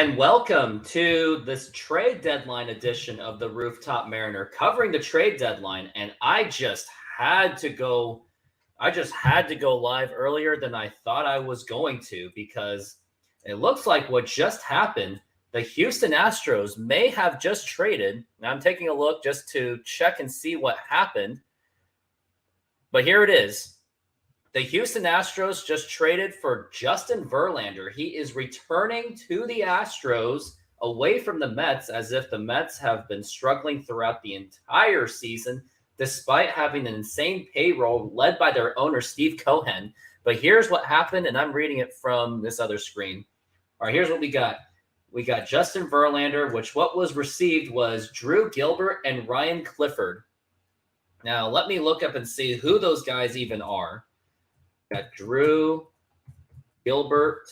And welcome to this trade deadline edition of the Rooftop Mariner, covering the trade deadline. And I just had to go live earlier than I thought I was going to, because it looks like what just happened, the Houston Astros may have just traded. Now I'm taking a look just to check and see what happened. But here it is. The Houston Astros just traded for Justin Verlander. He is returning to the Astros away from the Mets, as if the Mets have been struggling throughout the entire season, despite having an insane payroll led by their owner, Steve Cohen. But here's what happened, and I'm reading it from this other screen. All right, here's what we got. We got Justin Verlander, which what was received was Drew Gilbert and Ryan Clifford. Now, let me look up and see who those guys even are. Got Drew Gilbert.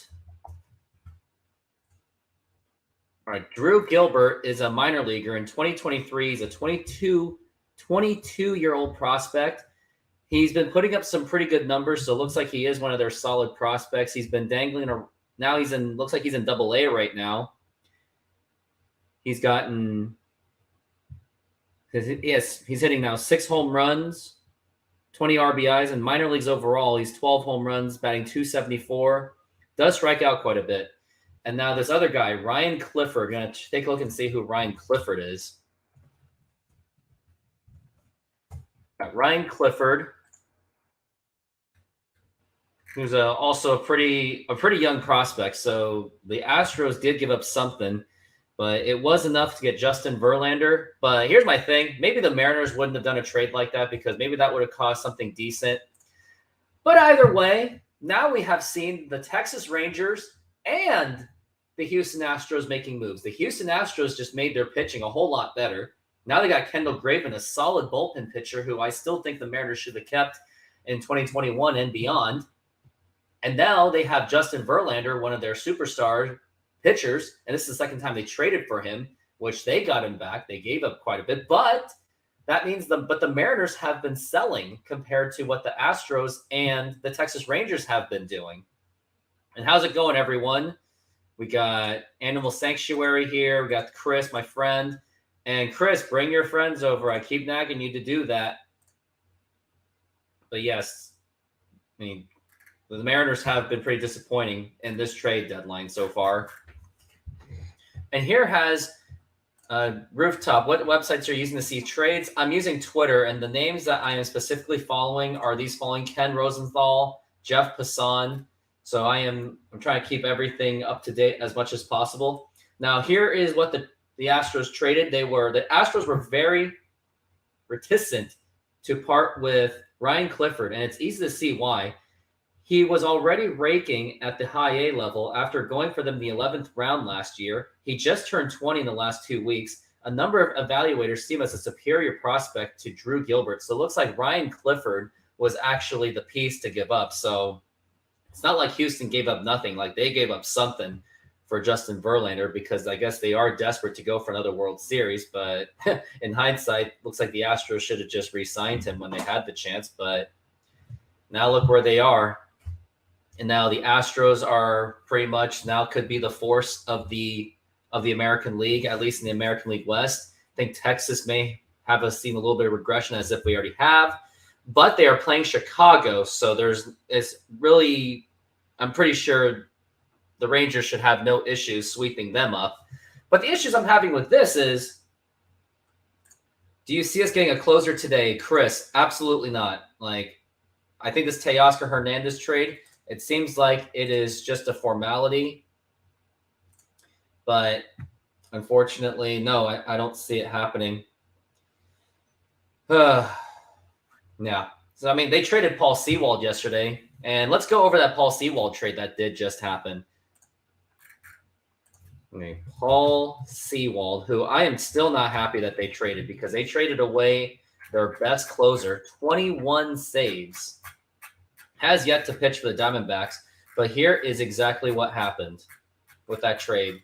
All right, Drew Gilbert is a minor leaguer in 2023. He's a 22-year-old prospect. He's been putting up some pretty good numbers, so it looks like he is one of their solid prospects. He's been dangling now looks like he's in Double-A right now. He's hitting now 6 home runs, 20 RBIs, and minor leagues overall. He's 12 home runs, batting .274. Does strike out quite a bit. And now this other guy, Ryan Clifford. Going to take a look and see who Ryan Clifford is. Got Ryan Clifford, who's also a pretty young prospect. So the Astros did give up something, but it was enough to get Justin Verlander. But here's my thing. Maybe the Mariners wouldn't have done a trade like that, because maybe that would have cost something decent. But either way, now we have seen the Texas Rangers and the Houston Astros making moves. The Houston Astros just made their pitching a whole lot better. Now they got Kendall Graveman, a solid bullpen pitcher who I still think the Mariners should have kept in 2021 and beyond. And now they have Justin Verlander, one of their superstar pitchers, and this is the second time they traded for him, which they got him back. They gave up quite a bit, but that means the Mariners have been selling compared to what the Astros and the Texas Rangers have been doing. And how's it going, everyone? We got Animal Sanctuary here. We got Chris, my friend. And Chris, bring your friends over. I keep nagging you to do that. But yes, I mean, the Mariners have been pretty disappointing in this trade deadline so far. And here has Rooftop. What websites are you using to see trades? I'm using Twitter, and the names that I am specifically following are these following: Ken Rosenthal, Jeff Passan. So I'm trying to keep everything up to date as much as possible. Now, here is what the Astros traded. The Astros were very reticent to part with Ryan Clifford, and it's easy to see why. He was already raking at the high A level after going for them the 11th round last year. He just turned 20 in the last 2 weeks. A number of evaluators see him as a superior prospect to Drew Gilbert. So it looks like Ryan Clifford was actually the piece to give up. So it's not like Houston gave up nothing. Like, they gave up something for Justin Verlander, because I guess they are desperate to go for another World Series. But in hindsight, looks like the Astros should have just re-signed him when they had the chance. But now look where they are. And now the Astros are pretty much now could be the force of the American League, at least in the American League West. I think Texas may have us seen a little bit of regression, as if we already have. But they are playing Chicago, so I'm pretty sure the Rangers should have no issues sweeping them up. But the issues I'm having with this is, do you see us getting a closer today, Chris? Absolutely not. Like, I think this Teoscar Hernandez trade, it seems like it is just a formality. But unfortunately, no, I don't see it happening. Yeah. So, I mean, they traded Paul Sewald yesterday. And let's go over that Paul Sewald trade that did just happen. Okay, Paul Sewald, who I am still not happy that they traded, because they traded away their best closer, 21 saves. Has yet to pitch for the Diamondbacks, but here is exactly what happened with that trade.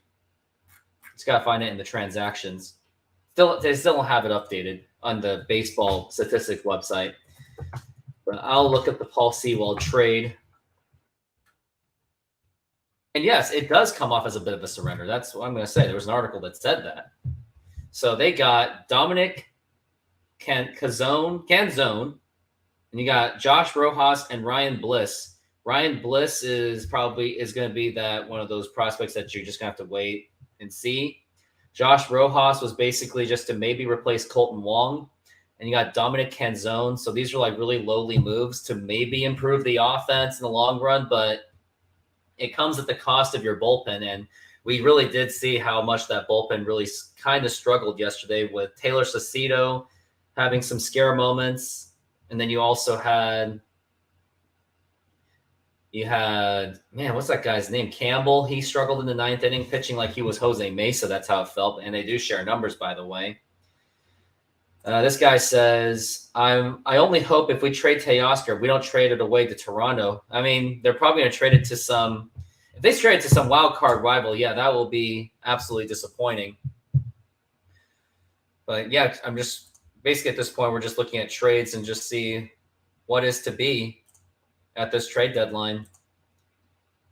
Just got to find it in the transactions. They still don't have it updated on the baseball statistics website. But I'll look at the Paul Sewald trade. And yes, it does come off as a bit of a surrender. That's what I'm going to say. There was an article that said that. So they got Dominic Canzone, and you got Josh Rojas and Ryan Bliss. Ryan Bliss is going to be that one of those prospects that you're just going to have to wait and see. Josh Rojas was basically just to maybe replace Colton Wong. And you got Dominic Canzone. So these are like really lowly moves to maybe improve the offense in the long run, but it comes at the cost of your bullpen. And we really did see how much that bullpen really kind of struggled yesterday with Taylor Saucedo having some scare moments. And then you also had, man, what's that guy's name? Campbell. He struggled in the ninth inning pitching like he was Jose Mesa. That's how it felt. And they do share numbers, by the way. This guy says, I only hope if we trade Teoscar, we don't trade it away to Toronto. I mean, they're probably going to trade it to if they trade it to some wild card rival, yeah, that will be absolutely disappointing. But yeah, I'm just basically at this point, we're just looking at trades and just see what is to be at this trade deadline.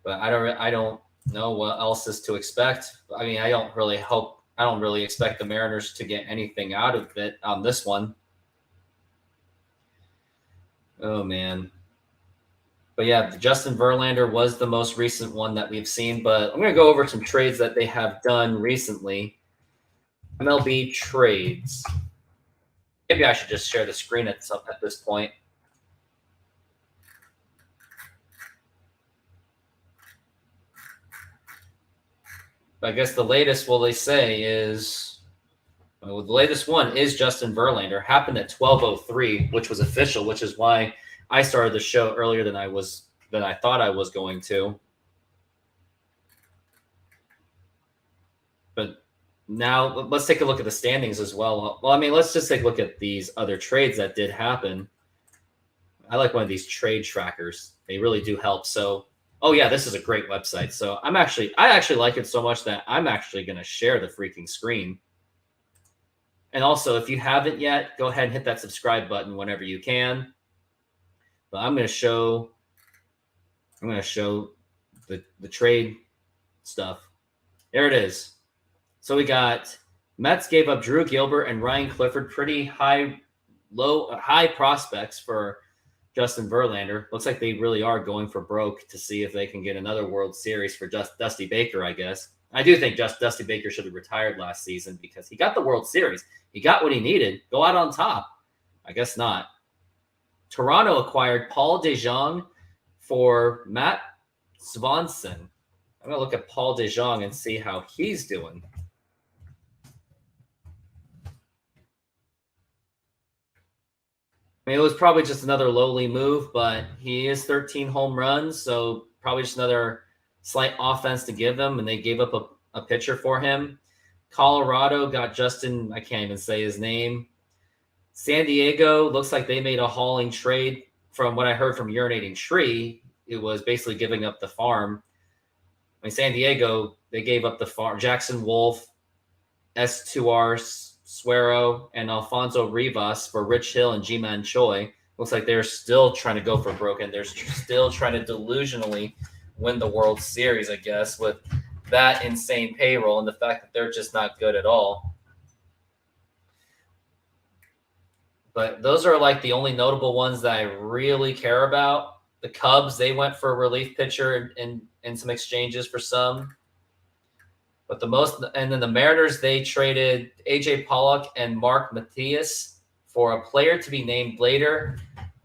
But I don't know what else is to expect. I mean, I don't really expect the Mariners to get anything out of it on this one. Oh, man. But yeah, Justin Verlander was the most recent one that we've seen. But I'm going to go over some trades that they have done recently. MLB trades. Maybe I should just share the screen at this point. But I guess the latest, they say, is the latest one is Justin Verlander. Happened at 12:03, which was official, which is why I started the show earlier than I thought I was going to. But now let's take a look at the standings as well. Well, I mean, let's just take a look at these other trades that did happen. I like one of these trade trackers. They really do help. So, oh yeah, this is a great website. So I actually like it so much that I'm actually going to share the freaking screen. And also, if you haven't yet, go ahead and hit that subscribe button whenever you can. But I'm going to show the trade stuff. There it is. So we got Mets gave up Drew Gilbert and Ryan Clifford, pretty high prospects for Justin Verlander. Looks like they really are going for broke to see if they can get another World Series for Dusty Baker, I guess. I do think Dusty Baker should have retired last season because he got the World Series. He got what he needed. Go out on top. I guess not. Toronto acquired Paul DeJong for Matt Swanson. I'm going to look at Paul DeJong and see how he's doing. I mean, it was probably just another lowly move, but he is 13 home runs, so probably just another slight offense to give him, and they gave up a pitcher for him. Colorado got Justin, I can't even say his name. San Diego, looks like they made a hauling trade. From what I heard from Urinating Tree, it was basically giving up the farm. I mean, San Diego, they gave up the farm. Jackson Wolf, S2R, Suero, and Alfonso Rivas for Rich Hill and G-Man Choi. Looks like they're still trying to go for broke, and they're still trying to delusionally win the World Series, I guess, with that insane payroll and the fact that they're just not good at all. But those are like the only notable ones that I really care about. The Cubs, they went for a relief pitcher in some exchanges for some. But and then the Mariners, they traded AJ Pollock and Mark Matias for a player to be named later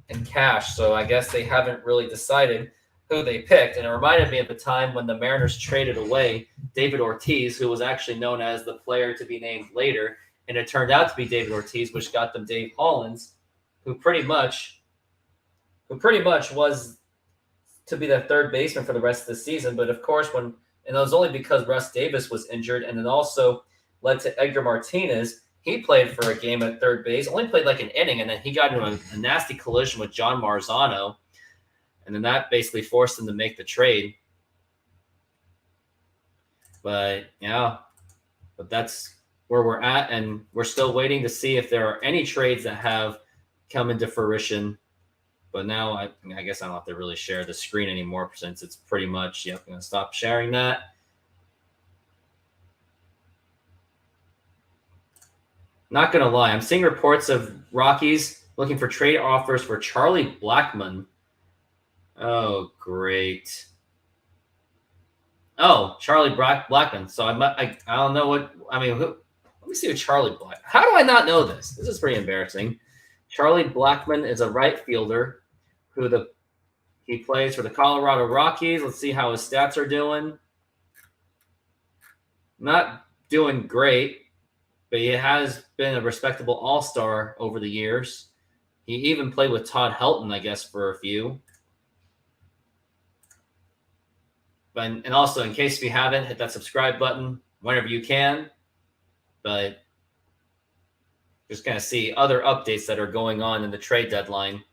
and cash. So I guess they haven't really decided who they picked. And it reminded me of the time when the Mariners traded away David Ortiz, who was actually known as the player to be named later. And it turned out to be David Ortiz, which got them Dave Hollins, who pretty much was to be the third baseman for the rest of the season. But of course, and it was only because Russ Davis was injured, and it also led to Edgar Martinez. He played for a game at third base, only played like an inning, and then he got into a nasty collision with John Marzano, and then that basically forced him to make the trade. But yeah, that's where we're at, and we're still waiting to see if there are any trades that have come into fruition But now I guess I don't have to really share the screen anymore since it's pretty much, yep, I'm going to stop sharing that. Not going to lie, I'm seeing reports of Rockies looking for trade offers for Charlie Blackmon. Oh, great. Oh, Charlie Blackmon. So I don't know what, I mean, let me see what Charlie Black. How do I not know this? This is pretty embarrassing. Charlie Blackmon is a right fielder he plays for the Colorado Rockies. Let's see how his stats are doing. Not doing great, but he has been a respectable all-star over the years. He even played with Todd Helton, I guess, for a few. And also, in case if you haven't, hit that subscribe button whenever you can. But just kind of see other updates that are going on in the trade deadline.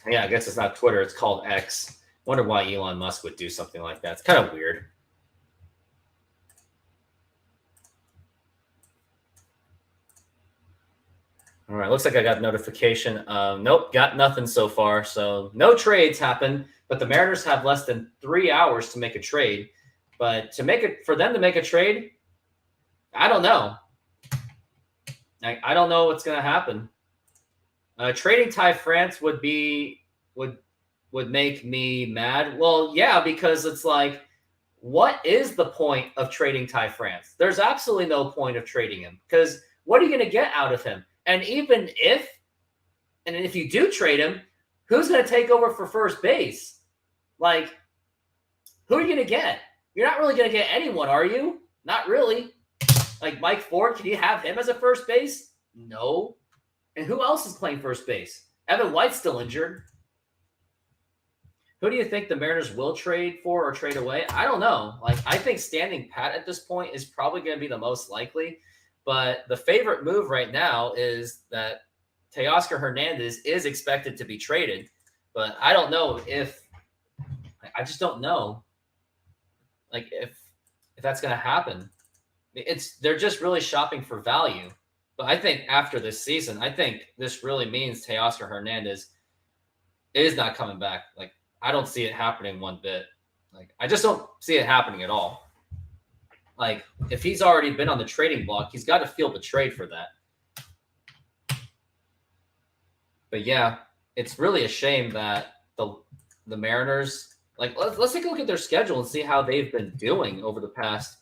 Yeah, I guess it's not Twitter. It's called X. Wonder why Elon Musk would do something like that. It's kind of weird. All right, looks like I got notification. Nope, got nothing so far. So no trades happen, but the Mariners have less than 3 hours to make a trade. But for them to make a trade, I don't know. I don't know what's going to happen. Trading Ty France would make me mad. Well, yeah, because it's like, what is the point of trading Ty France? There's absolutely no point of trading him because what are you going to get out of him? And even if you do trade him, who's going to take over for first base? Like, who are you going to get? You're not really going to get anyone, are you? Not really. Like Mike Ford, can you have him as a first base? No. And who else is playing first base? Evan White's still injured. Who do you think the Mariners will trade for or trade away? I don't know. Like, I think standing pat at this point is probably going to be the most likely. But the favorite move right now is that Teoscar Hernandez is expected to be traded. But I don't know I just don't know. Like, if that's going to happen. They're just really shopping for value. But I think after this season, I think this really means Teoscar Hernandez is not coming back. Like, I don't see it happening one bit. Like, I just don't see it happening at all. Like, if he's already been on the trading block, he's got to feel betrayed for that. But yeah, it's really a shame that the Mariners, like, let's take a look at their schedule and see how they've been doing over the past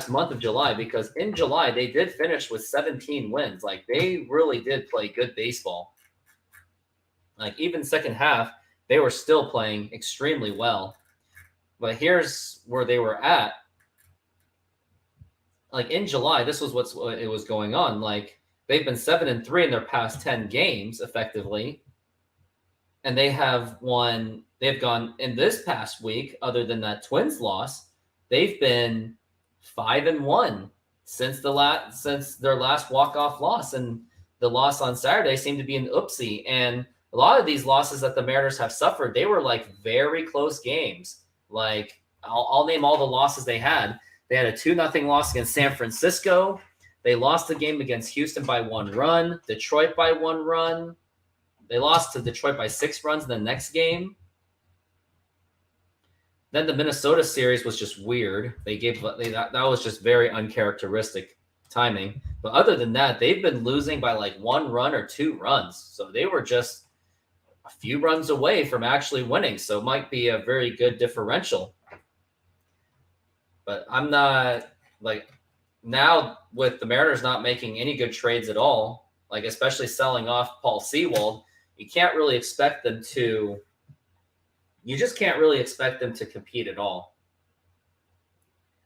month of July, because in July they did finish with 17 wins. Like, they really did play good baseball. Like, even second half, they were still playing extremely well. But here's where they were at. Like, in July, this was what it was going on. Like, they've been 7-3 in their past 10 games effectively. And they've gone in this past week, other than that Twins loss, they've been 5-1 since their last walk-off loss. And the loss on Saturday seemed to be an oopsie. And a lot of these losses that the Mariners have suffered, they were like very close games. Like, I'll name all the losses they had. They had a 2-0 loss against San Francisco. They lost the game against Houston by 1 run. Detroit by 1 run. They lost to Detroit by 6 runs in the next game. Then the Minnesota series was just weird. That was just very uncharacteristic timing. But other than that, they've been losing by like 1 run or 2 runs. So they were just a few runs away from actually winning. So it might be a very good differential. But I'm not, like, now with the Mariners not making any good trades at all, like especially selling off Paul Sewald, you just can't really expect them to compete at all.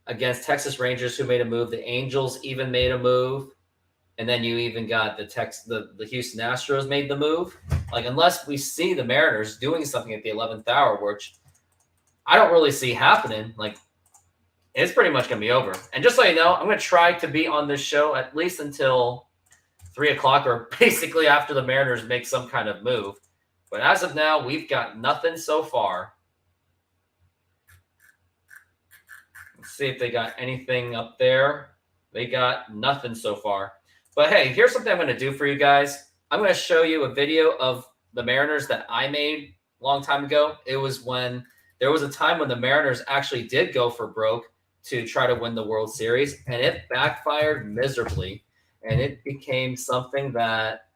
Against Texas Rangers, who made a move, the Angels even made a move, and then you even got the Houston Astros made the move. Like, unless we see the Mariners doing something at the 11th hour, which I don't really see happening, like, it's pretty much going to be over. And just so you know, I'm going to try to be on this show at least until 3 o'clock, or basically after the Mariners make some kind of move. But as of now, we've got nothing so far. Let's see if they got anything up there. They got nothing so far. But hey, here's something I'm going to do for you guys. I'm going to show you a video of the Mariners that I made a long time ago. It was when there was a time when the Mariners actually did go for broke to try to win the World Series, and it backfired miserably. And it became something that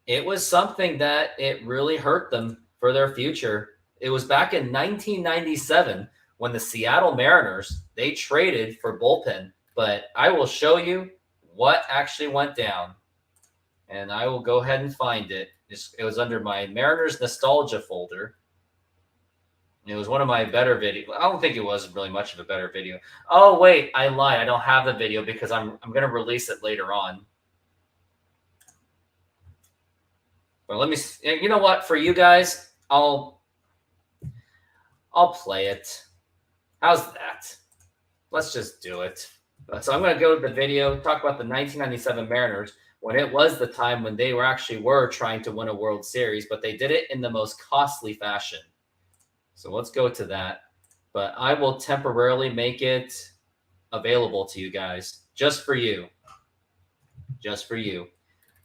it was something that it really hurt them for their future. It was back in 1997 when the Seattle Mariners they traded for bullpen, but I will show you what actually went down, and I will go ahead and find it. It was under my Mariners nostalgia folder. It was one of my better videos. I don't think it was really much of a better video. Oh wait, I lied. I don't have the video because I'm going to release it later on. But let me. You know what? For you guys, I'll play it. How's that? Let's just do it. So I'm going to go to the video, talk about the 1997 Mariners when it was the time when they were trying to win a World Series, but they did it in the most costly fashion. So let's go to that. But I will temporarily make it available to you guys just for you. Just for you.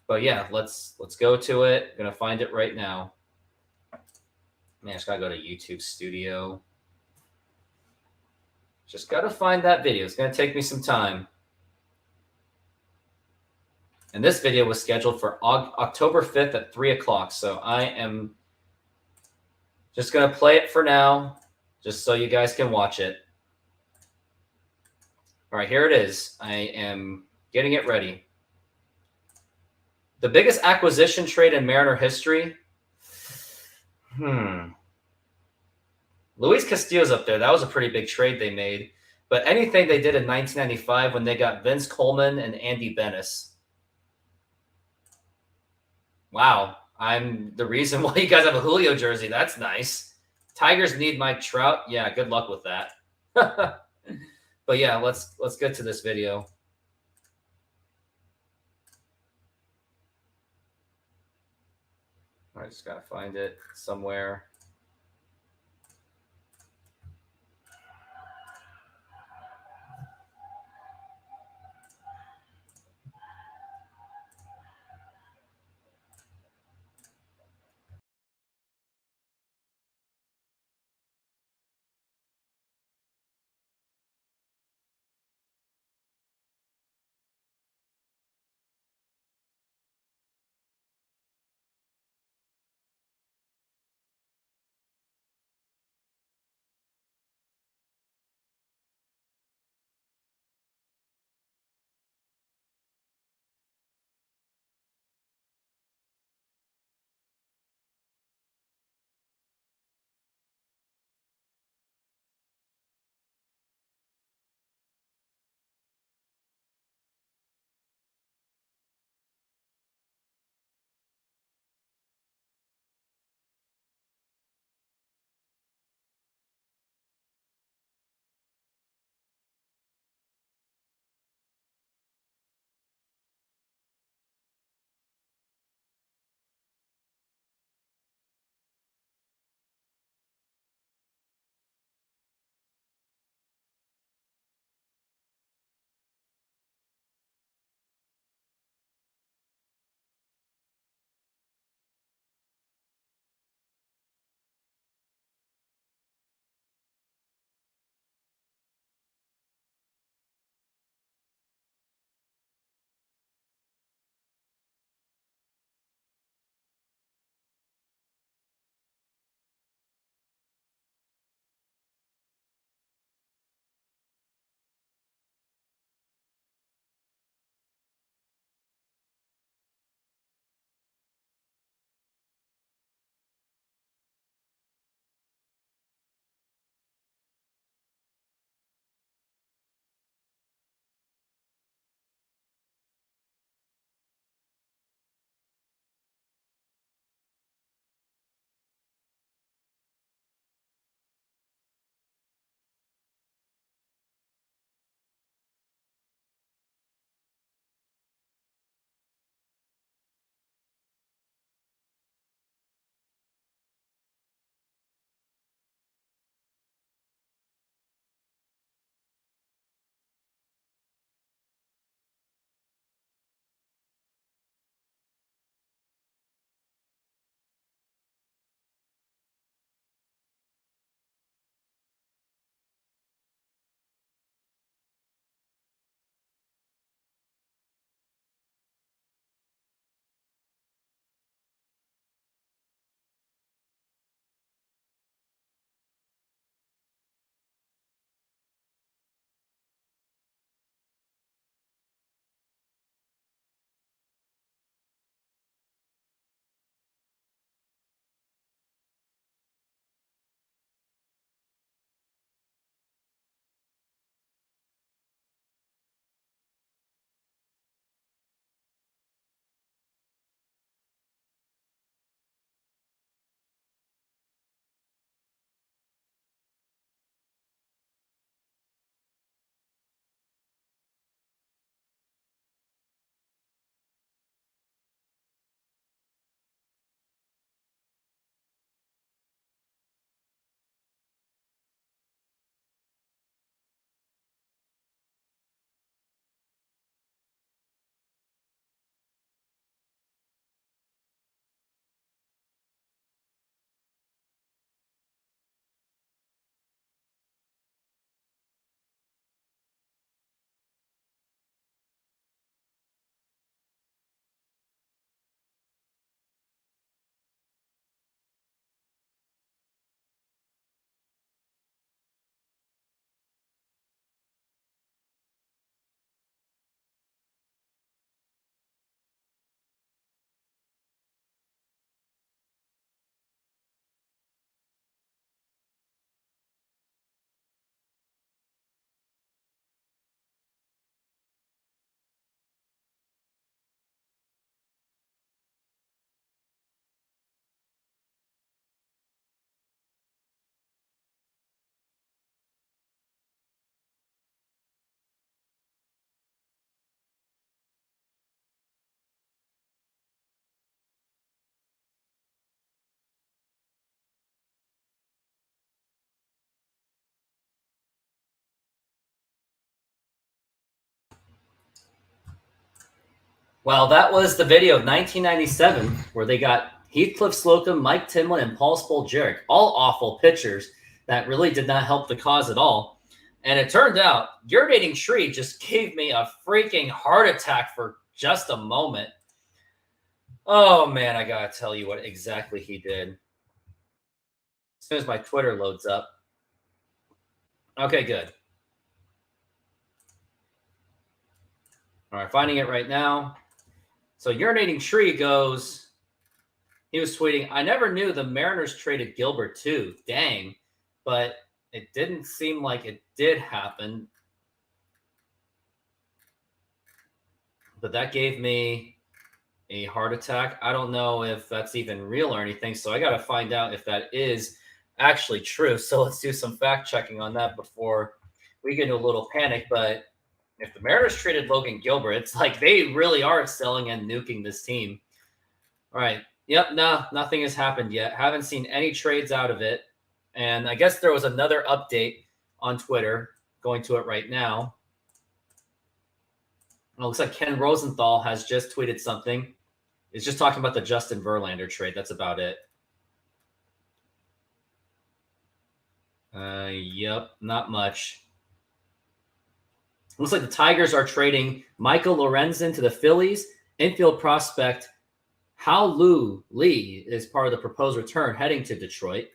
But yeah, let's go to it. I'm going to find it right now. Man, I just got to go to YouTube Studio. Just got to find that video. It's going to take me some time. And this video was scheduled for October 5th at 3 o'clock. So I am just going to play it for now, just so you guys can watch it. All right, here it is. I am getting it ready. The biggest acquisition trade in Mariner history? Luis Castillo's up there. That was a pretty big trade they made. But anything they did in 1995 when they got Vince Coleman and Andy Benes. Wow. I'm the reason why you guys have a Julio jersey. That's nice. Tigers need Mike Trout. Yeah, good luck with that. But yeah, let's get to this video. I just gotta find it somewhere. Well, that was the video of 1997 where they got Heathcliff Slocum, Mike Timlin, and Paul Spoljaric, all awful pitchers that really did not help the cause at all. And it turned out Urinating Tree just gave me a freaking heart attack for just a moment. Oh, man, I got to tell you what exactly he did. As soon as my Twitter loads up. Okay, good. All right, finding it right now. So Urinating Tree goes, he was tweeting, I never knew the Mariners traded Gilbert too. Dang. But it didn't seem like it did happen. But that gave me a heart attack. I don't know if that's even real or anything. So I got to find out if that is actually true. So let's do some fact checking on that before we get into a little panic. But if the Mariners traded Logan Gilbert, it's like they really are selling and nuking this team. All right. Yep. No, nothing has happened yet. Haven't seen any trades out of it. And I guess there was another update on Twitter. Going to it right now. It looks like Ken Rosenthal has just tweeted something. It's just talking about the Justin Verlander trade. That's about it. Yep. Not much. Looks like the Tigers are trading Michael Lorenzen to the Phillies. Infield prospect Hao-Lu Lee is part of the proposed return heading to Detroit.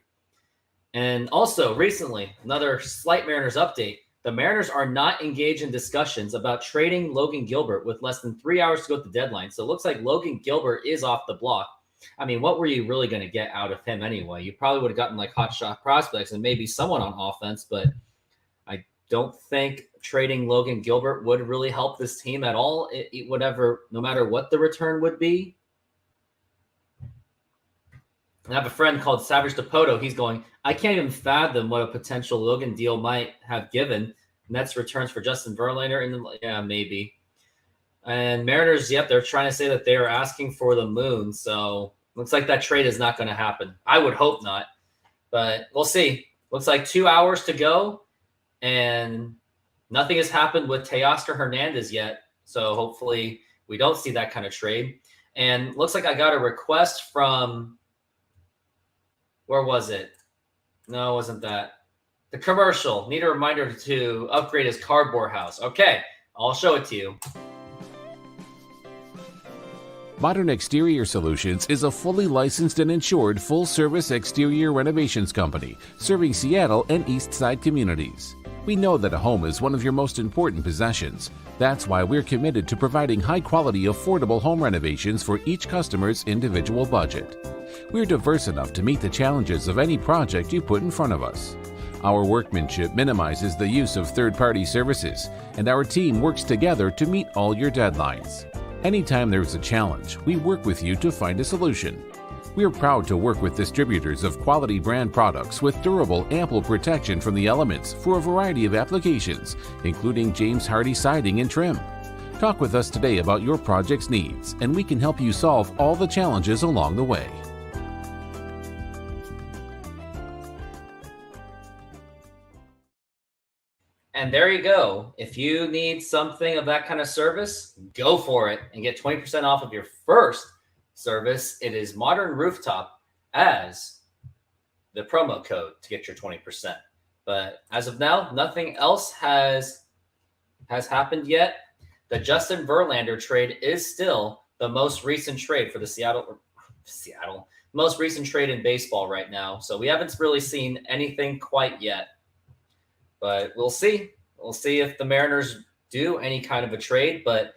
And also, recently, another slight Mariners update. The Mariners are not engaged in discussions about trading Logan Gilbert with less than 3 hours to go at the deadline. So it looks like Logan Gilbert is off the block. I mean, what were you really going to get out of him anyway? You probably would have gotten like hot shot prospects and maybe someone on offense, but I don't think trading Logan Gilbert would really help this team at all. Whatever, no matter what the return would be. I have a friend called Savage DePoto. He's going, I can't even fathom what a potential Logan deal might have given. Mets returns for Justin Verlander. And yeah, maybe. And Mariners, yep, they're trying to say that they are asking for the moon. So looks like that trade is not going to happen. I would hope not. But we'll see. Looks like 2 hours to go. And nothing has happened with Teoscar Hernandez yet. So hopefully we don't see that kind of trade. And looks like I got a request from, where was it? No, it wasn't that. The commercial. Need a reminder to upgrade his cardboard house. Okay, I'll show it to you. Modern Exterior Solutions is a fully licensed and insured full-service exterior renovations company serving Seattle and East Side communities. We know that a home is one of your most important possessions. That's why we're committed to providing high-quality, affordable home renovations for each customer's individual budget. We're diverse enough to meet the challenges of any project you put in front of us. Our workmanship minimizes the use of third-party services, and our team works together to meet all your deadlines. Anytime there's a challenge, we work with you to find a solution. We're proud to work with distributors of quality brand products with durable, ample protection from the elements for a variety of applications, including James Hardie siding and trim. Talk with us today about your project's needs, and we can help you solve all the challenges along the way. And there you go. If you need something of that kind of service, go for it and get 20% off of your first service. It is Modern Rooftop as the promo code to get your 20%. But as of now, nothing else has happened yet. The Justin Verlander trade is still the most recent trade for the Seattle, most recent trade in baseball right now. So we haven't really seen anything quite yet. But we'll see. We'll see if the Mariners do any kind of a trade, but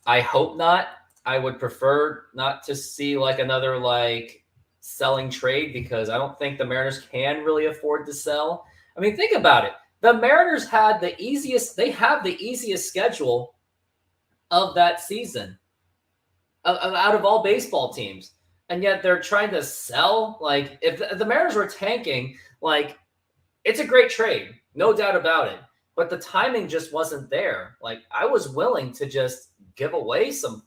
I hope not. I would prefer not to see like another like selling trade because I don't think the Mariners can really afford to sell. I mean, think about it. The Mariners had the easiest, they have the easiest schedule of that season out of all baseball teams. And yet they're trying to sell. Like if the Mariners were tanking, like it's a great trade. No doubt about it. But the timing just wasn't there. Like I was willing to just give away some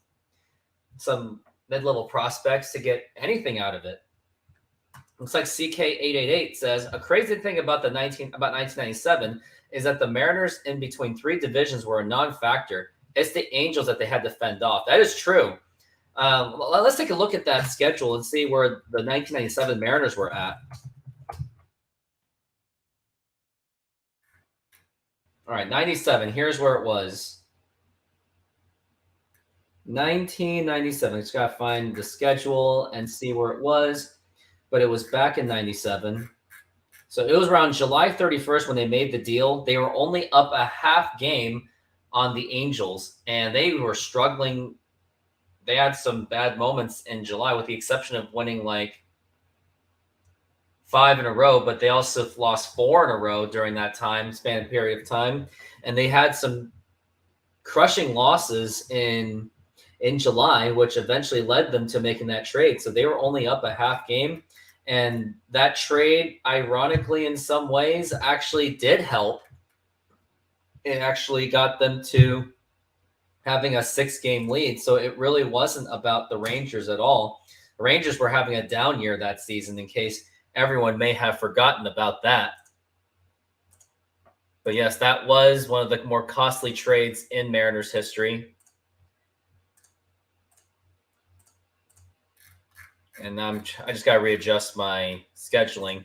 mid-level prospects to get anything out of it. Looks like CK888 says a crazy thing about 1997 is that the Mariners in between three divisions were a non-factor. It's the Angels that they had to fend off. That is true. Let's take a look at that schedule and see where the 1997 Mariners were at. All right, 97. Here's where it was. 1997. Just got to find the schedule and see where it was. But it was back in 97. So it was around July 31st when they made the deal. They were only up a half game on the Angels, and they were struggling. They had some bad moments in July, with the exception of winning like 5 in a row, but they also lost 4 in a row during that span period of time. And they had some crushing losses in July, which eventually led them to making that trade. So they were only up a half game. And that trade, ironically, in some ways, actually did help. It actually got them to having a 6-game lead. So it really wasn't about the Rangers at all. The Rangers were having a down year that season, in case everyone may have forgotten about that. But yes, that was one of the more costly trades in Mariners history. And I just got to readjust my scheduling.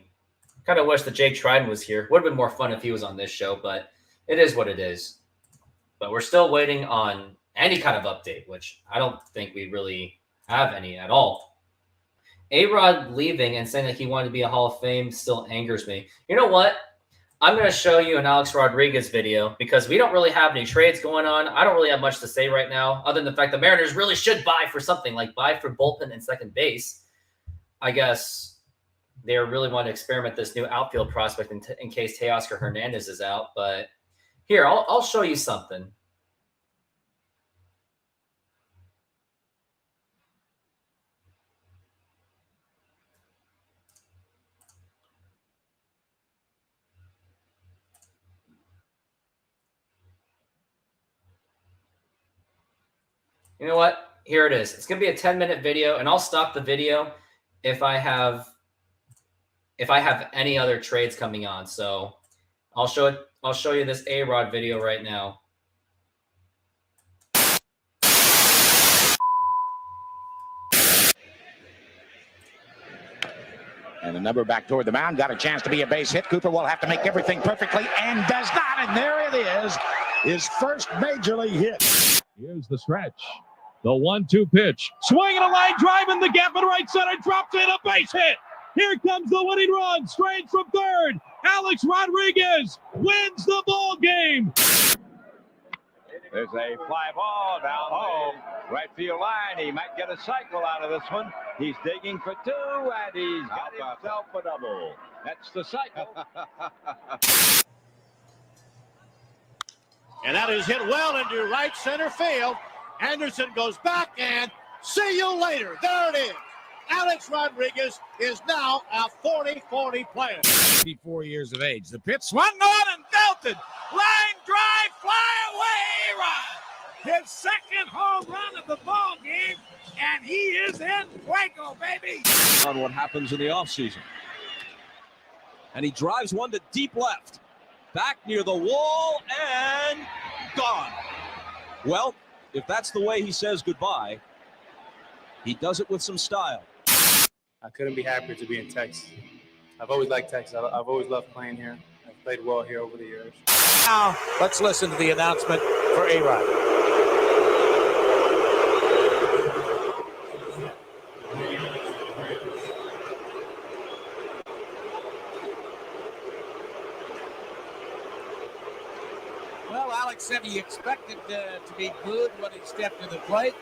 Kind of wish that Jake Trident was here. Would have been more fun if he was on this show, but it is what it is. But we're still waiting on any kind of update, which I don't think we really have any at all. A-Rod leaving and saying that he wanted to be a Hall of Fame still angers me. You know what? I'm going to show you an Alex Rodriguez video, because we don't really have any trades going on. I don't really have much to say right now, other than the fact the Mariners really should buy for something, like buy for bullpen and second base. I guess they really want to experiment this new outfield prospect in case Teoscar Hernandez is out. But here, I'll show you something. You know what? Here it is. It's going to be a 10-minute video, and I'll stop the video if I have any other trades coming on. So I'll show you this A-Rod video right now. And the number back toward the mound, got a chance to be a base hit. Cooper will have to make everything perfectly, and does not. And there it is, his first major league hit. Here's the stretch. The 1-2 pitch. Swinging a line drive in the gap in right center. Drops in, a base hit. Here comes the winning run. Straight from third. Alex Rodriguez wins the ball game. There's a fly ball down home. Right field line. He might get a cycle out of this one. He's digging for 2, and he's got himself a double. That's the cycle. And that is hit well into right center field. Anderson goes back, and see you later. There it is. Alex Rodriguez is now a 40-40 player. 54 years of age. The pitch swung on and belted. Line drive, fly away, Rod. His second home run of the ball game, and he is in Waco, baby. On what happens in the offseason. And he drives one to deep left. Back near the wall and gone. Well, if that's the way he says goodbye, he does it with some style. I couldn't be happier to be in Texas. I've always liked Texas. I've always loved playing here. I've played well here over the years. Now, let's listen to the announcement for A-Rod. Well, Alex said he expected to be good when he stepped to the plate.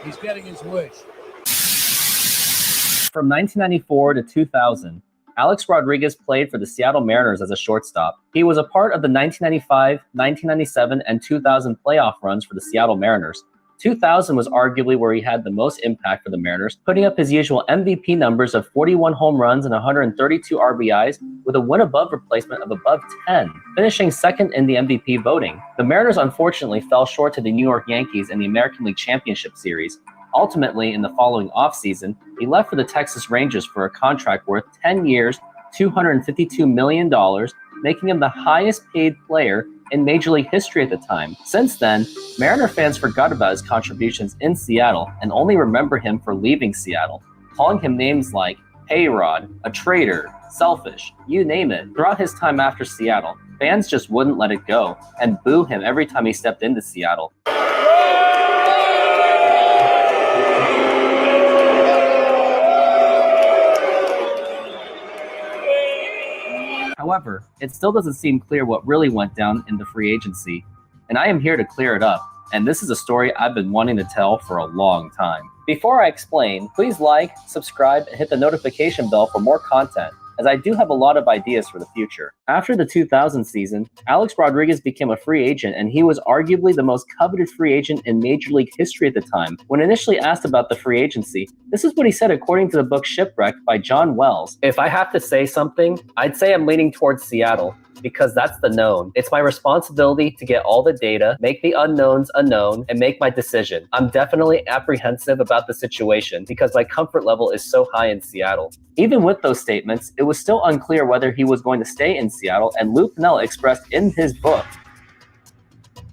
He's getting his wish. From 1994 to 2000, Alex Rodriguez played for the Seattle Mariners as a shortstop. He was a part of the 1995, 1997, and 2000 playoff runs for the Seattle Mariners. 2000 was arguably where he had the most impact for the Mariners, putting up his usual MVP numbers of 41 home runs and 132 RBIs with a win above replacement of above 10, finishing second in the MVP voting. The Mariners unfortunately fell short to the New York Yankees in the American League Championship Series. Ultimately, in the following offseason, he left for the Texas Rangers for a contract worth 10 years, $252 million, making him the highest paid player in Major League history at the time. Since then, Mariner fans forgot about his contributions in Seattle and only remember him for leaving Seattle, calling him names like Payrod, a traitor, selfish, you name it. Throughout his time after Seattle, fans just wouldn't let it go and boo him every time he stepped into Seattle. However, it still doesn't seem clear what really went down in the free agency, and I am here to clear it up, and this is a story I've been wanting to tell for a long time. Before I explain, please like, subscribe, and hit the notification bell for more content, as I do have a lot of ideas for the future. After the 2000 season, Alex Rodriguez became a free agent, and he was arguably the most coveted free agent in Major League history at the time. When initially asked about the free agency, this is what he said according to the book Shipwrecked by John Wells. If I have to say something, I'd say I'm leaning towards Seattle, because that's the known. It's my responsibility to get all the data, make the unknowns unknown, and make my decision. I'm definitely apprehensive about the situation because my comfort level is so high in Seattle. Even with those statements, it was still unclear whether he was going to stay in Seattle, and Lou Piniella expressed in his book,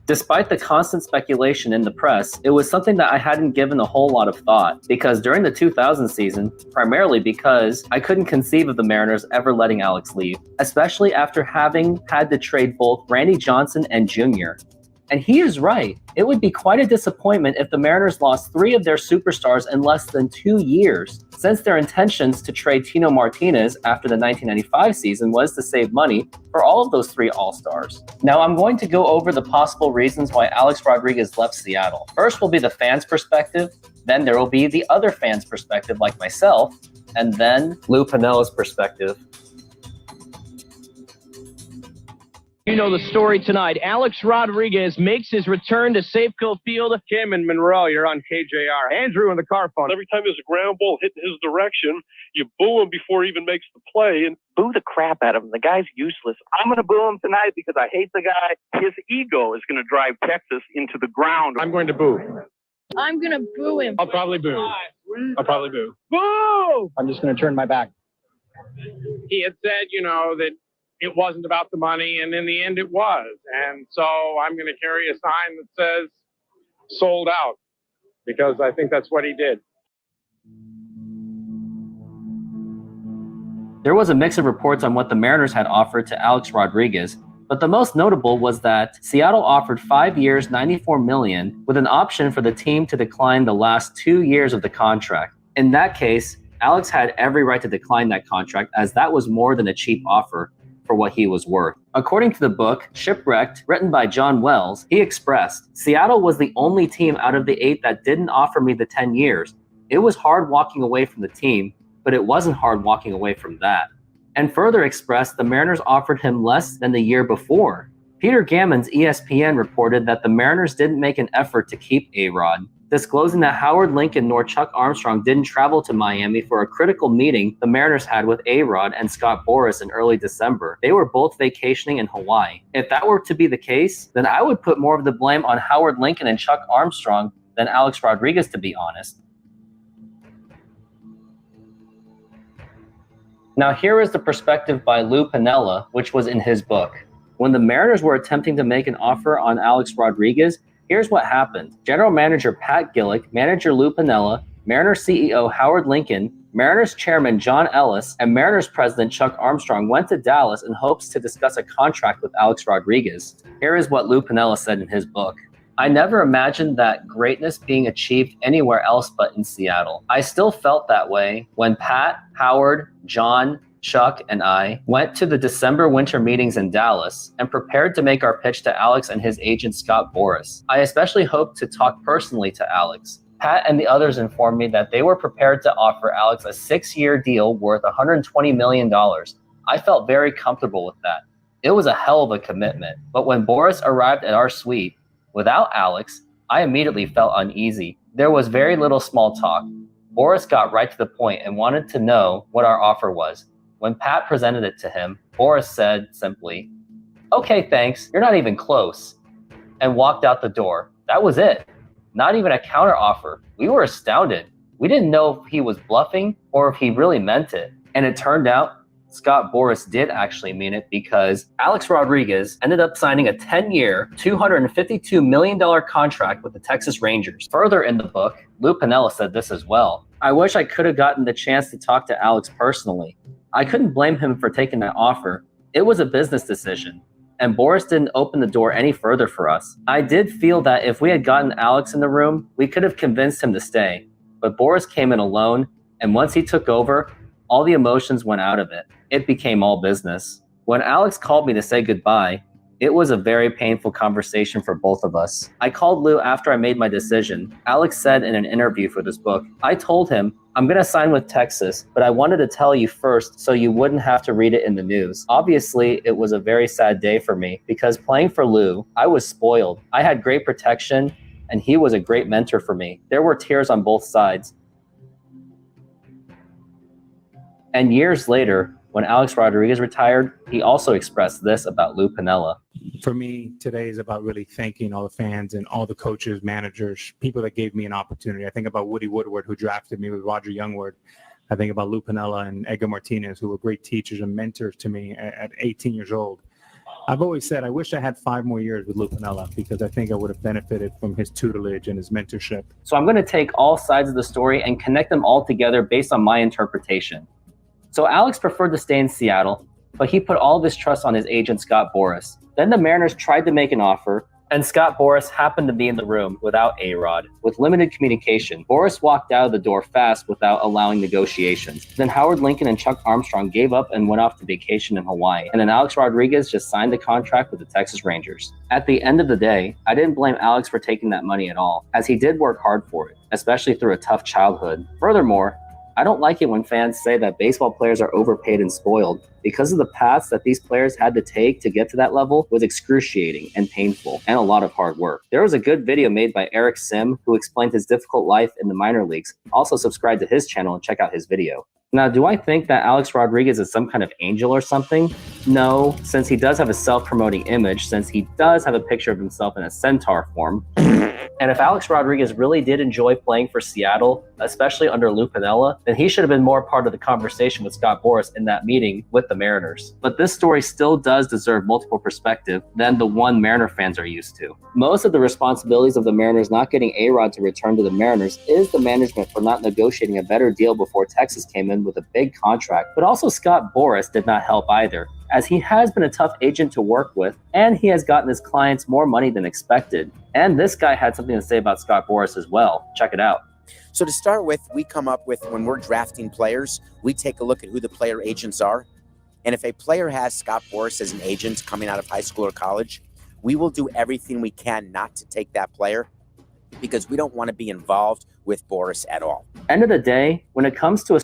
despite the constant speculation in the press, it was something that I hadn't given a whole lot of thought, because during the 2000 season, primarily because I couldn't conceive of the Mariners ever letting Alex leave, especially after having had to trade both Randy Johnson and Jr. And he is right. It would be quite a disappointment if the Mariners lost 3 of their superstars in less than 2 years, since their intentions to trade Tino Martinez after the 1995 season was to save money for all of those 3 All-Stars. Now I'm going to go over the possible reasons why Alex Rodriguez left Seattle. First will be the fans' perspective, then there will be the other fans' perspective like myself, and then Lou Piniella's perspective. You know the story tonight. Alex Rodriguez makes his return to Safeco Field. Kim and Monroe, you're on KJR. Andrew in the car phone. Every time there's a ground ball hitting his direction, you boo him before he even makes the play. And boo the crap out of him. The guy's useless. I'm going to boo him tonight because I hate the guy. His ego is going to drive Texas into the ground. I'm going to boo. I'm going to boo him. I'll probably boo. Boo! I'm just going to turn my back. He had said, that it wasn't about the money, and in the end it was. And so I'm going to carry a sign that says sold out, because I think that's what he did. There was a mix of reports on what the Mariners had offered to Alex Rodriguez, but the most notable was that Seattle offered 5 years, $94 million, with an option for the team to decline the last 2 years of the contract. In that case, Alex had every right to decline that contract, as that was more than a cheap offer for what he was worth. According to the book Shipwrecked, written by John Wells, he expressed, "Seattle was the only team out of the 8 that didn't offer me the 10 years. It was hard walking away from the team, but it wasn't hard walking away from that." And further expressed, the Mariners offered him less than the year before. Peter Gammon's ESPN reported that the Mariners didn't make an effort to keep A-Rod, disclosing that Howard Lincoln nor Chuck Armstrong didn't travel to Miami for a critical meeting the Mariners had with A-Rod and Scott Boras in early December. They were both vacationing in Hawaii. If that were to be the case, then I would put more of the blame on Howard Lincoln and Chuck Armstrong than Alex Rodriguez, to be honest. Now here is the perspective by Lou Piniella, which was in his book. When the Mariners were attempting to make an offer on Alex Rodriguez, here's what happened. General Manager Pat Gillick, Manager Lou Piniella, Mariners CEO Howard Lincoln, Mariners Chairman John Ellis, and Mariners President Chuck Armstrong went to Dallas in hopes to discuss a contract with Alex Rodriguez. Here is what Lou Piniella said in his book. "I never imagined that greatness being achieved anywhere else but in Seattle. I still felt that way when Pat, Howard, John, Chuck, and I went to the December winter meetings in Dallas and prepared to make our pitch to Alex and his agent Scott Boras. I especially hoped to talk personally to Alex. Pat and the others informed me that they were prepared to offer Alex a 6-year deal worth $120 million. I felt very comfortable with that. It was a hell of a commitment. But when Boras arrived at our suite, without Alex, I immediately felt uneasy. There was very little small talk. Boras got right to the point and wanted to know what our offer was. When Pat presented it to him, Boras said simply, 'Okay, thanks, you're not even close,' and walked out the door. That was it. Not even a counteroffer. We were astounded. We didn't know if he was bluffing or if he really meant it. And it turned out Scott Boras did actually mean it because Alex Rodriguez ended up signing a 10-year, $252 million contract with the Texas Rangers. Further in the book, Lou Piniella said this as well. I wish I could have gotten the chance to talk to Alex personally. I couldn't blame him for taking that offer. It was a business decision, and Boras didn't open the door any further for us. I did feel that if we had gotten Alex in the room, we could have convinced him to stay. But Boras came in alone, and once he took over, all the emotions went out of it. It became all business. When Alex called me to say goodbye, it was a very painful conversation for both of us. I called Lou after I made my decision. Alex said in an interview for this book, I told him, I'm going to sign with Texas, but I wanted to tell you first so you wouldn't have to read it in the news. Obviously, it was a very sad day for me because playing for Lou, I was spoiled. I had great protection, and he was a great mentor for me. There were tears on both sides. And years later, when Alex Rodriguez retired, he also expressed this about Lou Piniella. For me, today is about really thanking all the fans and all the coaches, managers, people that gave me an opportunity. I think about Woody Woodward, who drafted me with Roger Youngward. I think about Lou Piniella and Edgar Martinez, who were great teachers and mentors to me at 18 years old. I've always said I wish I had 5 more years with Lou Piniella because I think I would have benefited from his tutelage and his mentorship. So I'm going to take all sides of the story and connect them all together based on my interpretation. So Alex preferred to stay in Seattle, but he put all of his trust on his agent, Scott Boras. Then the Mariners tried to make an offer, and Scott Boras happened to be in the room without A-Rod. With limited communication, Boras walked out of the door fast without allowing negotiations. Then Howard Lincoln and Chuck Armstrong gave up and went off to vacation in Hawaii. And then Alex Rodriguez just signed the contract with the Texas Rangers. At the end of the day, I didn't blame Alex for taking that money at all, as he did work hard for it, especially through a tough childhood. Furthermore, I don't like it when fans say that baseball players are overpaid and spoiled because of the paths that these players had to take to get to that level was excruciating and painful and a lot of hard work. There was a good video made by Eric Sim who explained his difficult life in the minor leagues. Also subscribe to his channel and check out his video. Now, do I think that Alex Rodriguez is some kind of angel or something? No, since he does have a self-promoting image, since he does have a picture of himself in a centaur form. And if Alex Rodriguez really did enjoy playing for Seattle, especially under Lou Piniella, then he should have been more part of the conversation with Scott Boras in that meeting with the Mariners. But this story still does deserve multiple perspective than the one Mariner fans are used to. Most of the responsibilities of the Mariners not getting A-Rod to return to the Mariners is the management for not negotiating a better deal before Texas came in with a big contract. But also Scott Boras did not help either, as he has been a tough agent to work with, and he has gotten his clients more money than expected. And this guy had something to say about Scott Boras as well. Check it out. So to start with, we come up with, when we're drafting players, we take a look at who the player agents are. And if a player has Scott Boras as an agent coming out of high school or college, we will do everything we can not to take that player because we don't want to be involved with Boras at all. End of the day, when it comes to a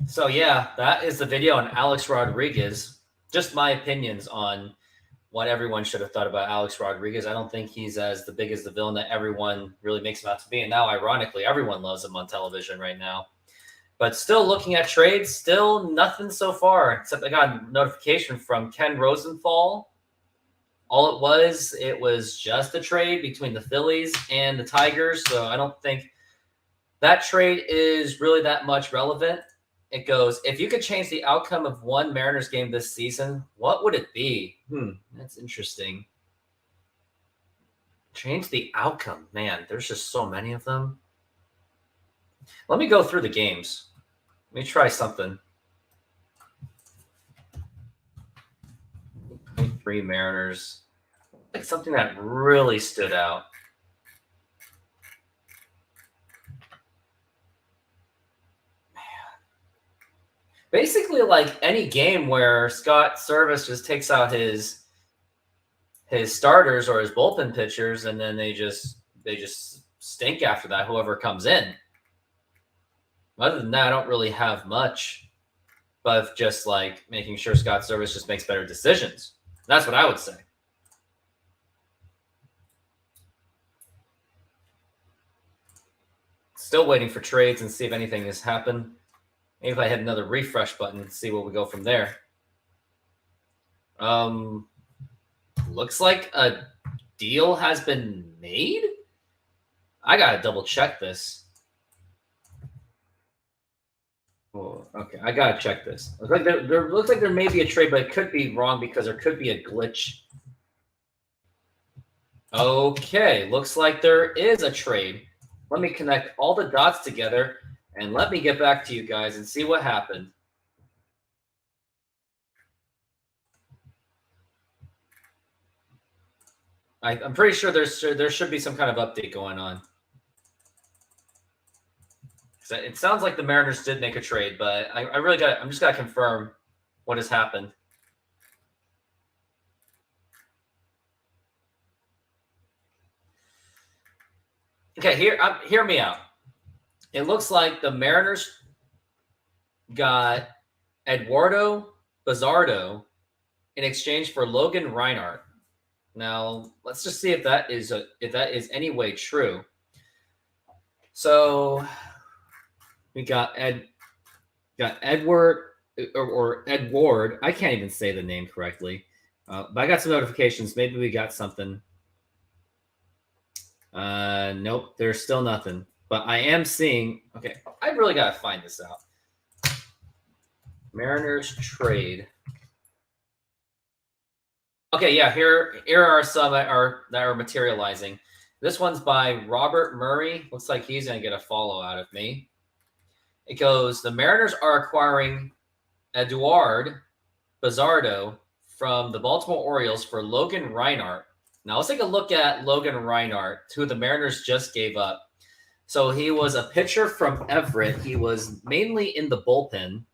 So yeah, that is the video on Alex Rodriguez. Just my opinions on what everyone should have thought about Alex Rodriguez. I don't think he's as big as the villain that everyone really makes him out to be. And now, ironically, everyone loves him on television right now. But still looking at trades, still nothing so far, except I got a notification from Ken Rosenthal. All it was just a trade between the Phillies and the Tigers. So I don't think that trade is really that much relevant. It goes, if you could change the outcome of one Mariners game this season, what would it be? That's interesting. Change the outcome. Man, there's just so many of them. Let me go through the games. Let me try something. 3 Mariners. Like something that really stood out. Basically, like any game where Scott Service just takes out his starters or his bullpen pitchers, and then they just stink after that, whoever comes in. Other than that, I don't really have much, but just like making sure Scott Service just makes better decisions. That's what I would say. Still waiting for trades and see if anything has happened. Maybe if I hit another refresh button, see where we go from there. Looks like a deal has been made. I gotta double check this. Oh, okay, I gotta check this. Looks like there may be a trade, but it could be wrong because there could be a glitch. Okay, looks like there is a trade. Let me connect all the dots together and let me get back to you guys and see what happened. I'm pretty sure there should be some kind of update going on. It sounds like the Mariners did make a trade, but I'm just gotta confirm what has happened. Okay, hear me out. It looks like the Mariners got Eduardo Bazardo in exchange for Logan Reinhart. Now, let's just see if that is any way true. So we got Edward or Edward. I can't even say the name correctly, but I got some notifications. Maybe we got something. Nope, there's still nothing. But I am seeing. Okay, I really gotta find this out. Mariners trade. Okay, yeah, here are some that are materializing. This one's by Robert Murray. Looks like he's gonna get a follow out of me. It goes, the Mariners are acquiring Eduard Bazardo from the Baltimore Orioles for Logan Reinhart. Now let's take a look at Logan Reinhart, who the Mariners just gave up. So he was a pitcher from Everett. He was mainly in the bullpen.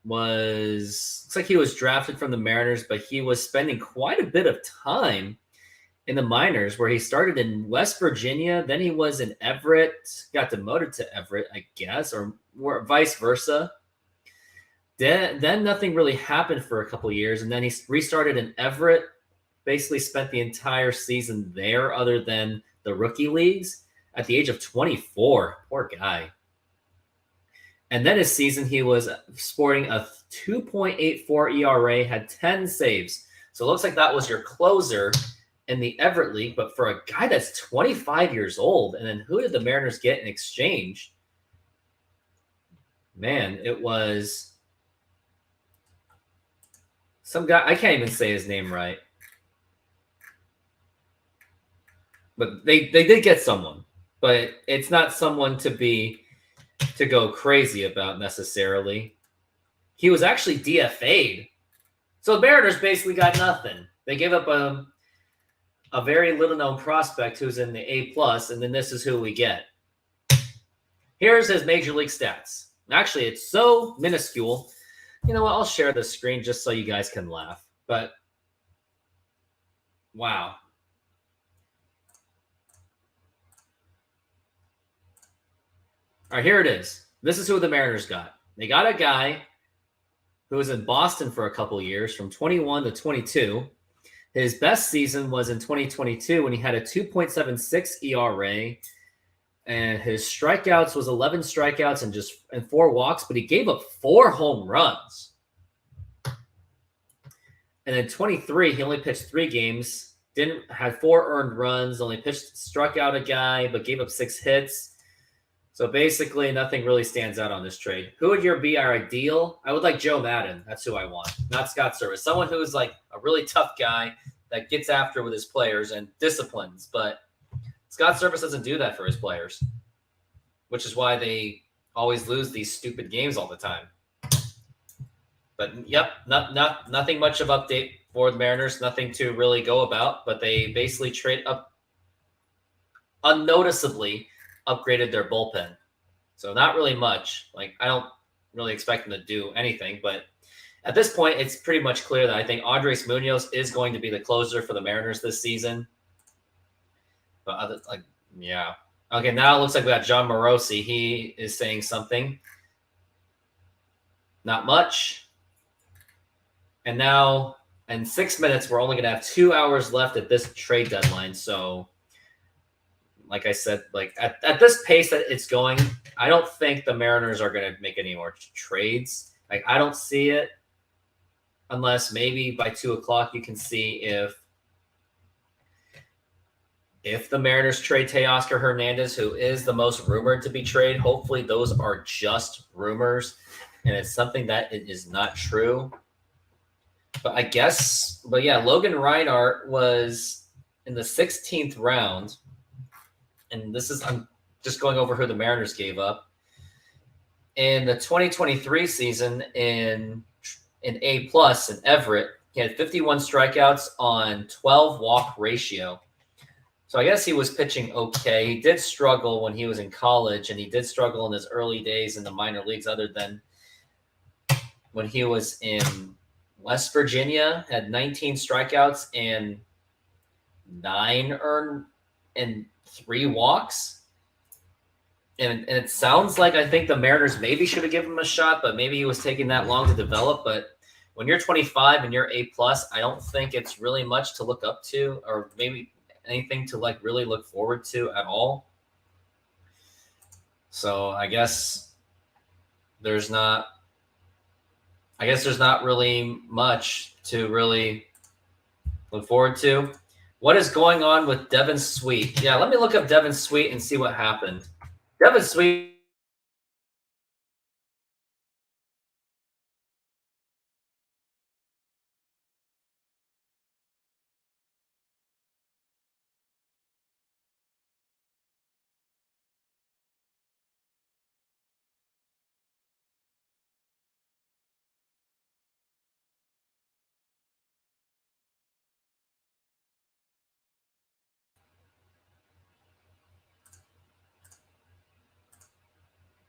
Looks like he was drafted from the Mariners, but he was spending quite a bit of time in the minors, where he started in West Virginia. Then he was in Everett, got demoted to Everett, I guess, or vice versa. Then nothing really happened for a couple years, and then he restarted in Everett, basically spent the entire season there other than the rookie leagues at the age of 24. Poor guy. And then his season, he was sporting a 2.84 ERA, had 10 saves. So it looks like that was your closer in the Everett League. But for a guy that's 25 years old, and then who did the Mariners get in exchange? Man, it was some guy. I can't even say his name right. But they did get someone. But it's not someone to go crazy about necessarily. He was actually DFA'd. So the Mariners basically got nothing. They gave up a very little known prospect who's in the A+, and then this is who we get. Here's his major league stats. Actually, it's so minuscule. You know what? I'll share the screen just so you guys can laugh. But wow. All right, here it is. This is who the Mariners got. They got a guy who was in Boston for a couple years, from 21 to 22. His best season was in 2022 when he had a 2.76 ERA, and his strikeouts was 11 strikeouts and 4 walks, but he gave up 4 home runs. And in 23, he only pitched 3 games, had 4 earned runs, struck out a guy, but gave up 6 hits. So basically, nothing really stands out on this trade. Who would be our ideal? I would like Joe Madden. That's who I want, not Scott Service. Someone who's like a really tough guy that gets after with his players and disciplines. But Scott Service doesn't do that for his players, which is why they always lose these stupid games all the time. But yep, nothing much of update for the Mariners. Nothing to really go about. But they basically trade up unnoticeably. Upgraded their bullpen. So not really much. Like, I don't really expect them to do anything, but at this point, it's pretty much clear that I think Andres Munoz is going to be the closer for the Mariners this season. But yeah. Okay, now it looks like we got John Morosi. He is saying something. Not much. And now, in 6 minutes, we're only going to have 2 hours left at this trade deadline. So, like I said, like at this pace that it's going, I don't think the Mariners are going to make any more trades. Like, I don't see it unless maybe by 2 o'clock you can see if if the Mariners trade Teoscar Hernandez, who is the most rumored to be traded, hopefully those are just rumors and it's something that it is not true. But yeah, Logan Reinhart was in the 16th round. And I'm just going over who the Mariners gave up. In the 2023 season in A+ in Everett, he had 51 strikeouts on 12 walk ratio. So I guess he was pitching okay. He did struggle when he was in college, and he did struggle in his early days in the minor leagues, other than when he was in West Virginia, had 19 strikeouts and 9 earned and 3 walks. And it sounds like I think the Mariners maybe should have given him a shot, but maybe he was taking that long to develop. But when you're 25 and you're A+, I don't think it's really much to look up to, or maybe anything to like really look forward to at all. So I guess there's not really much to really look forward to. What is going on with Devin Sweet? Yeah, let me look up Devin Sweet and see what happened. Devin Sweet.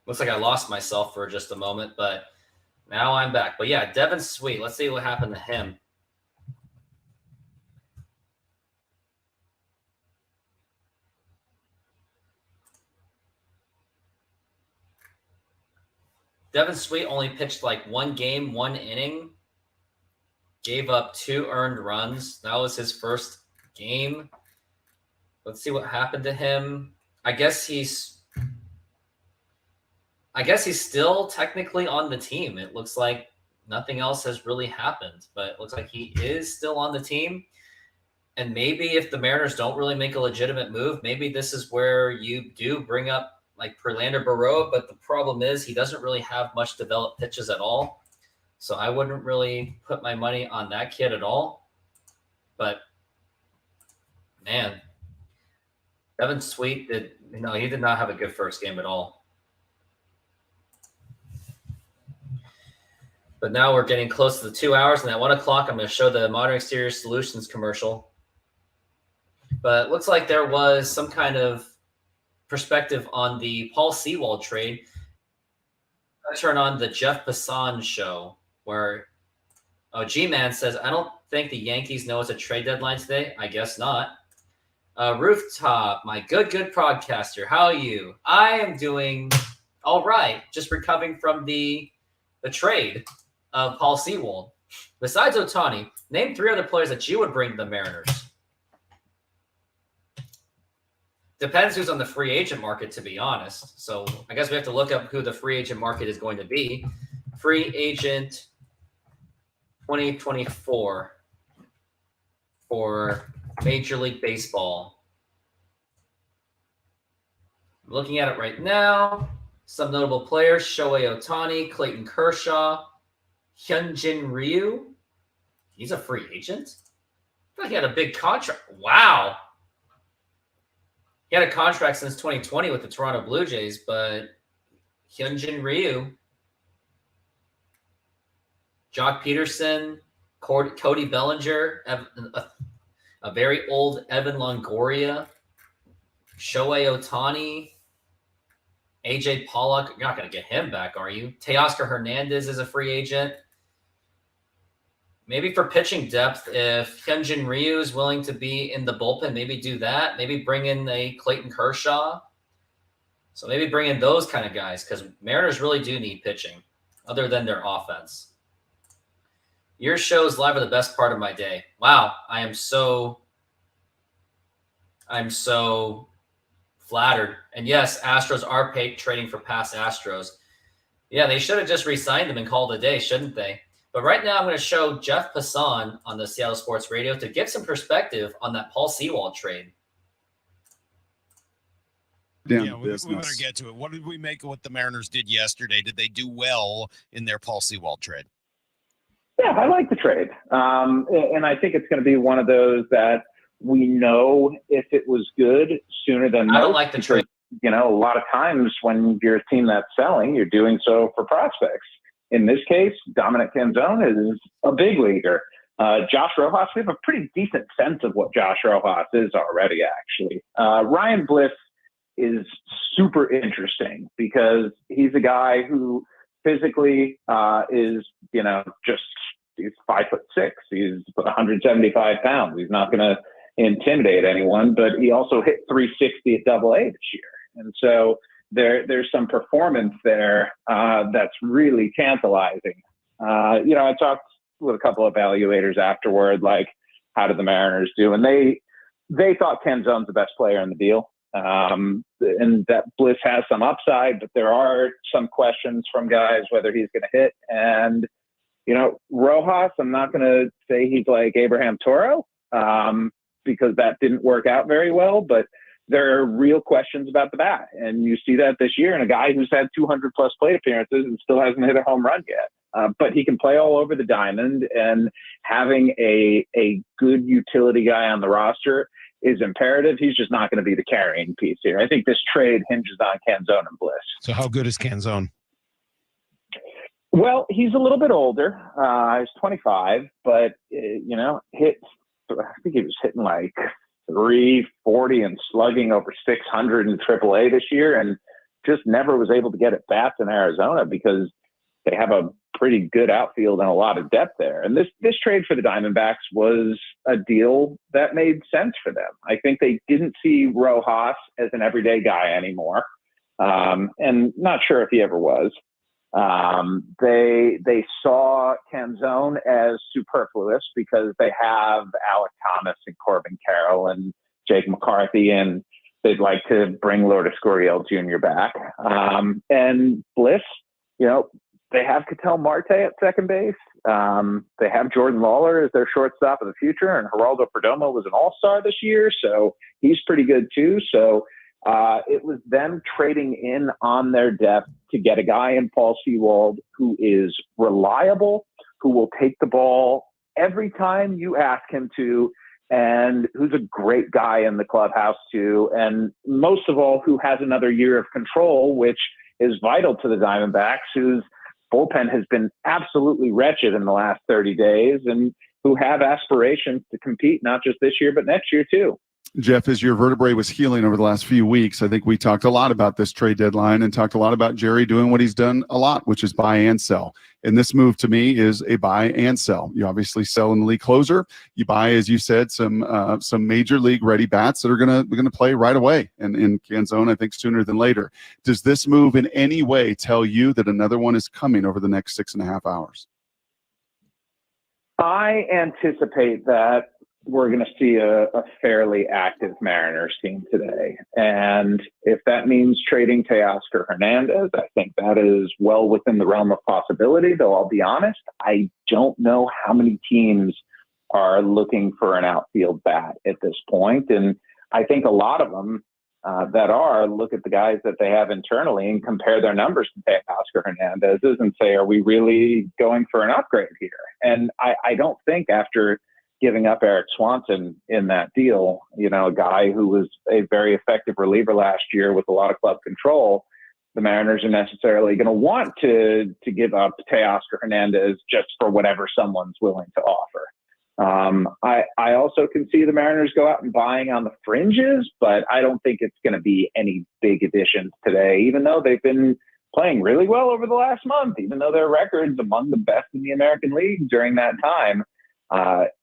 Looks like I lost myself for just a moment, but now I'm back. But yeah, Devin Sweet. Let's see what happened to him. Devin Sweet only pitched like 1 game, 1 inning. Gave up 2 earned runs. That was his first game. Let's see what happened to him. I guess he's still technically on the team. It looks like nothing else has really happened, but it looks like he is still on the team. And maybe if the Mariners don't really make a legitimate move, maybe this is where you do bring up like Prelander Baroa, but the problem is he doesn't really have much developed pitches at all. So I wouldn't really put my money on that kid at all. But man, Devin Sweet he did not have a good first game at all. But now we're getting close to the 2 hours, and at 1 o'clock, I'm going to show the Modern Exterior Solutions commercial. But it looks like there was some kind of perspective on the Paul Sewald trade. I turn on the Jeff Passan show where G-Man says, I don't think the Yankees know it's a trade deadline today. I guess not. Rooftop, my good podcaster. How are you? I am doing all right. Just recovering from the trade of Paul Sewald. Besides Ohtani, name 3 other players that you would bring to the Mariners. Depends who's on the free agent market, to be honest. So I guess we have to look up who the free agent market is going to be. Free agent 2024 for Major League Baseball. I'm looking at it right now. Some notable players: Shohei Ohtani, Clayton Kershaw, Hyunjin Ryu. He's a free agent? I feel like he had a big contract. Wow. He had a contract since 2020 with the Toronto Blue Jays, but Hyunjin Ryu, Jock Peterson, Cody Bellinger, a very old Evan Longoria, Shohei Ohtani, AJ Pollock. You're not going to get him back, are you? Teoscar Hernandez is a free agent. Maybe for pitching depth, if Hyunjin Ryu is willing to be in the bullpen, maybe do that. Maybe bring in a Clayton Kershaw. So maybe bring in those kind of guys, because Mariners really do need pitching other than their offense. Your shows live are the best part of my day. Wow, I'm so flattered. And yes, Astros are trading for past Astros. Yeah, they should have just re-signed them and called it a day, shouldn't they? But right now I'm going to show Jeff Passan on the Seattle Sports Radio to give some perspective on that Paul Sewald trade. down Yeah, to we business. better get to it. What did we make of what the Mariners did yesterday? Did they do well in their Paul Sewald trade? Yeah, I like the trade. And I think it's going to be one of those that we know if it was good sooner than most. I don't like the trade. You know, a lot of times when you're a team that's selling, you're doing so for prospects. In this case, Dominic Canzone is a big leaguer. Josh Rojas, we have a pretty decent sense of what Josh Rojas is already, actually. Ryan Bliss is super interesting because he's a guy who physically is, you know, he's 5'6". He's 175 pounds. He's not going to intimidate anyone, but he also hit 360 at AA this year. And so there's some performance there that's really tantalizing. You know, I talked with a couple of evaluators afterward, like, how did the Mariners do? And they thought Canzone's the best player in the deal. And that Bliss has some upside, but there are some questions from guys whether he's going to hit. And, you know, Rojas, I'm not going to say he's like Abraham Toro because that didn't work out very well, but there are real questions about the bat. And you see that this year in a guy who's had 200 plus plate appearances and still hasn't hit a home run yet. But he can play all over the diamond, and having a good utility guy on the roster is imperative. He's just not going to be the carrying piece here. I think this trade hinges on Canzone and Bliss. So how good is Canzone? Well, he's a little bit older. He's 25, but, you know, I think he was hitting like 340 and slugging over 600 in AAA this year, and just never was able to get at bats in Arizona because they have a pretty good outfield and a lot of depth there. And this trade for the Diamondbacks was a deal that made sense for them. I think they didn't see Rojas as an everyday guy anymore, and not sure if he ever was. They saw Canzone as superfluous because they have Alec Thomas and Corbin Carroll and Jake McCarthy, and they'd like to bring Lourdes Gurriel Jr. back. And Bliss, you know, they have Ketel Marte at second base. They have Jordan Lawler as their shortstop of the future, and Geraldo Perdomo was an all-star this year, so he's pretty good too. So it was them trading in on their depth to get a guy in Paul Sewald who is reliable, who will take the ball every time you ask him to, and who's a great guy in the clubhouse too. And most of all, who has another year of control, which is vital to the Diamondbacks, whose bullpen has been absolutely wretched in the last 30 days, and who have aspirations to compete not just this year, but next year too. Jeff, as your vertebrae was healing over the last few weeks, I think we talked a lot about this trade deadline and talked a lot about Jerry doing what he's done a lot, which is buy and sell. And this move to me is a buy and sell. You obviously sell in the league closer. You buy, as you said, some major league ready bats that are gonna play right away. And in Canzone, I think sooner than later. Does this move in any way tell you that another one is coming over the next 6.5 hours? I anticipate that we're going to see a fairly active Mariners team today. And if that means trading Teoscar Hernandez, I think that is well within the realm of possibility, though I'll be honest, I don't know how many teams are looking for an outfield bat at this point. And I think a lot of them that are look at the guys that they have internally and compare their numbers to Teoscar Hernandez's and say, are we really going for an upgrade here? And I don't think after giving up Eric Swanson in that deal, you know, a guy who was a very effective reliever last year with a lot of club control, the Mariners are necessarily going to want to give up Teoscar Hernandez just for whatever someone's willing to offer. I also can see the Mariners go out and buying on the fringes, but I don't think it's going to be any big additions today, even though they've been playing really well over the last month, even though their record's among the best in the American League during that time.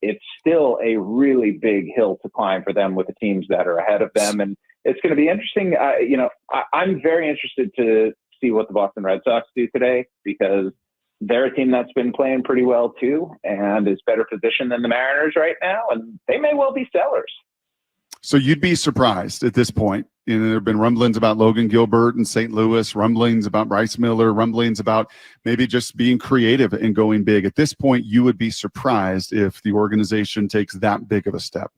It's still a really big hill to climb for them with the teams that are ahead of them. And it's going to be interesting. You know, I'm very interested to see what the Boston Red Sox do today, because they're a team that's been playing pretty well too and is better positioned than the Mariners right now. And they may well be sellers. So you'd be surprised at this point. You know, there have been rumblings about Logan Gilbert in St. Louis, rumblings about Bryce Miller, rumblings about maybe just being creative and going big. At this point, you would be surprised if the organization takes that big of a step.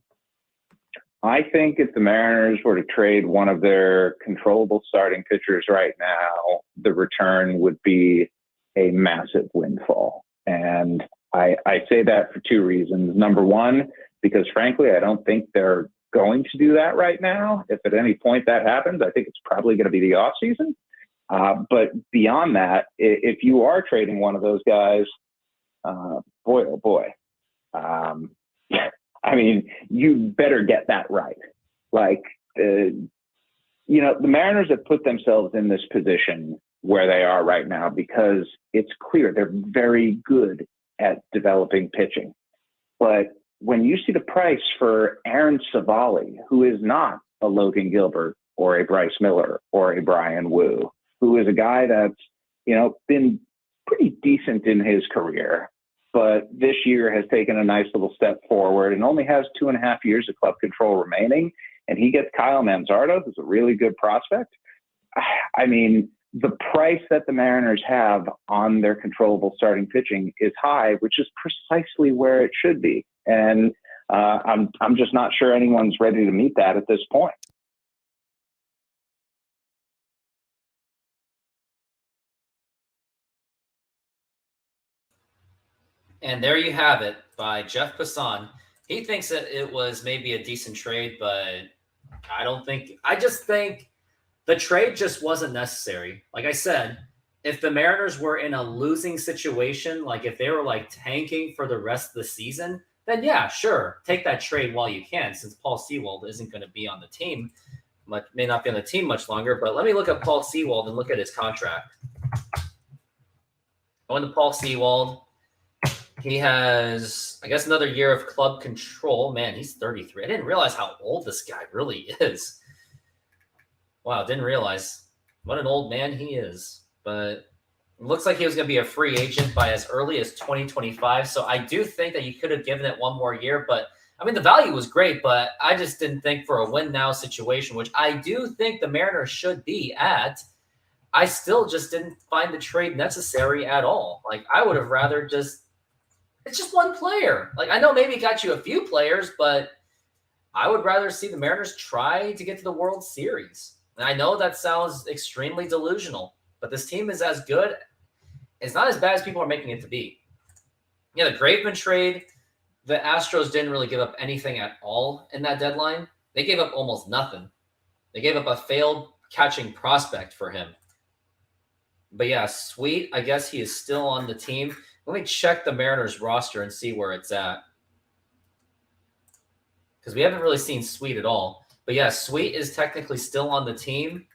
I think if the Mariners were to trade one of their controllable starting pitchers right now, the return would be a massive windfall. And I say that for two reasons. Number one, because frankly, I don't think they're going to do that right now. If at any point that happens, I think it's probably going to be the offseason. But beyond that, if you are trading one of those guys, boy, oh boy. I mean, you better get that right. Like, the Mariners have put themselves in this position where they are right now because it's clear they're very good at developing pitching. But when you see the price for Aaron Savali, who is not a Logan Gilbert or a Bryce Miller or a Brian Wu, who is a guy that's, been pretty decent in his career, but this year has taken a nice little step forward and only has 2.5 years of club control remaining. And he gets Kyle Manzardo, who's a really good prospect. I mean, the price that the Mariners have on their controllable starting pitching is high, which is precisely where it should be. And I'm just not sure anyone's ready to meet that at this point. And there you have it by Jeff Passan. He thinks that it was maybe a decent trade, but I just think the trade just wasn't necessary. Like I said, if the Mariners were in a losing situation, like if they were like tanking for the rest of the season, then yeah, sure, take that trade while you can, since Paul Sewald isn't going to be on the team, may not be on the team much longer. But let me look at Paul Sewald and look at his contract. Going to Paul Sewald. He has, I guess, another year of club control. Man, he's 33. I didn't realize how old this guy really is. Wow, didn't realize what an old man he is. But it looks like he was going to be a free agent by as early as 2025. So I do think that you could have given it one more year. But, I mean, the value was great, but I just didn't think for a win-now situation, which I do think the Mariners should be at. I still just didn't find the trade necessary at all. Like, I would have rather just – it's just one player. Like, I know maybe it got you a few players, but I would rather see the Mariners try to get to the World Series. And I know that sounds extremely delusional, but this team is as good. It's not as bad as people are making it to be. Yeah, the Graveman trade, the Astros didn't really give up anything at all in that deadline. They gave up almost nothing. They gave up a failed catching prospect for him. But yeah, Sweet, I guess he is still on the team. Let me check the Mariners roster and see where it's at. Because we haven't really seen Sweet at all. But yeah, Sweet is technically still on the team.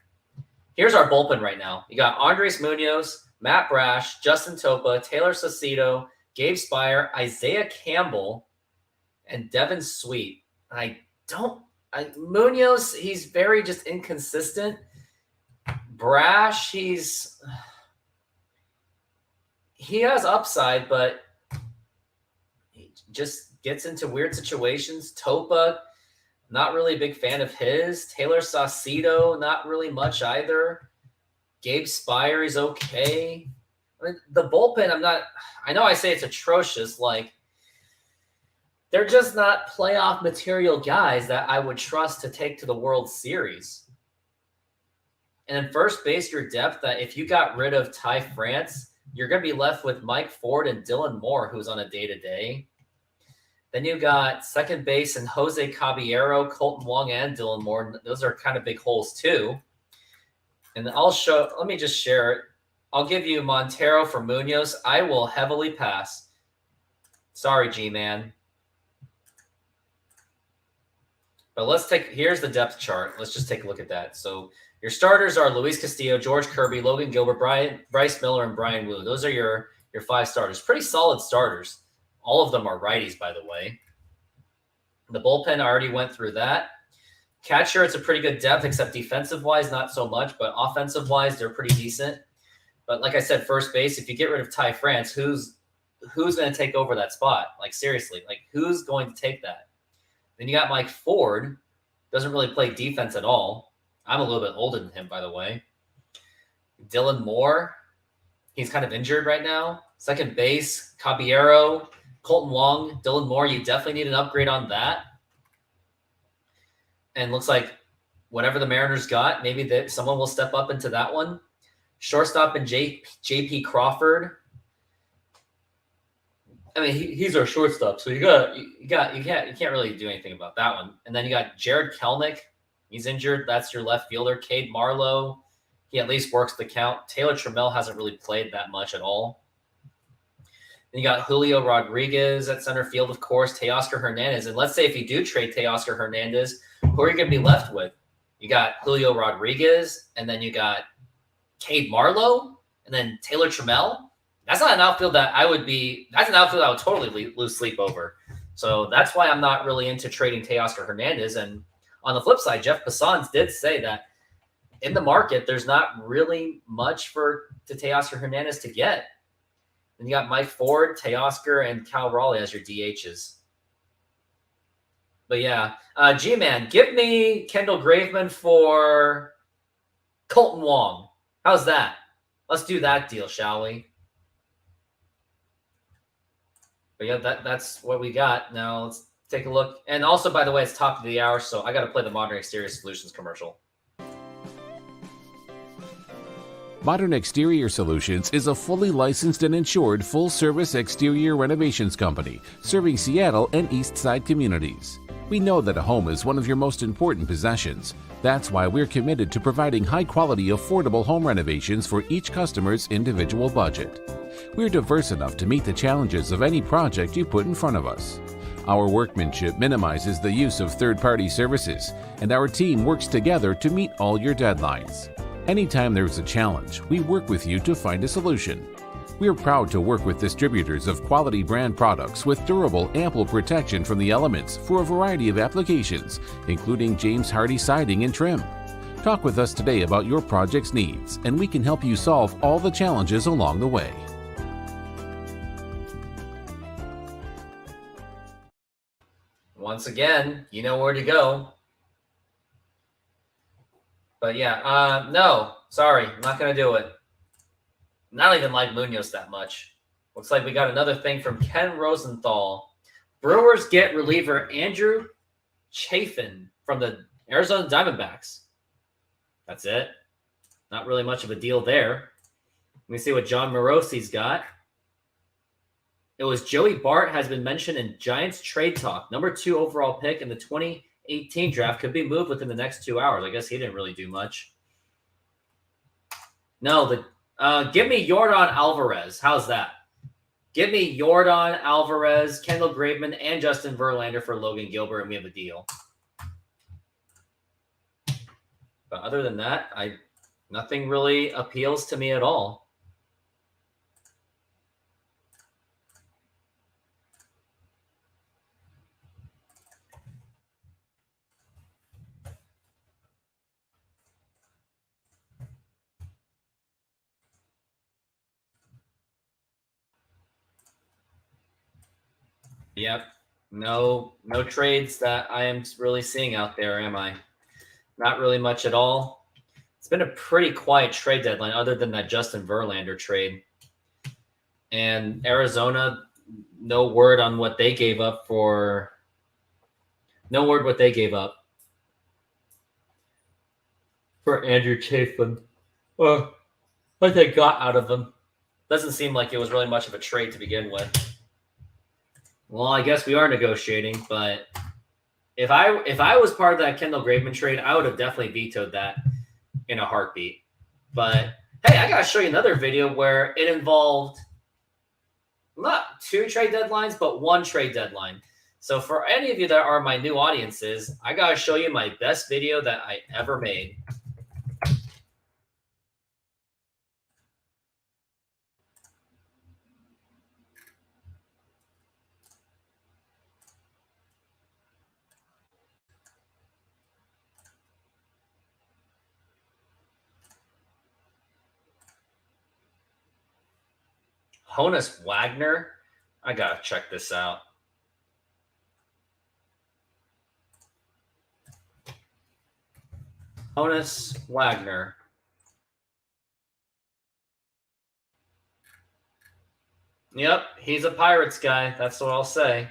Here's our bullpen right now. You got Andres Munoz, Matt Brash, Justin Topa, Taylor Saucedo, Gabe Spire, Isaiah Campbell, and Devin Sweet. Munoz, he's very just inconsistent. Brash, he has upside, but he just gets into weird situations. Topa, not really a big fan of his. Taylor Saucedo, not really much either. Gabe Spire is okay. I mean, the bullpen, I know I say it's atrocious. Like, they're just not playoff material guys that I would trust to take to the World Series. And in first base, your depth, that if you got rid of Ty France, you're going to be left with Mike Ford and Dylan Moore, who's on a day-to-day. Then you got second base and Jose Caballero, Colton Wong, and Dylan Moore. Those are kind of big holes too. And let me just share it. I'll give you Montero for Munoz. I will heavily pass. Sorry, G-Man. But here's the depth chart. Let's just take a look at that. So your starters are Luis Castillo, George Kirby, Logan Gilbert, Bryce Miller, and Brian Wu. Those are your 5 starters. Pretty solid starters. All of them are righties, by the way. The bullpen, I already went through that. Catcher, it's a pretty good depth, except defensive-wise, not so much. But offensive-wise, they're pretty decent. But like I said, first base, if you get rid of Ty France, who's going to take over that spot? Like, seriously, like, who's going to take that? Then you got Mike Ford. Doesn't really play defense at all. I'm a little bit older than him, by the way. Dylan Moore, he's kind of injured right now. Second base, Caballero, Colton Wong, Dylan Moore, you definitely need an upgrade on that. And looks like whatever the Mariners got, maybe someone will step up into that one. Shortstop and J.P. Crawford. I mean, he's our shortstop, so you can't really do anything about that one. And then you got Jared Kelnick. He's injured. That's your left fielder. Cade Marlowe. He at least works the count. Taylor Trammell hasn't really played that much at all. Then you got Julio Rodriguez at center field, of course. Teoscar Hernandez. And let's say if you do trade Teoscar Hernandez, who are you going to be left with? You got Julio Rodriguez, and then you got Cade Marlowe, and then Taylor Trammell. That's not an outfield that I would be. That's an outfield I would totally lose sleep over. So that's why I'm not really into trading Teoscar Hernandez. And on the flip side, Jeff Passan did say that in the market, there's not really much for Teoscar Hernandez to get. Then you got Mike Ford, Teoscar, and Cal Raleigh as your DHs. But yeah, G-Man, give me Kendall Graveman for Colton Wong. How's that? Let's do that deal, shall we? But yeah, that's what we got. Now let's take a look. And also, by the way, it's top of the hour, so I got to play the Modern Exterior Solutions commercial. Modern Exterior Solutions is a fully licensed and insured full-service exterior renovations company serving Seattle and East Side communities. We know that a home is one of your most important possessions. That's why we're committed to providing high-quality, affordable home renovations for each customer's individual budget. We're diverse enough to meet the challenges of any project you put in front of us. Our workmanship minimizes the use of third-party services, and our team works together to meet all your deadlines. Anytime there's a challenge, we work with you to find a solution. We're proud to work with distributors of quality brand products with durable, ample protection from the elements for a variety of applications, including James Hardie siding and trim. Talk with us today about your project's needs, and we can help you solve all the challenges along the way. Once again, you know where to go. But yeah, no, sorry, I'm not going to do it. Not even like Munoz that much. Looks like we got another thing from Ken Rosenthal. Brewers get reliever Andrew Chafin from the Arizona Diamondbacks. That's it. Not really much of a deal there. Let me see what John Morosi's got. It was Joey Bart has been mentioned in Giants trade talk. Number 2 overall pick in the 2018 draft could be moved within the next 2 hours. I guess he didn't really do much. No, give me Yordan Alvarez. How's that? Give me Yordan Alvarez, Kendall Graveman, and Justin Verlander for Logan Gilbert, and we have a deal. But other than that, nothing really appeals to me at all. Yep. No trades that I am really seeing out there, am I? Not really much at all. It's been a pretty quiet trade deadline other than that Justin Verlander trade. And Arizona, no word on what they gave up for Andrew Chafin. What they got out of him. Doesn't seem like it was really much of a trade to begin with. Well, I guess we are negotiating, but if I was part of that Kendall Graveman trade, I would have definitely vetoed that in a heartbeat. But hey, I gotta show you another video where it involved not 2 trade deadlines, but 1 trade deadline. So for any of you that are my new audiences, I gotta show you my best video that I ever made. Honus Wagner? I gotta check this out. Honus Wagner. Yep, he's a Pirates guy. That's what I'll say.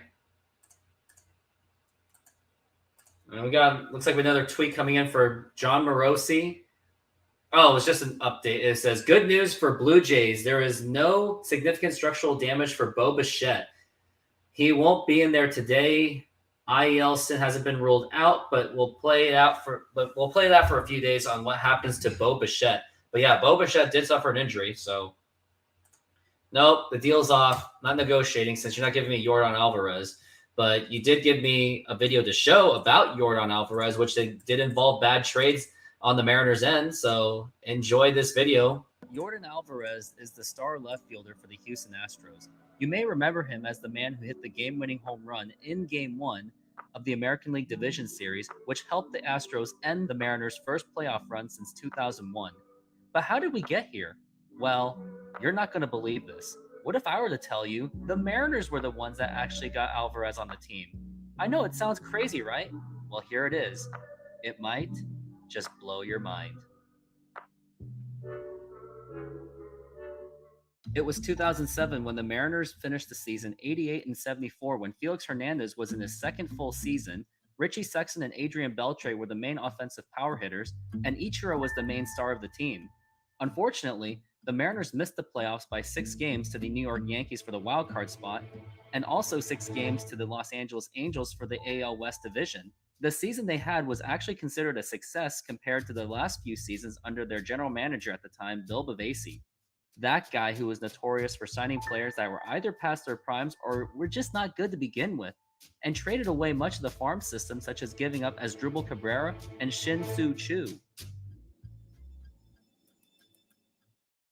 And we got, looks like another tweet coming in for John Morosi. Oh, it was just an update. It says, good news for Blue Jays. There is no significant structural damage for Bo Bichette. He won't be in there today. IEL hasn't been ruled out, but we'll play it out for a few days on what happens to Bo Bichette. But yeah, Bo Bichette did suffer an injury, so nope, the deal's off. Not negotiating since you're not giving me Yordan Alvarez. But you did give me a video to show about Yordan Alvarez, which they did involve bad trades on the Mariners' end. So enjoy this video. Yordan Alvarez is the star left fielder for the Houston Astros. You may remember him as the man who hit the game-winning home run in Game 1 of the American League Division Series, which helped the Astros end the Mariners' first playoff run since 2001. But how did we get here? Well, you're not going to believe this. What if I were to tell you the Mariners were the ones that actually got Alvarez on the team? I know it sounds crazy, right? Well, here it is. It might just blow your mind. It was 2007 when the Mariners finished the season 88-74 when Felix Hernandez was in his second full season. Richie Sexson and Adrian Beltre were the main offensive power hitters, and Ichiro was the main star of the team. Unfortunately, the Mariners missed the playoffs by 6 games to the New York Yankees for the wild card spot, and also 6 games to the Los Angeles Angels for the AL West division. The season they had was actually considered a success compared to the last few seasons under their general manager at the time, Bill Bavasi. That guy who was notorious for signing players that were either past their primes or were just not good to begin with, and traded away much of the farm system, such as giving up Asdrubal Cabrera and Shin-Soo Choo.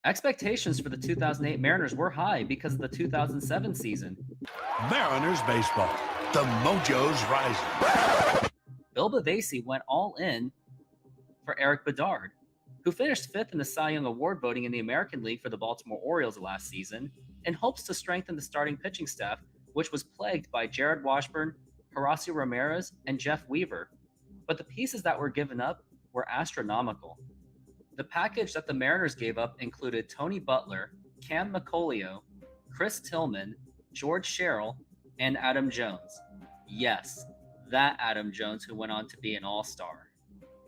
Expectations for the 2008 Mariners were high because of the 2007 season. Mariners baseball, the mojo's rising. Bill Bavasi went all in for Eric Bedard, who finished 5th in the Cy Young Award voting in the American League for the Baltimore Orioles last season, in hopes to strengthen the starting pitching staff, which was plagued by Jared Washburn, Horacio Ramirez, and Jeff Weaver. But the pieces that were given up were astronomical. The package that the Mariners gave up included Tony Butler, Cam McColio, Chris Tillman, George Sherrill, and Adam Jones. Yes, that Adam Jones who went on to be an all-star.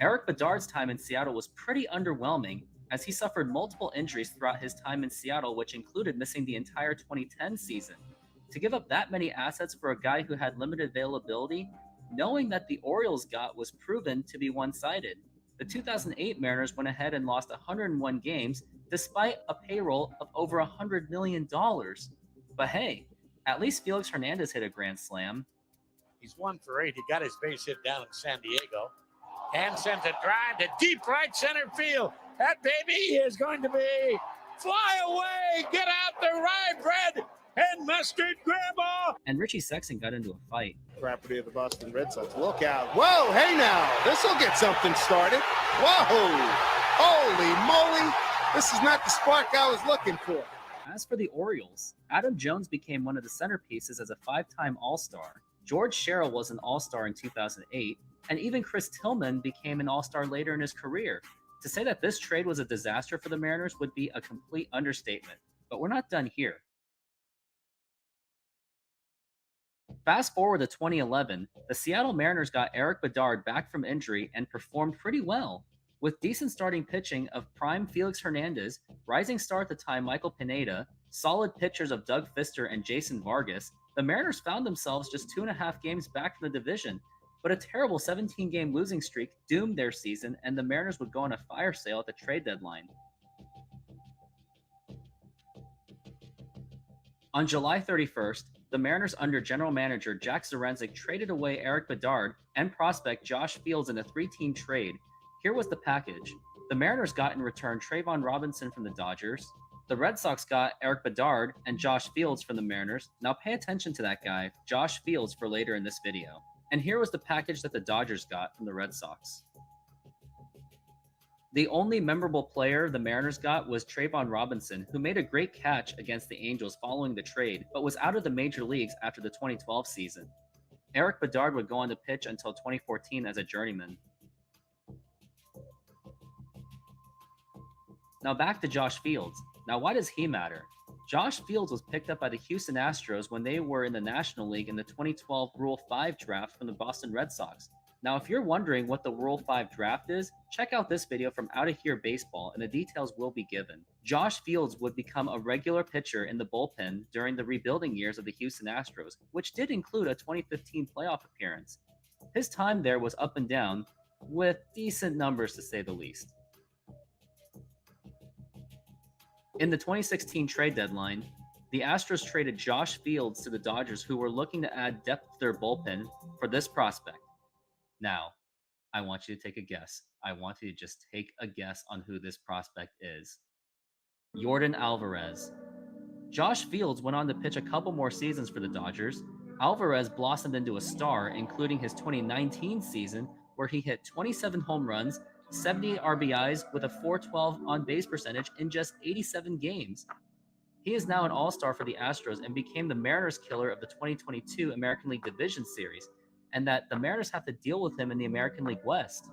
Eric Bedard's time in Seattle was pretty underwhelming, as he suffered multiple injuries throughout his time in Seattle, which included missing the entire 2010 season. To give up that many assets for a guy who had limited availability, knowing that the Orioles got was proven to be one-sided. The 2008 Mariners went ahead and lost 101 games, despite a payroll of over $100 million. But hey, at least Felix Hernandez hit a grand slam. He's 1 for 8. He got his base hit down in San Diego. And sends a drive to deep right center field. That baby is going to be fly away. Get out the rye bread and mustard grandma. And Richie Sexson got into a fight. Property of the Boston Red Sox. Look out. Whoa, hey now. This will get something started. Whoa. Holy moly. This is not the spark I was looking for. As for the Orioles, Adam Jones became one of the centerpieces as a 5-time All-Star. George Sherrill was an All-Star in 2008, and even Chris Tillman became an All-Star later in his career. To say that this trade was a disaster for the Mariners would be a complete understatement, but we're not done here. Fast forward to 2011, the Seattle Mariners got Eric Bedard back from injury and performed pretty well. With decent starting pitching of prime Felix Hernandez, rising star at the time Michael Pineda, solid pitchers of Doug Fister and Jason Vargas, the Mariners found themselves just 2.5 games back from the division. But a terrible 17-game losing streak doomed their season, and the Mariners would go on a fire sale at the trade deadline. On July 31st, the Mariners under general manager Jack Zarenzik traded away Eric Bedard and prospect Josh Fields in a 3-team trade. Here was the package. The Mariners got in return Trayvon Robinson from the Dodgers. The Red Sox got Eric Bedard and Josh Fields from the Mariners. Now pay attention to that guy, Josh Fields, for later in this video. And here was the package that the Dodgers got from the Red Sox. The only memorable player the Mariners got was Trayvon Robinson, who made a great catch against the Angels following the trade, but was out of the major leagues after the 2012 season. Eric Bedard would go on to pitch until 2014 as a journeyman. Now back to Josh Fields. Now why does he matter? Josh Fields was picked up by the Houston Astros when they were in the National League in the 2012 Rule 5 draft from the Boston Red Sox. Now, if you're wondering what the Rule 5 draft is, check out this video from Out of Here Baseball and the details will be given. Josh Fields would become a regular pitcher in the bullpen during the rebuilding years of the Houston Astros, which did include a 2015 playoff appearance. His time there was up and down, with decent numbers to say the least. In the 2016 trade deadline, the Astros traded Josh Fields to the Dodgers, who were looking to add depth to their bullpen for this prospect. Now, I want you to take a guess. I want you to just take a guess on who this prospect is. Yordan Alvarez. Josh Fields went on to pitch a couple more seasons for the Dodgers. Alvarez blossomed into a star, including his 2019 season, where he hit 27 home runs, 78 RBIs with a .412 on-base percentage in just 87 games. He is now an all-star for the Astros and became the Mariners killer of the 2022 American League Division Series, and that the Mariners have to deal with him in the American League West.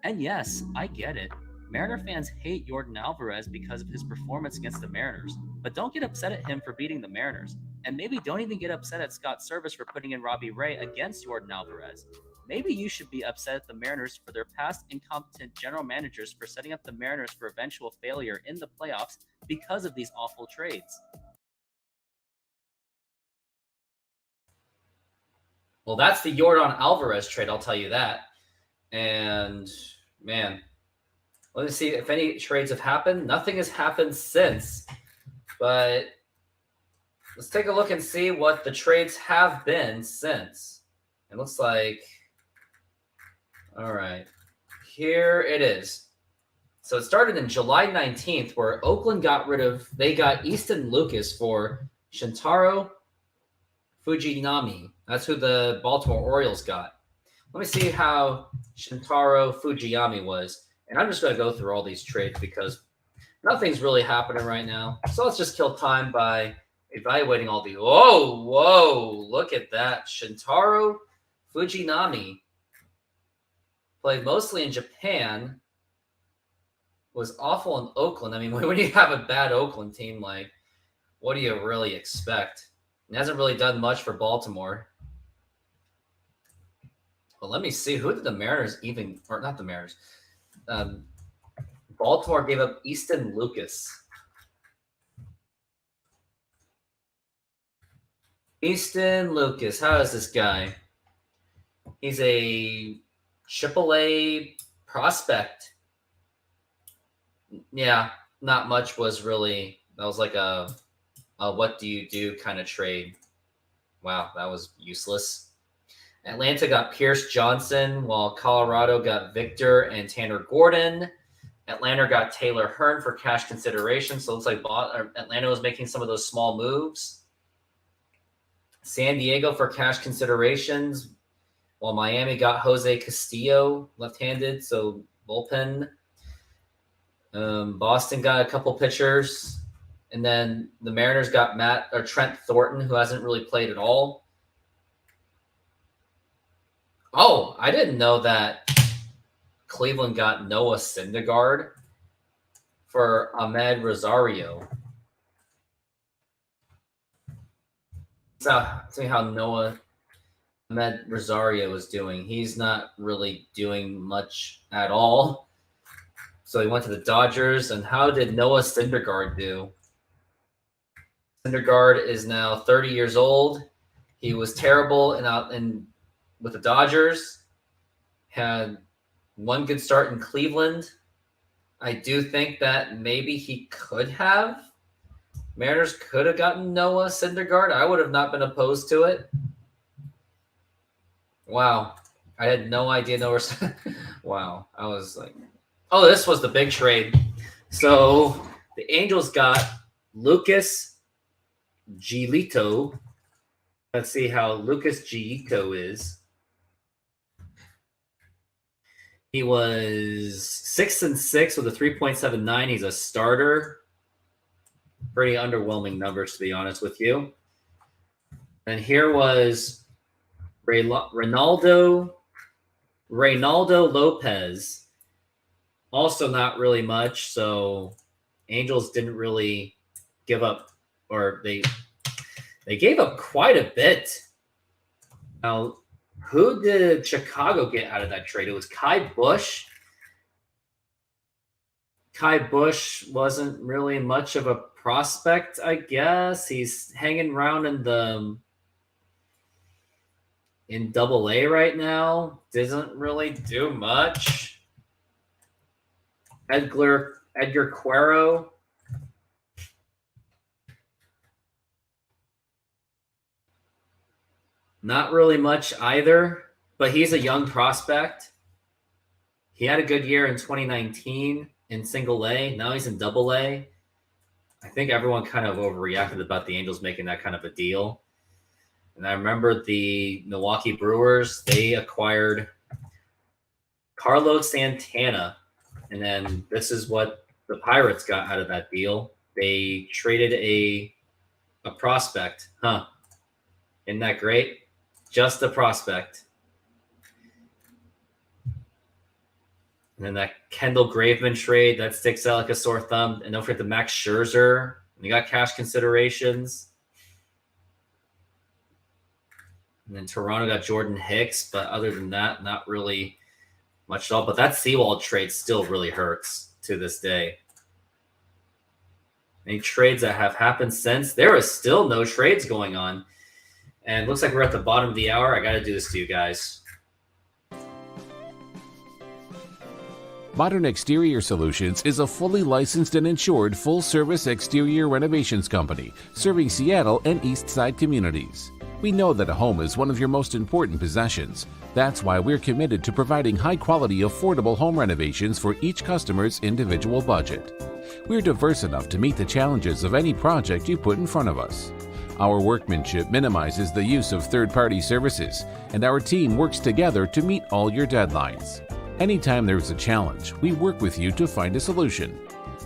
And yes, I get it. Mariner fans hate Yordan Alvarez because of his performance against the Mariners, but don't get upset at him for beating the Mariners. And maybe don't even get upset at Scott Service for putting in Robbie Ray against Yordan Alvarez. Maybe you should be upset at the Mariners for their past incompetent general managers for setting up the Mariners for eventual failure in the playoffs because of these awful trades. Well, that's the Yordan Alvarez trade, I'll tell you that. And, man, let me see if any trades have happened. Nothing has happened since. But let's take a look and see what the trades have been since. It looks like, all right, here it is. So it started in July 19th, where Oakland got Easton Lucas for Shintaro Fujinami. That's who the Baltimore Orioles got. Let me see how Shintaro Fujinami was. And I'm just going to go through all these trades because nothing's really happening right now. So let's just kill time by evaluating all the... Whoa, look at that. Shintaro Fujinami played mostly in Japan, was awful in Oakland. I mean, when you have a bad Oakland team, like, what do you really expect? He hasn't really done much for Baltimore. But let me see. Who did the Mariners even... Or not the Mariners. Baltimore gave up Easton Lucas. Easton Lucas. How is this guy? He's a AAA prospect. Yeah, not much was really... That was like a what do you do kind of trade. Wow, that was useless. Atlanta got Pierce Johnson, while Colorado got Victor and Tanner Gordon. Atlanta got Taylor Hearn for cash consideration, so it looks like Atlanta was making some of those small moves. San Diego for cash considerations, while Miami got Jose Castillo, left-handed, so bullpen. Boston got a couple pitchers. And then the Mariners got Trent Thornton, who hasn't really played at all. Oh, I didn't know that Cleveland got Noah Syndergaard for Ahmed Rosario. So, see how Ahmed Rosario is doing. He's not really doing much at all. So he went to the Dodgers. And how did Noah Syndergaard do? Syndergaard is now 30 years old. He was terrible with the Dodgers. Had one good start in Cleveland. I do think that maybe he could have. Mariners could have gotten Noah Syndergaard. I would have not been opposed to it. Wow. I had no idea Wow. I was like, oh, this was the big trade. So the Angels got Lucas Giolito. Let's see how Lucas Giolito is. He was 6-6 with a 3.79. He's a starter. Pretty underwhelming numbers, to be honest with you. And here was Reynaldo Lopez. Also not really much. So Angels didn't really give up, or they gave up quite a bit. Now, Who did Chicago get out of that trade? It was Kai Bush. Kai Bush wasn't really much of a prospect, I guess. He's hanging around in Double A right now. Doesn't really do much. Edgar Cuero. Not really much either, but he's a young prospect. He had a good year in 2019 in Single A. Now he's in Double A. I think everyone kind of overreacted about the Angels making that kind of a deal. And I remember the Milwaukee Brewers, they acquired Carlos Santana. And then this is what the Pirates got out of that deal. They traded a prospect. Isn't that great? Just a prospect. And then that Kendall Graveman trade, that sticks out like a sore thumb. And don't forget the Max Scherzer. You got cash considerations. And then Toronto got Jordan Hicks. But other than that, not really much at all. But that Seawald trade still really hurts to this day. Any trades that have happened since, there is still no trades going on. And it looks like we're at the bottom of the hour. I got to do this to you guys. Modern Exterior Solutions is a fully licensed and insured full-service exterior renovations company serving Seattle and East Side communities. We know that a home is one of your most important possessions. That's why we're committed to providing high-quality, affordable home renovations for each customer's individual budget. We're diverse enough to meet the challenges of any project you put in front of us. Our workmanship minimizes the use of third-party services, and our team works together to meet all your deadlines. Anytime there's a challenge, we work with you to find a solution.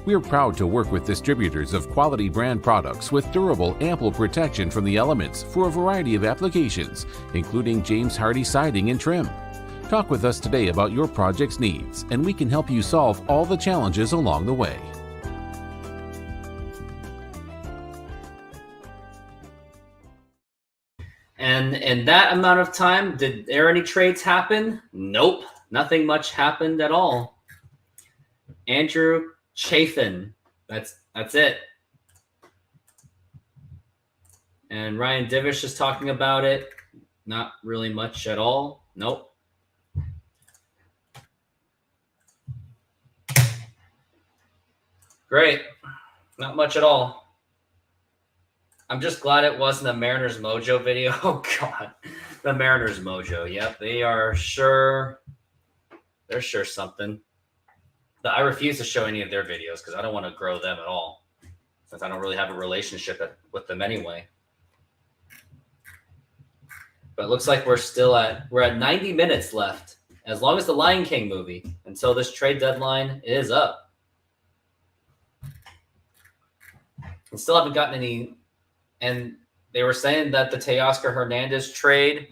We're proud to work with distributors of quality brand products with durable, ample protection from the elements for a variety of applications, including James Hardie siding and trim. Talk with us today about your project's needs, and we can help you solve all the challenges along the way. And in that amount of time, did there any trades happen? Nope. Nothing much happened at all. Andrew Chafin. That's it. And Ryan Divish is talking about it. Not really much at all. Nope. Great. Not much at all. I'm just glad it wasn't a Mariners Mojo video. Oh, God. The Mariners Mojo. Yep, they are sure. They're sure something. I refuse to show any of their videos because I don't want to grow them at all, since I don't really have a relationship with them anyway. But it looks like we're at 90 minutes left, as long as the Lion King movie, until this trade deadline is up. We still haven't gotten any, and they were saying that the Teoscar Hernandez trade,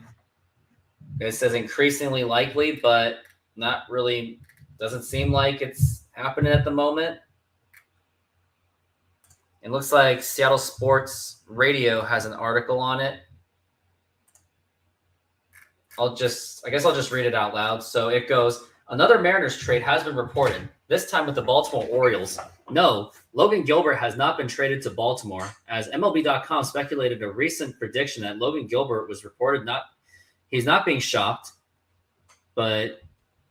it says increasingly likely, but not really, doesn't seem like it's happening at the moment. It looks like Seattle Sports Radio has an article on it. I guess I'll just read it out loud. So it goes, another Mariners trade has been reported, this time with the Baltimore Orioles. No, Logan Gilbert has not been traded to Baltimore, as MLB.com speculated a recent prediction that Logan Gilbert was reported he's not being shopped, but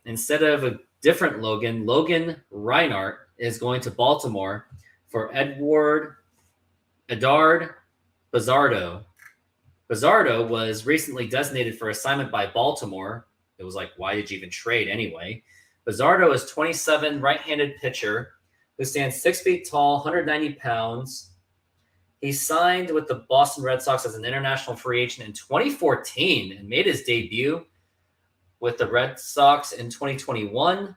instead of a different Logan Reinhart is going to Baltimore for Edard Bazardo. Bazardo was recently designated for assignment by Baltimore. It was like, why did you even trade anyway? Bazardo is 27, right-handed pitcher who stands 6 feet tall, 190 pounds. He signed with the Boston Red Sox as an international free agent in 2014 and made his debut with the Red Sox in 2021.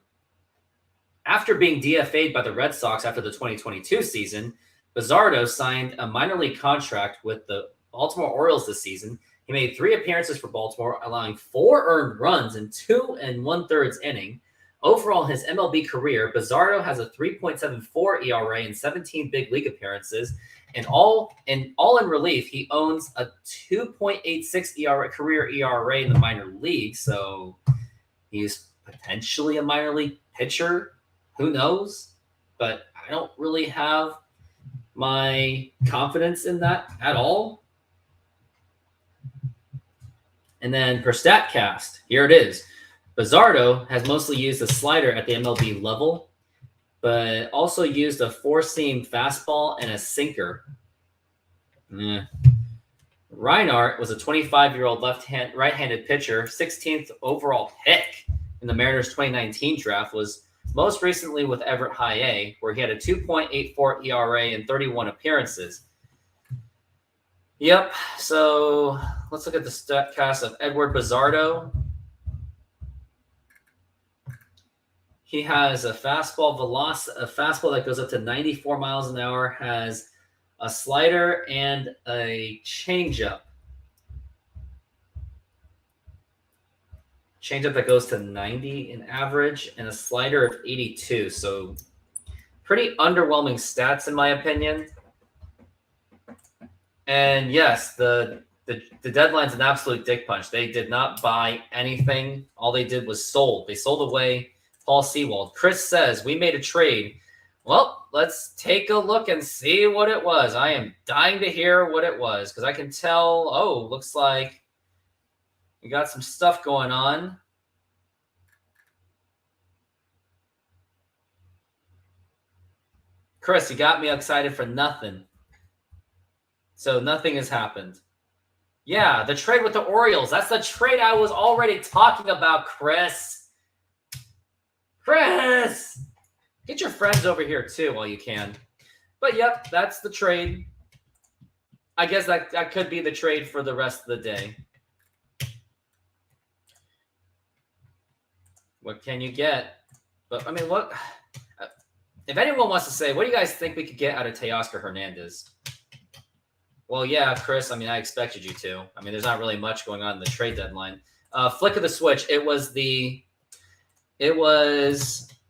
After being DFA'd by the Red Sox after the 2022 season, Bazardo signed a minor league contract with the Baltimore Orioles this season. He made 3 appearances for Baltimore, allowing 4 earned runs in 2 1/3 innings, Overall, in his MLB career, Bizzardo has a 3.74 ERA in 17 big league appearances, and all in relief, he owns a 2.86 career ERA in the minor league. So he's potentially a minor league pitcher. Who knows? But I don't really have my confidence in that at all. And then per StatCast, here it is. Bizzardo has mostly used a slider at the MLB level, but also used a four-seam fastball and a sinker. Reinhart was a 25-year-old right-handed pitcher, 16th overall pick in the Mariners 2019 draft, was most recently with Everett High A, where he had a 2.84 ERA in 31 appearances. Yep, so let's look at the StatCast of Edward Bizzardo. He has a fastball that goes up to 94 miles an hour, has a slider and a changeup. Changeup that goes to 90 in average and a slider of 82. So pretty underwhelming stats in my opinion. And yes, the deadline's an absolute dick punch. They did not buy anything. All they did was sold. They sold away Paul Sewald. Chris says, we made a trade. Well, let's take a look and see what it was. I am dying to hear what it was because I can tell, looks like we got some stuff going on. Chris, you got me excited for nothing. So nothing has happened. Yeah, the trade with the Orioles. That's the trade I was already talking about, Chris. Chris! Get your friends over here, too, while you can. But, yep, that's the trade. I guess that could be the trade for the rest of the day. What can you get? But, I mean, what... If anyone wants to say, what do you guys think we could get out of Teoscar Hernandez? Well, yeah, Chris, I mean, I expected you to. I mean, there's not really much going on in the trade deadline. Flick of the switch. It was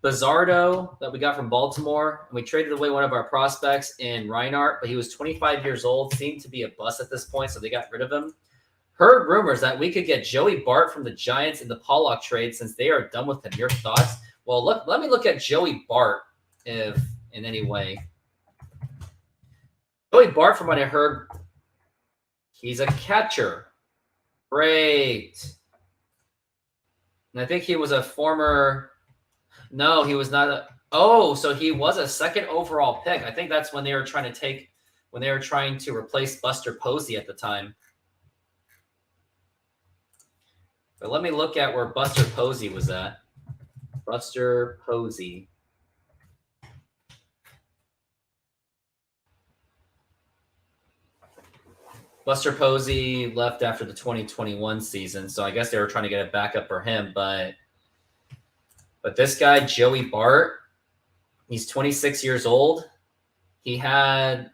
Bizzardo that we got from Baltimore, and we traded away one of our prospects in Reinhart, but he was 25 years old, seemed to be a bust at this point, so they got rid of him. Heard rumors that we could get Joey Bart from the Giants in the Pollock trade since they are done with him. Your thoughts? Well, let me look at Joey Bart if in any way. Joey Bart, from what I heard, he's a catcher. Great. And I think he was a former... No, he was not a... Oh, so he was a second overall pick. I think that's when they were trying to replace Buster Posey at the time. But let me look at where Buster Posey was at. Buster Posey. Buster Posey left after the 2021 season, so I guess they were trying to get a backup for him. But this guy, Joey Bart, he's 26 years old. He had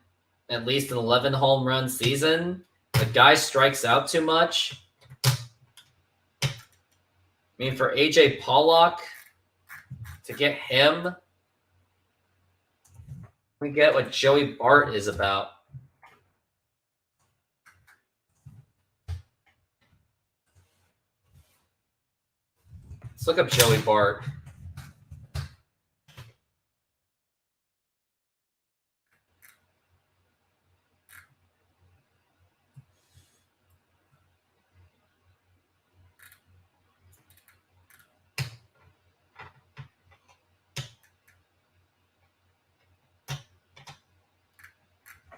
at least an 11 home run season. The guy strikes out too much. I mean, for AJ Pollock to get him, we get what Joey Bart is about. Let's look up Joey Bart.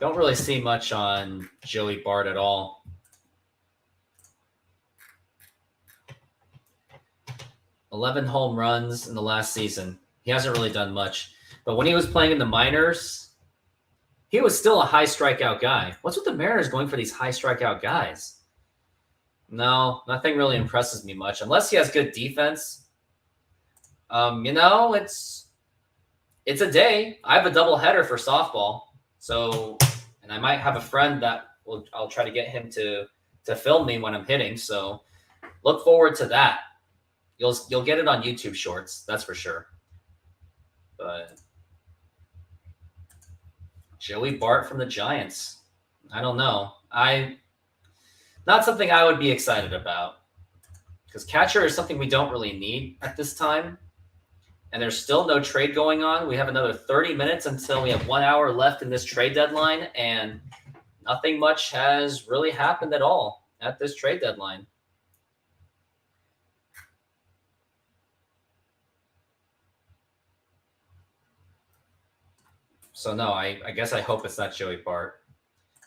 Don't really see much on Joey Bart at all. $11 home runs in the last season. He hasn't really done much. But when he was playing in the minors, he was still a high strikeout guy. What's with the Mariners going for these high strikeout guys? No, nothing really impresses me much. Unless he has good defense. It's a day. I have a doubleheader for softball. So, and I might have a friend that I'll try to get him to film me when I'm hitting. So look forward to that. You'll get it on YouTube Shorts, that's for sure. But Joey Bart from the Giants. I don't know. Not something I would be excited about, because catcher is something we don't really need at this time. And there's still no trade going on. We have another 30 minutes until we have 1 hour left in this trade deadline, and nothing much has really happened at all at this trade deadline. So no, I guess I hope it's not Joey Bart.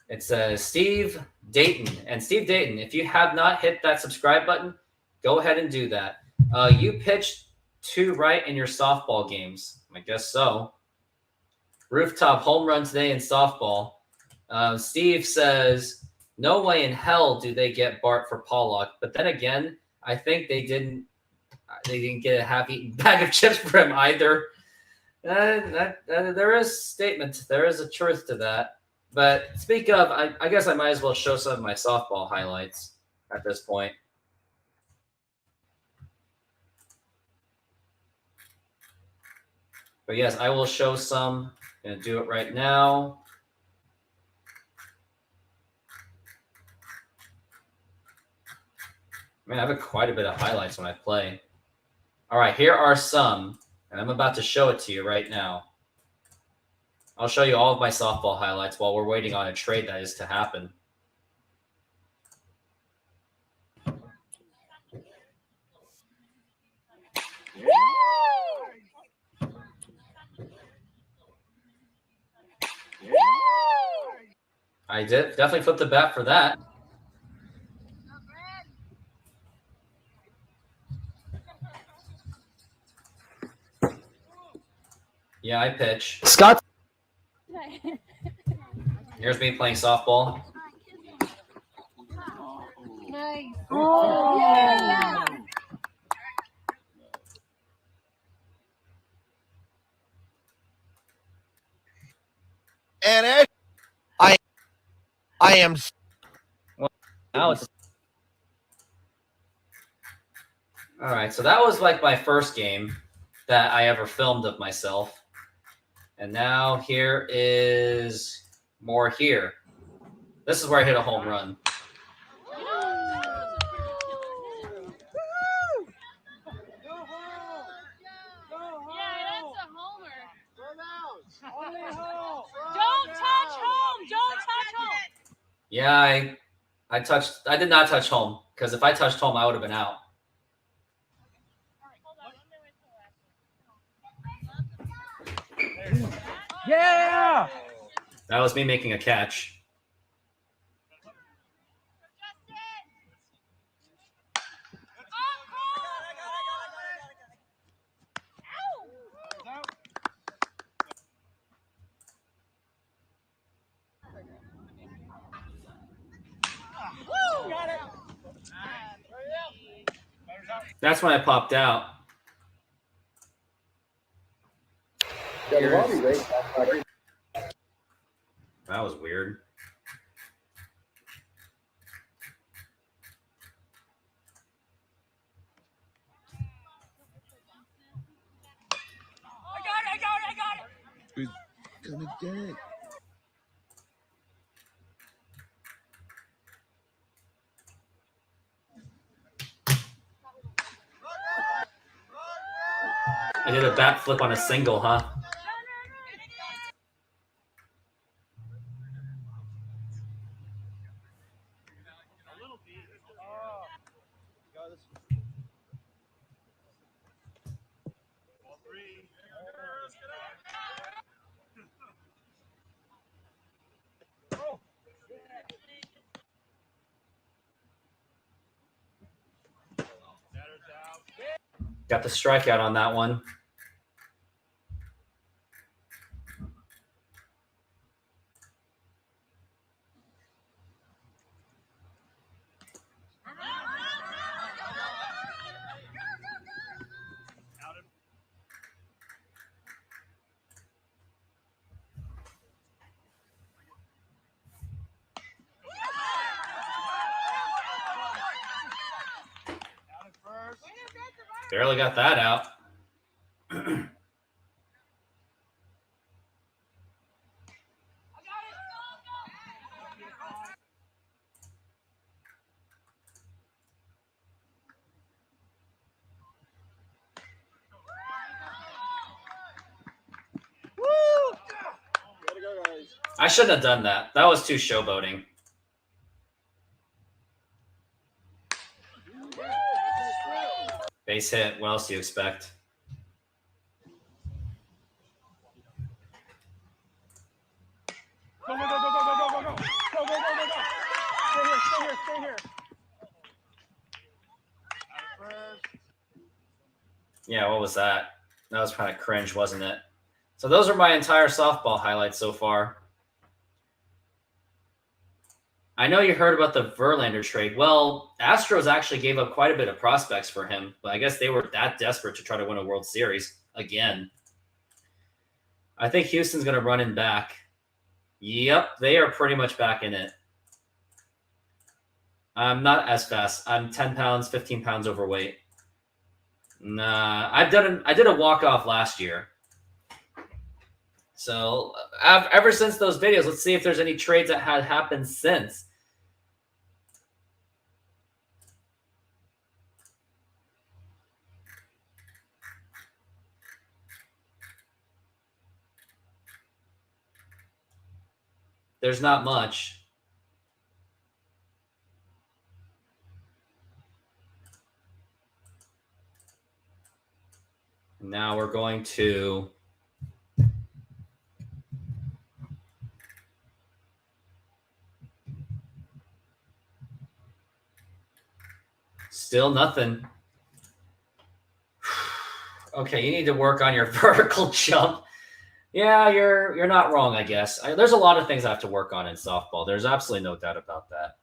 It says Steve Dayton. And Steve Dayton, if you have not hit that subscribe button, go ahead and do that. You pitched 2 right in your softball games. I guess so. Rooftop home run today in softball. Steve says, no way in hell do they get Bart for Pollock. But then again, I think they didn't get a half-eaten bag of chips for him either. There is statement. There is a truth to that. But speak of, I guess I might as well show some of my softball highlights at this point. But yes, I will show some. I'm going to do it right now. Man, I have quite a bit of highlights when I play. All right, here are some, and I'm about to show it to you right now. I'll show you all of my softball highlights while we're waiting on a trade that is to happen. I did definitely flip the bat for that. Yeah, I pitch. Scott. Here's me playing softball. Nice. Oh, yeah. And I am. Well, now it's. All right, so that was like my first game that I ever filmed of myself. And now here is more here. This is where I hit a home run. Yeah, I did not touch home, because if I touched home, I would have been out. Yeah! That was me making a catch. That's when I popped out. That was weird. I got it. Who's gonna get it? I did a bat flip on a single, huh? Got the strikeout on that one. Barely got that out. I shouldn't have done that. That was too showboating. Base hit. What else do you expect? Go, go, go, go, go, go, go, go, go, go, go, go, go, go. Stay here, stay here, stay here. Yeah, what was that? That was kind of cringe, wasn't it? So those are my entire softball highlights so far. I know you heard about the Verlander trade. Well, Astros actually gave up quite a bit of prospects for him, but I guess they were that desperate to try to win a World Series again. I think Houston's going to run him back. Yep, they are pretty much back in it. I'm not as fast. I'm 10 pounds, 15 pounds overweight. Nah, I did a walk-off last year. So ever since those videos, let's see if there's any trades that had happened since. There's not much. Now we're going to still nothing. Okay, you need to work on your vertical jump. Yeah, you're not wrong, I guess. There's a lot of things I have to work on in softball. There's absolutely no doubt about that.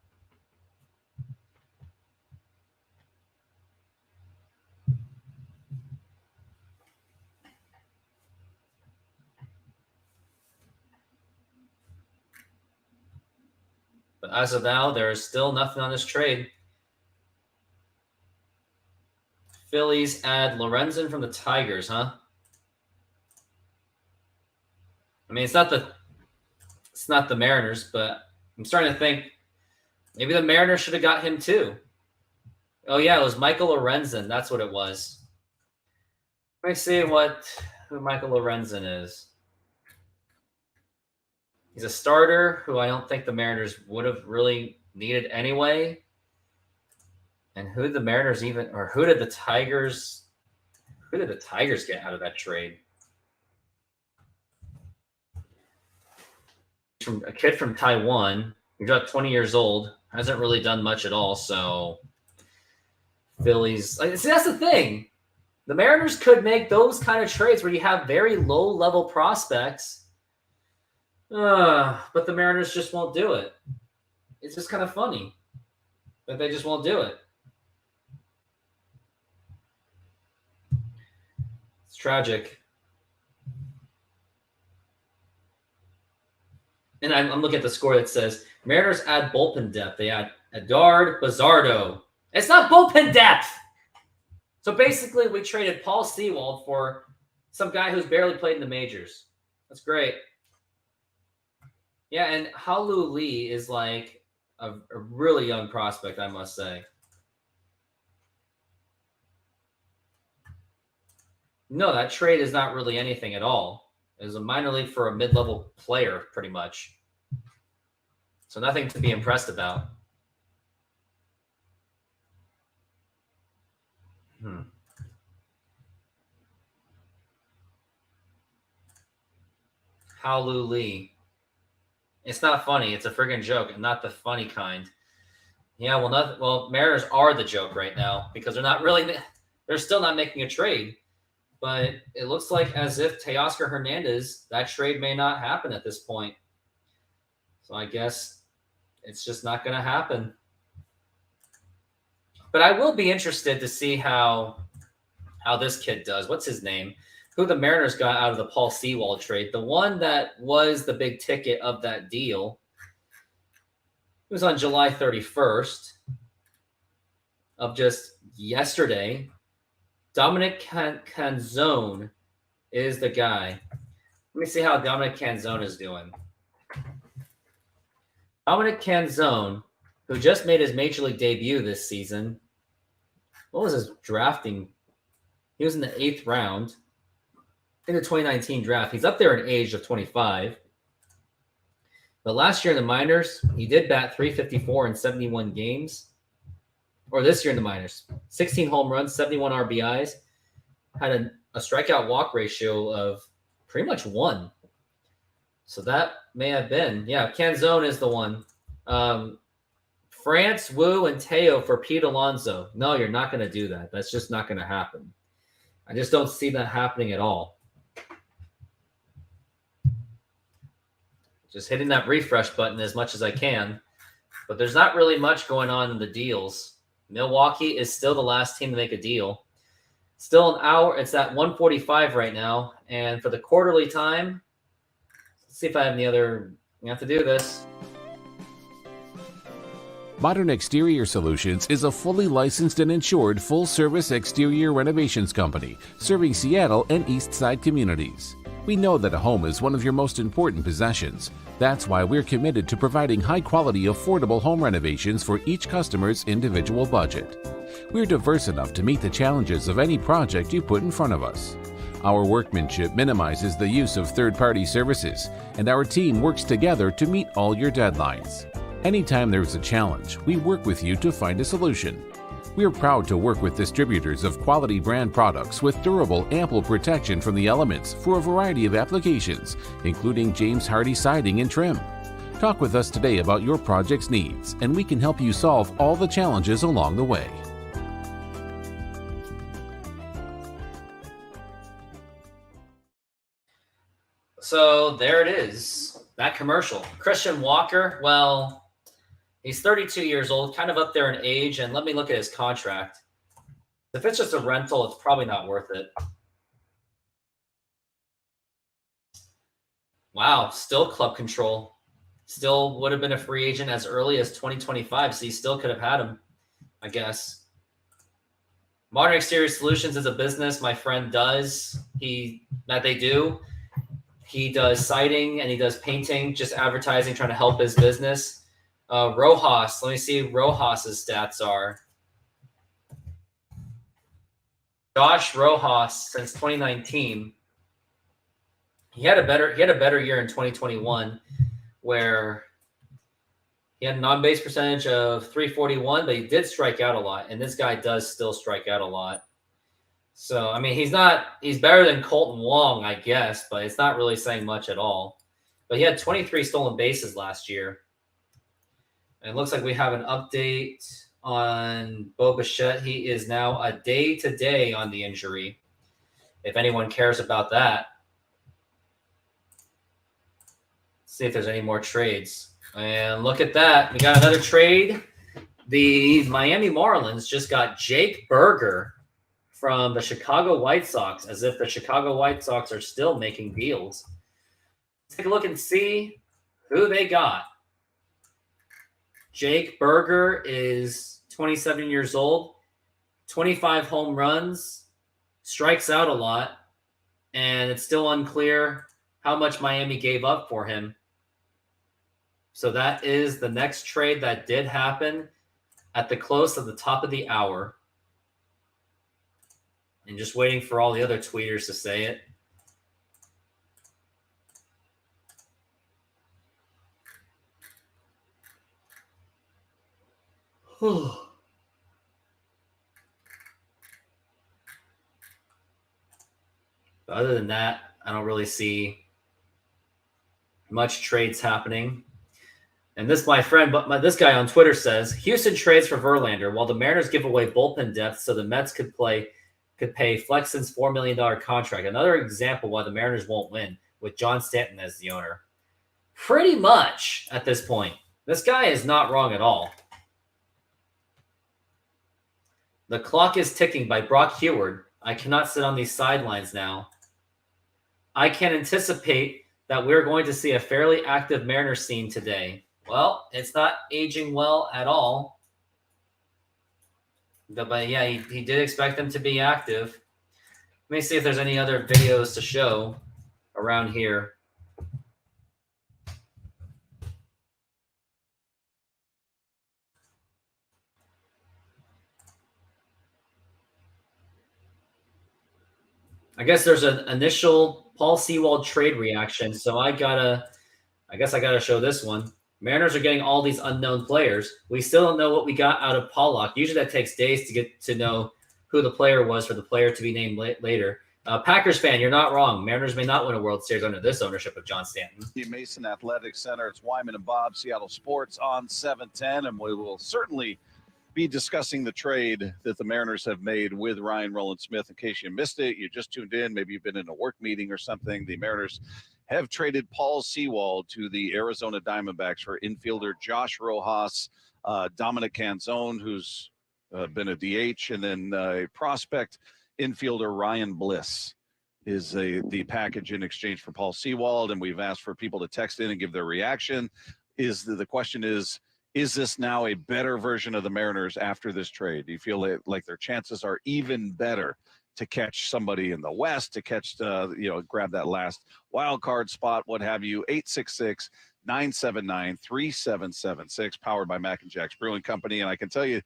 But as of now, there is still nothing on this trade. Phillies add Lorenzen from the Tigers, huh? I mean, it's not the Mariners, but I'm starting to think maybe the Mariners should have got him too. Oh yeah, it was Michael Lorenzen. That's what it was. Let me see who Michael Lorenzen is. He's a starter who I don't think the Mariners would have really needed anyway. And who did the Mariners who did the Tigers get out of that trade? From a kid from Taiwan. He's about 20 years old. Hasn't really done much at all. So Phillies. See, that's the thing. The Mariners could make those kind of trades where you have very low-level prospects. But the Mariners just won't do it. It's just kind of funny that they just won't do it. It's tragic. And I'm looking at the score that says Mariners add bullpen depth. They add Edard Bazardo. It's not bullpen depth. So basically, we traded Paul Sewald for some guy who's barely played in the majors. That's great. Yeah, and Halu Lee is like a really young prospect, I must say. No, that trade is not really anything at all. It was a minor league for a mid-level player, pretty much. So nothing to be impressed about. Halu Lee. It's not funny. It's a friggin' joke, and not the funny kind. Yeah, well, Mariners are the joke right now because they're still not making a trade. But it looks like as if Teoscar Hernandez, that trade may not happen at this point. So I guess it's just not going to happen. But I will be interested to see how this kid does. What's his name? Who the Mariners got out of the Paul Sewald trade. The one that was the big ticket of that deal. It was on July 31st of just yesterday. Dominic Canzone is the guy. Let me see how Dominic Canzone is doing. Dominic Canzone, who just made his Major League debut this season. What was his drafting? He was in the 8th round in the 2019 draft. He's up there in age of 25. But last year in the minors, he did bat .354 in 71 games. Or this year in the minors, 16 home runs, 71 RBIs, had a strikeout walk ratio of pretty much 1. So that may have been. Yeah, Canzone is the one. France, Wu, and Teo for Pete Alonso. No, you're not going to do that. That's just not going to happen. I just don't see that happening at all. Just hitting that refresh button as much as I can. But there's not really much going on in the deals. Milwaukee is still the last team to make a deal. Still an hour. It's at 1:45 right now. And for the quarterly time, let's see if I have any other. We have to do this. Modern Exterior Solutions is a fully licensed and insured full-service exterior renovations company serving Seattle and East Side communities. We know that a home is one of your most important possessions. That's why we're committed to providing high-quality, affordable home renovations for each customer's individual budget. We're diverse enough to meet the challenges of any project you put in front of us. Our workmanship minimizes the use of third-party services, and our team works together to meet all your deadlines. Anytime there's a challenge, we work with you to find a solution. We're proud to work with distributors of quality brand products with durable, ample protection from the elements for a variety of applications, including James Hardie siding and trim. Talk with us today about your project's needs, and we can help you solve all the challenges along the way. So there it is, that commercial. Christian Walker, well, he's 32 years old, kind of up there in age, and let me look at his contract. If it's just a rental, it's probably not worth it. Wow, still club control. Still would have been a free agent as early as 2025, so you still could have had him, I guess. Modern Exterior Solutions is a business my friend does. He does siding and he does painting, just advertising, trying to help his business. Rojas, let me see what Rojas's stats are. Josh Rojas, since 2019, he had a better year in 2021, where he had an on-base percentage of .341, but he did strike out a lot, and this guy does still strike out a lot. So, I mean, he's better than Colton Wong, I guess, but it's not really saying much at all. But he had 23 stolen bases last year. And it looks like we have an update on Bo Bichette. He is now a day-to-day on the injury, if anyone cares about that. Let's see if there's any more trades. And look at that. We got another trade. The Miami Marlins just got Jake Berger from the Chicago White Sox, as if the Chicago White Sox are still making deals. Let's take a look and see who they got. Jake Berger is 27 years old, 25 home runs, strikes out a lot, and it's still unclear how much Miami gave up for him. So that is the next trade that did happen at the close of the top of the hour. And just waiting for all the other tweeters to say it. But other than that, I don't really see much trades happening. And this, my friend, this guy on Twitter says, Houston trades for Verlander while the Mariners give away bullpen depth so the Mets could pay Flexen's $4 million contract. Another example why the Mariners won't win with John Stanton as the owner. Pretty much at this point. This guy is not wrong at all. The clock is ticking by Brock Heward. I cannot sit on these sidelines now. I can anticipate that we're going to see a fairly active Mariners scene today. Well, it's not aging well at all. But yeah, he did expect them to be active. Let me see if there's any other videos to show around here. I guess there's an initial Paul Sewald trade reaction, so I guess I gotta show this one. Mariners are getting all these unknown players. We still don't know what we got out of Pollock. Usually that takes days to get to know who the player was for the player to be named later. Packers fan, you're not wrong. Mariners may not win a World Series under this ownership of John Stanton. Mason Athletic Center. It's Wyman and Bob, Seattle Sports on 710, and we will certainly be discussing the trade that the Mariners have made with Ryan Rowland-Smith. In case you missed it, you just tuned in, maybe you've been in a work meeting or something. The Mariners have traded Paul Sewald to the Arizona Diamondbacks for infielder Josh Rojas, Dominic Canzone, who's been a DH, and then a prospect infielder Ryan Bliss is the package in exchange for Paul Sewald. And we've asked for people to text in and give their reaction. The question is this now a better version of the Mariners after this trade? Do you feel like their chances are even better to catch somebody in the West, to catch, grab that last wild card spot, what have you? 866-979-3776, powered by Mac and Jack's Brewing Company. And I can tell you,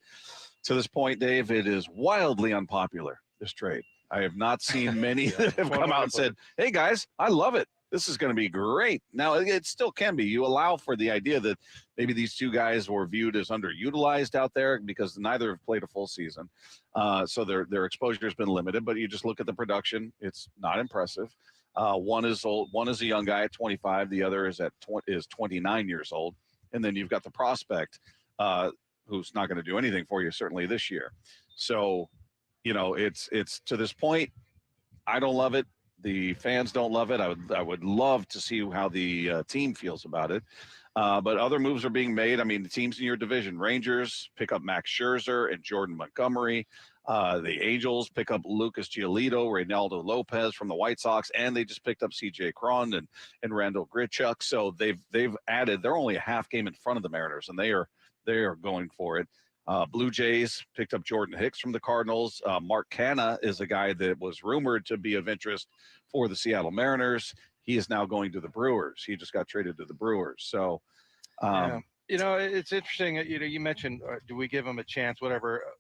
to this point, Dave, it is wildly unpopular, this trade. I have not seen many that have come out and said, hey, guys, I love it. This is going to be great. Now, it still can be. You allow for the idea that maybe these two guys were viewed as underutilized out there because neither have played a full season. So their exposure has been limited, but you just look at the production. It's not impressive. One is old. One is a young guy at 25. The other is 29 years old. And then you've got the prospect who's not going to do anything for you, certainly this year. So, it's to this point, I don't love it. The fans don't love it. I would love to see how the team feels about it. But other moves are being made. I mean, the teams in your division, Rangers pick up Max Scherzer and Jordan Montgomery. The Angels pick up Lucas Giolito, Reynaldo Lopez from the White Sox, and they just picked up C.J. Cron and Randall Grichuk. So they've added. They're only a half game in front of the Mariners, and they are going for it. Blue Jays picked up Jordan Hicks from the Cardinals. Mark Canha is a guy that was rumored to be of interest for the Seattle Mariners. He is now going to the Brewers. He just got traded to the Brewers. So, it's interesting. You mentioned, do we give him a chance, whatever. I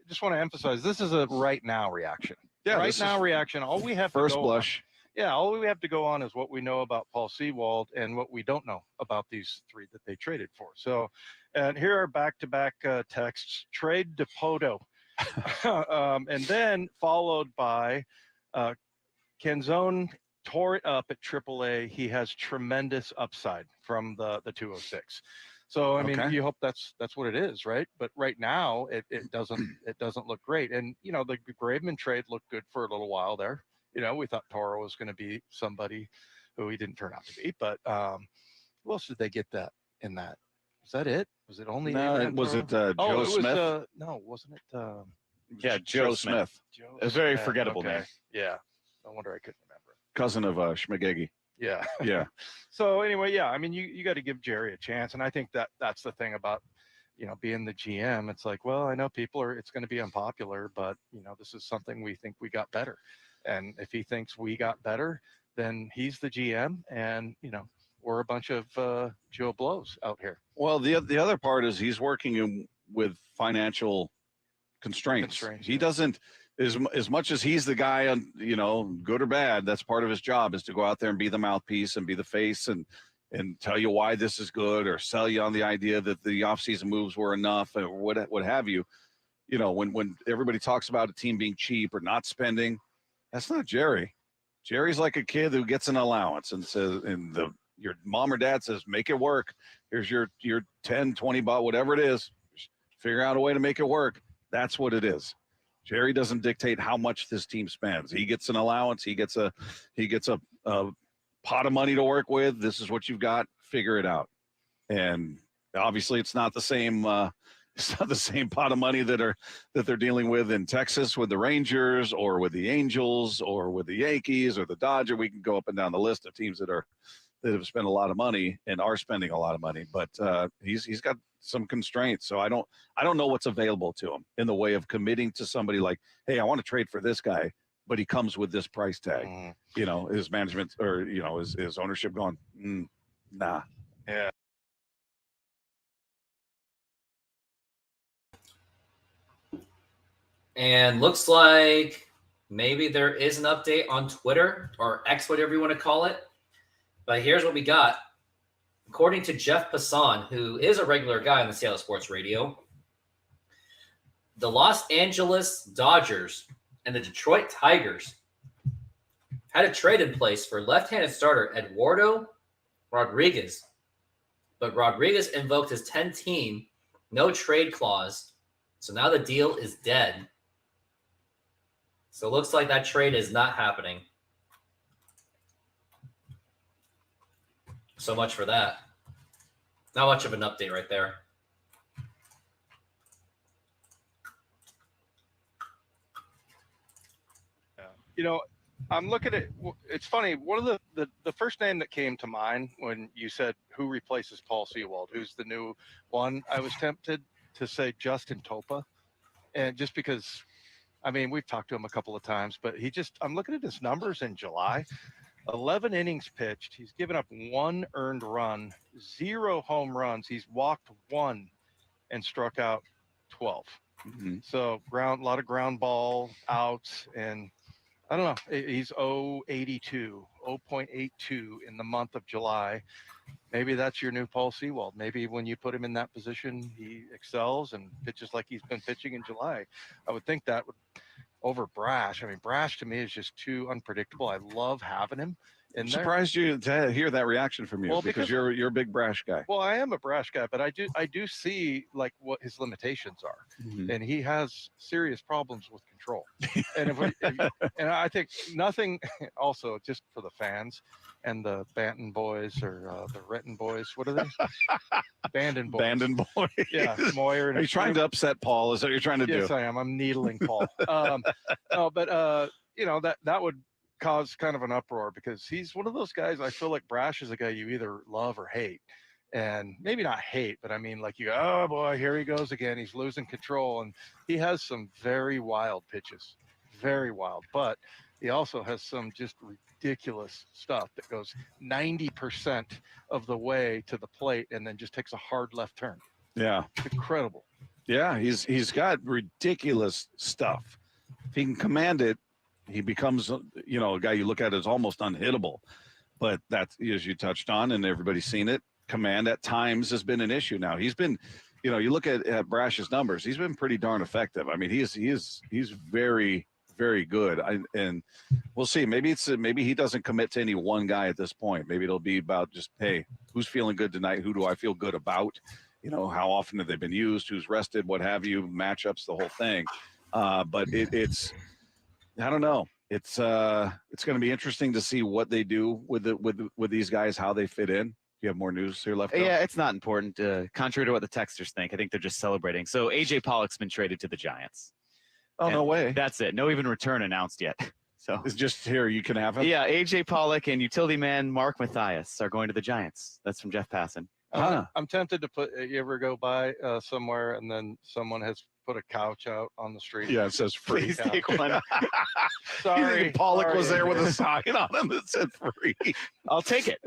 just want to emphasize, this is a right now reaction. Yeah, right now reaction. All we have first blush. All we have to go on is what we know about Paul Sewald and what we don't know about these three that they traded for. So, and here are back-to-back texts. Trade to Poto. And then followed by Canzone tore it up at AAA. He has tremendous upside from the 206. So, I mean, you hope that's what it is, right? But right now, it doesn't look great. And, the Graveman trade looked good for a little while there. We thought Toro was going to be somebody who he didn't turn out to be. But who else did they get in that? Was that it? Was it only? No, was it Joe Smith? No, wasn't it? Yeah, Joe Smith. A very forgettable name. Yeah. No wonder I couldn't remember. Cousin of Schmegegi. Yeah. Yeah. So anyway, I mean, you got to give Jerry a chance. And I think that's the thing about, being the GM. It's like, well, I know it's going to be unpopular, but, this is something we think we got better. And if he thinks we got better, then he's the GM. And, we're a bunch of Joe Blows out here. Well, the other part is he's working with financial constraints. He doesn't, as much as he's the guy on, good or bad, that's part of his job, is to go out there and be the mouthpiece and be the face and tell you why this is good, or sell you on the idea that the offseason moves were enough, or what have you. When everybody talks about a team being cheap or not spending, that's not Jerry. Jerry's like a kid who gets an allowance and says, your mom or dad says, make it work. Here's your 10, 20 bucks, whatever it is. Just figure out a way to make it work. That's what it is. Jerry doesn't dictate how much this team spends. He gets an allowance. He gets a pot of money to work with. This is what you've got. Figure it out. And obviously, it's not the same. It's not the same pot of money that they're dealing with in Texas with the Rangers or with the Angels or with the Yankees or the Dodgers. We can go up and down the list of teams that have spent a lot of money and are spending a lot of money. But he's got some constraints. So I don't know what's available to him in the way of committing to somebody like, hey, I want to trade for this guy. but he comes with this price tag. You know, his management or, you know, his ownership going, nah. Yeah. And looks like maybe there is an update on Twitter or X, whatever you want to call it. But here's what we got. According to Jeff Passan, who is a regular guy on the Seattle Sports Radio, the Los Angeles Dodgers and the Detroit Tigers had a trade in place for left-handed starter Eduardo Rodriguez. But Rodriguez invoked his 10-team no-trade clause, so now the deal is dead. So it looks like that trade is not happening. So much for that. Not much of an update right there. Yeah. You know, I'm looking at, it's funny, one of the first name that came to mind when you said who replaces Paul Sewald, who's the new one, I was tempted to say Justin Topa. And just because, I mean, we've talked to him a couple of times, but I'm looking at his numbers in July. 11 innings pitched. He's given up 1 earned run, 0 home runs. He's walked 1 and struck out 12. So a lot of ground ball outs, and I don't know. He's 0.82 in the month of July. Maybe that's your new Paul Sewald. Maybe when you put him in that position, he excels and pitches like he's been pitching in July. I would think that would over Brash. I mean, Brash to me is just too unpredictable. I love having him in I'm there. surprised you to hear that reaction from you, Well, because because- you're a big Brash guy. Well, I am a Brash guy, but I do see like what his limitations are, and he has serious problems with control. And and I think nothing. Also, just for the fans and the Banton boys or the Renton boys. What are they? Bandon boys. Bandon boy. Yeah, Moyer. Are you trying to upset Paul? Is that what you're trying to do? Yes, I am. I'm needling Paul. No, but you know, that would cause kind of an uproar because he's one of those guys. I feel like Brash is a guy you either love or hate, and maybe not hate, but I mean, like you go, oh boy, here he goes again. He's losing control, and he has some very wild pitches, very wild. But he also has some just ridiculous stuff that goes 90% of the way to the plate and then just takes a hard left turn. Yeah. It's incredible. Yeah, he's got ridiculous stuff. If he can command it, he becomes, you know, a guy you look at as almost unhittable. But that's, as you touched on, and everybody's seen it, command at times has been an issue. Now he's been, you know, you look at Brash's numbers, he's been pretty darn effective. I mean, he's very, very good. And we'll see. Maybe he doesn't commit to any one guy at this point. Maybe it'll be about just, hey, who's feeling good tonight? Who do I feel good about? You know, how often have they been used? Who's rested? What have you? Matchups, the whole thing. But it's, I don't know. It's going to be interesting to see what they do with these guys, how they fit in. You have more news here left? Yeah, it's not important. Contrary to what the texters think, I think they're just celebrating. So AJ Pollock's been traded to the Giants. Oh, no way. That's it. No even return announced yet. So it's just here. You can have him. Yeah, AJ Pollock and utility man Mark Mathias are going to the Giants. That's from Jeff Passan. I'm tempted to put. You ever go by somewhere and then someone has put a couch out on the street? Yeah, it says free. Please take one. Sorry, Pollock was there with a sign on him that said free. I'll take it.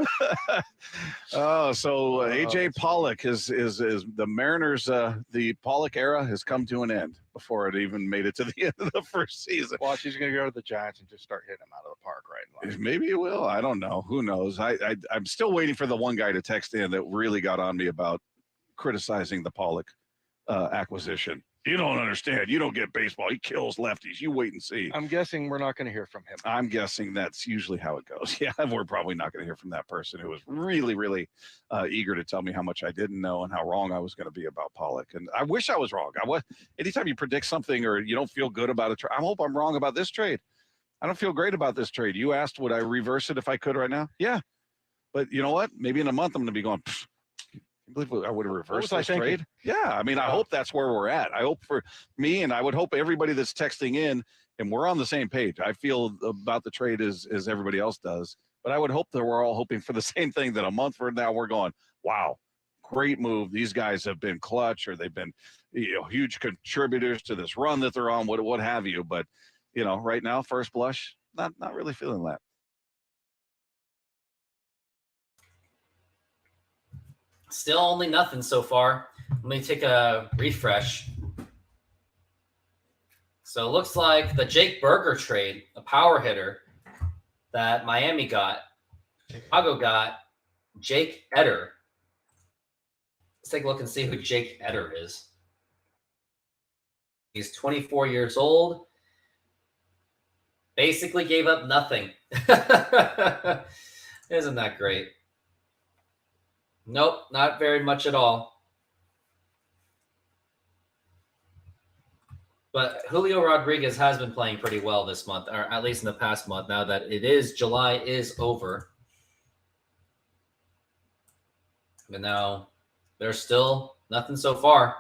Oh, so AJ Pollock is the Mariners. The Pollock era has come to an end before it even made it to the end of the first season. Watch, he's going to go to the Giants and just start hitting them out of the park right now. Maybe it will. I don't know. Who knows? I'm still waiting for the one guy to text in that really got on me about criticizing the Pollock acquisition. You don't understand. You don't get baseball. He kills lefties. You wait and see. I'm guessing we're not going to hear from him. I'm guessing that's usually how it goes. Yeah, we're probably not going to hear from that person who was really, really eager to tell me how much I didn't know and how wrong I was going to be about Pollock. And I wish I was wrong. Anytime you predict something or you don't feel good about a trade, I hope I'm wrong about this trade. I don't feel great about this trade. You asked, would I reverse it if I could right now? Yeah. But you know what? Maybe in a month I'm going to be going, I believe I would have reversed this trade. Yeah, I mean, I hope that's where we're at. I hope for me, and I would hope everybody that's texting in, and we're on the same page. I feel about the trade as everybody else does, but I would hope that we're all hoping for the same thing, that a month from now we're going, wow, great move. These guys have been clutch, or they've been huge contributors to this run that they're on, what have you. But right now, first blush, not really feeling that. Still only nothing so far. Let me take a refresh. So it looks like the Jake Berger trade, a power hitter that Miami got, Chicago got Jake Eder. Let's take a look and see who Jake Eder is. He's 24 years old. Basically gave up nothing. Isn't that great? Nope, not very much at all. But Julio Rodriguez has been playing pretty well this month, or at least in the past month, now that July is over. But now there's still nothing so far.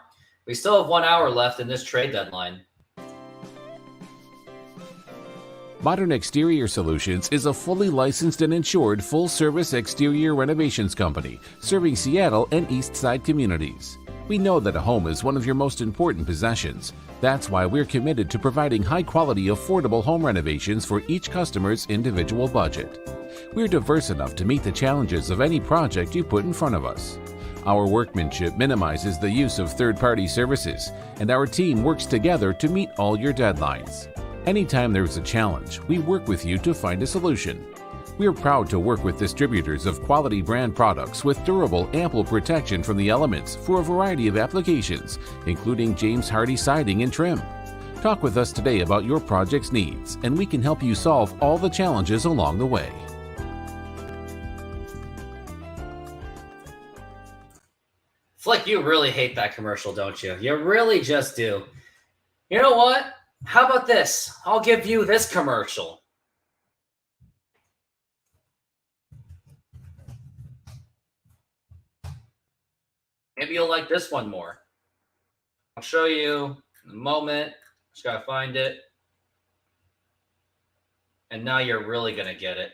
We still have 1 hour left in this trade deadline. Modern Exterior Solutions is a fully licensed and insured full-service exterior renovations company serving Seattle and East Side communities. We know that a home is one of your most important possessions. That's why we're committed to providing high-quality, affordable home renovations for each customer's individual budget. We're diverse enough to meet the challenges of any project you put in front of us. Our workmanship minimizes the use of third-party services, and our team works together to meet all your deadlines. Anytime there's a challenge, we work with you to find a solution. We are proud to work with distributors of quality brand products with durable, ample protection from the elements for a variety of applications, including James Hardie siding and trim. Talk with us today about your project's needs, and we can help you solve all the challenges along the way. Flick, you really hate that commercial, don't you? You really just do. You know what? How about this? I'll give you this commercial. Maybe you'll like this one more. I'll show you in a moment. Just gotta find it. And now you're really gonna get it.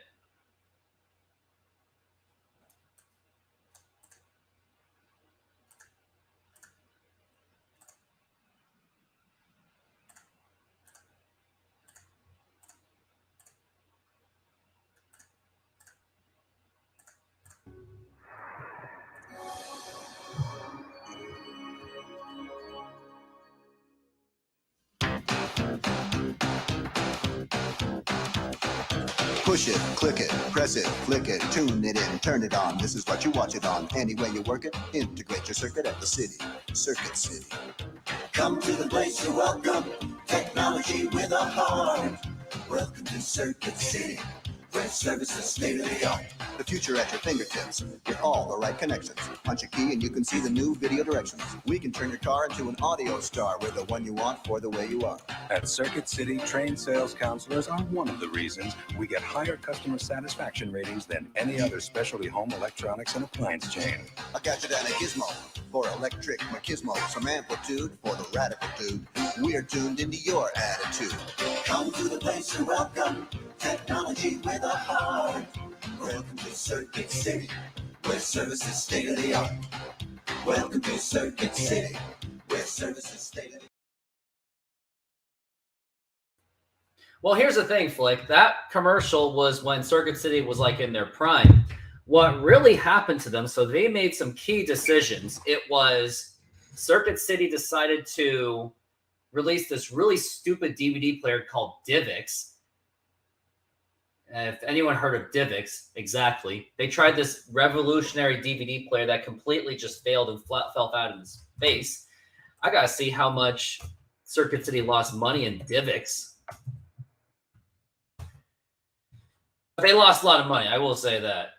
Push it, click it, press it, flick it, tune it in, turn it on. This is what you watch it on. Any way you work it, integrate your circuit at the city. Circuit City. Come to the place you're welcome. Technology with a heart. Welcome to Circuit City, where service is state of the art. The future at your fingertips with all the right connections. Punch a key and you can see the new video directions. We can turn your car into an audio star. We're the one you want for the way you are. At Circuit City, trained sales counselors are one of the reasons we get higher customer satisfaction ratings than any other specialty home electronics and appliance chain. A gadget and a gizmo for electric machismo. Some amplitude for the radical dude. We're tuned into your attitude. Come to the place you're welcome. Technology with a heart. Welcome to Circuit City, where service is state of the art. Welcome to Circuit City, where service is state of the art. Well, here's the thing, Flick. That commercial was when Circuit City was like in their prime. What really happened to them, so they made some key decisions. It was Circuit City decided to release this really stupid DVD player called DivX. If anyone heard of DivX, exactly. They tried this revolutionary DVD player that completely just failed and fell out in his face. I got to see how much Circuit City lost money in DivX. But they lost a lot of money, I will say that.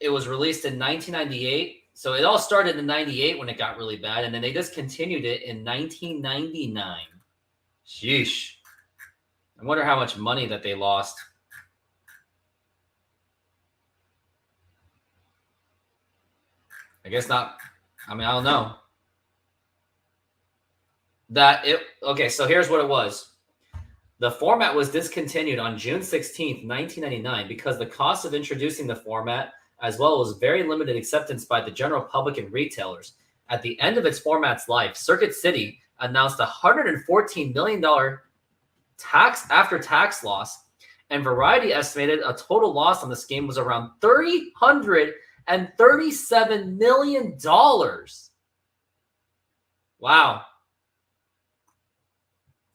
It was released in 1998. So it all started in 98 when it got really bad. And then they discontinued it in 1999. Sheesh. I wonder how much money that they lost. I guess not. I mean, I don't know. Okay, so here's what it was. The format was discontinued on June 16th, 1999 because the cost of introducing the format, as well as very limited acceptance by the general public and retailers. At the end of its format's life, Circuit City announced a $114 million after-tax loss, and Variety estimated a total loss on this game was around $337 million. Wow.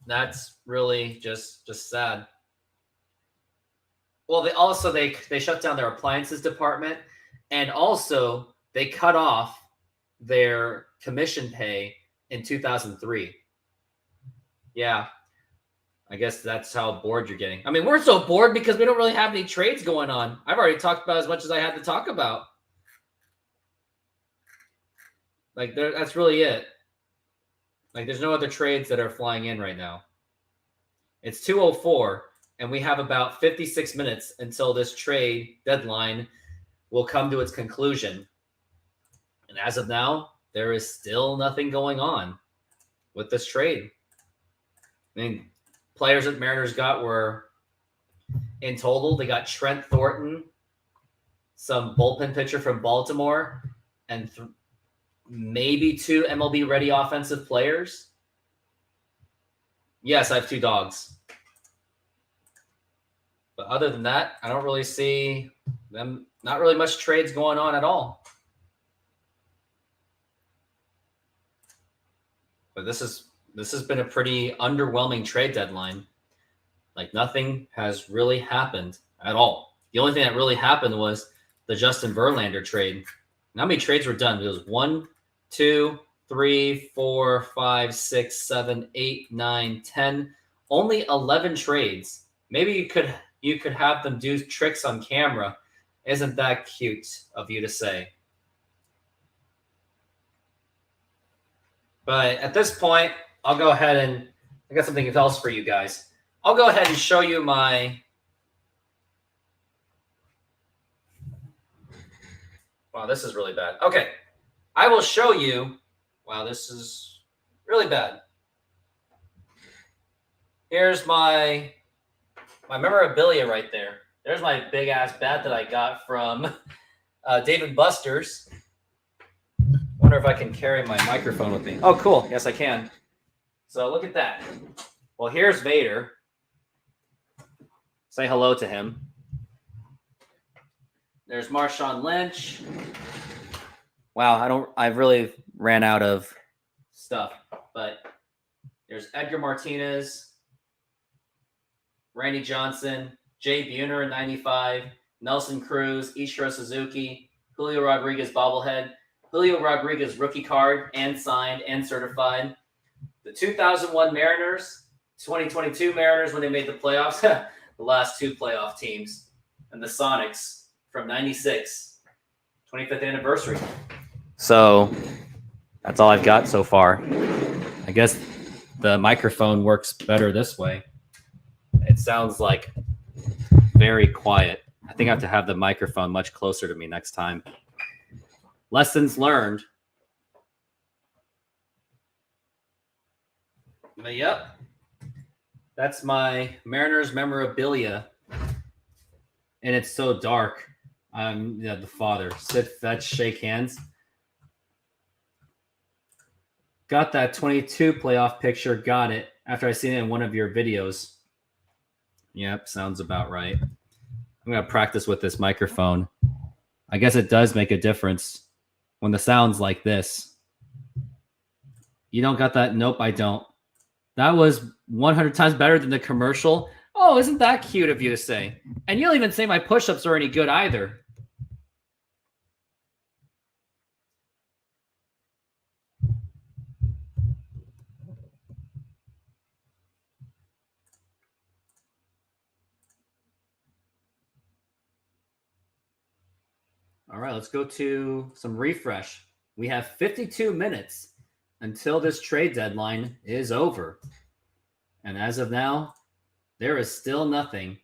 That's really just sad. Well, they shut down their appliances department, and also they cut off their commission pay in 2003. Yeah. I guess that's how bored you're getting. I mean, we're so bored because we don't really have any trades going on. I've already talked about as much as I had to talk about. Like, that's really it. Like, there's no other trades that are flying in right now. It's 2:04, and we have about 56 minutes until this trade deadline will come to its conclusion. And as of now, there is still nothing going on with this trade. I mean, players that Mariners got were, in total, they got Trent Thornton, some bullpen pitcher from Baltimore, and maybe 2 MLB-ready offensive players. Yes, I have 2 dogs. But other than that, I don't really see them, not really much trades going on at all. But this has been a pretty underwhelming trade deadline. Like, nothing has really happened at all. The only thing that really happened was the Justin Verlander trade. And how many trades were done? It was 1, 2, 3, 4, 5, 6, 7, 8, 9, 10. Only 11 trades. Maybe you could have them do tricks on camera. Isn't that cute of you to say? But at this point, I'll go ahead and I got something else for you guys. I'll go ahead and show you my. Wow, this is really bad. Okay, I will show you. Wow, this is really bad. Here's my memorabilia right there. There's my big ass bat that I got from Dave & Buster's. Wonder if I can carry my microphone with me. Oh, cool. Yes, I can. So look at that. Well, here's Vader. Say hello to him. There's Marshawn Lynch. Wow, I've really ran out of stuff, but there's Edgar Martinez, Randy Johnson, Jay Buhner in 95, Nelson Cruz, Ichiro Suzuki, Julio Rodriguez bobblehead, Julio Rodriguez rookie card and signed and certified. The 2001 Mariners, 2022 Mariners when they made the playoffs, the last 2 playoff teams, and the Sonics from 96, 25th anniversary. So that's all I've got so far. I guess the microphone works better this way. It sounds like very quiet. I think I have to have the microphone much closer to me next time. Lessons learned. But yep, that's my Mariners memorabilia, and it's so dark. The father. Sit, fetch, shake hands. Got that 22 playoff picture. Got it after I seen it in one of your videos. Yep, sounds about right. I'm gonna practice with this microphone. I guess it does make a difference when the sound's like this. You don't got that? Nope, I don't. That was 100 times better than the commercial. Oh, isn't that cute of you to say? And you don't even say my push-ups are any good either. All right, let's go to some refresh. We have 52 minutes until this trade deadline is over. And as of now, there is still nothing.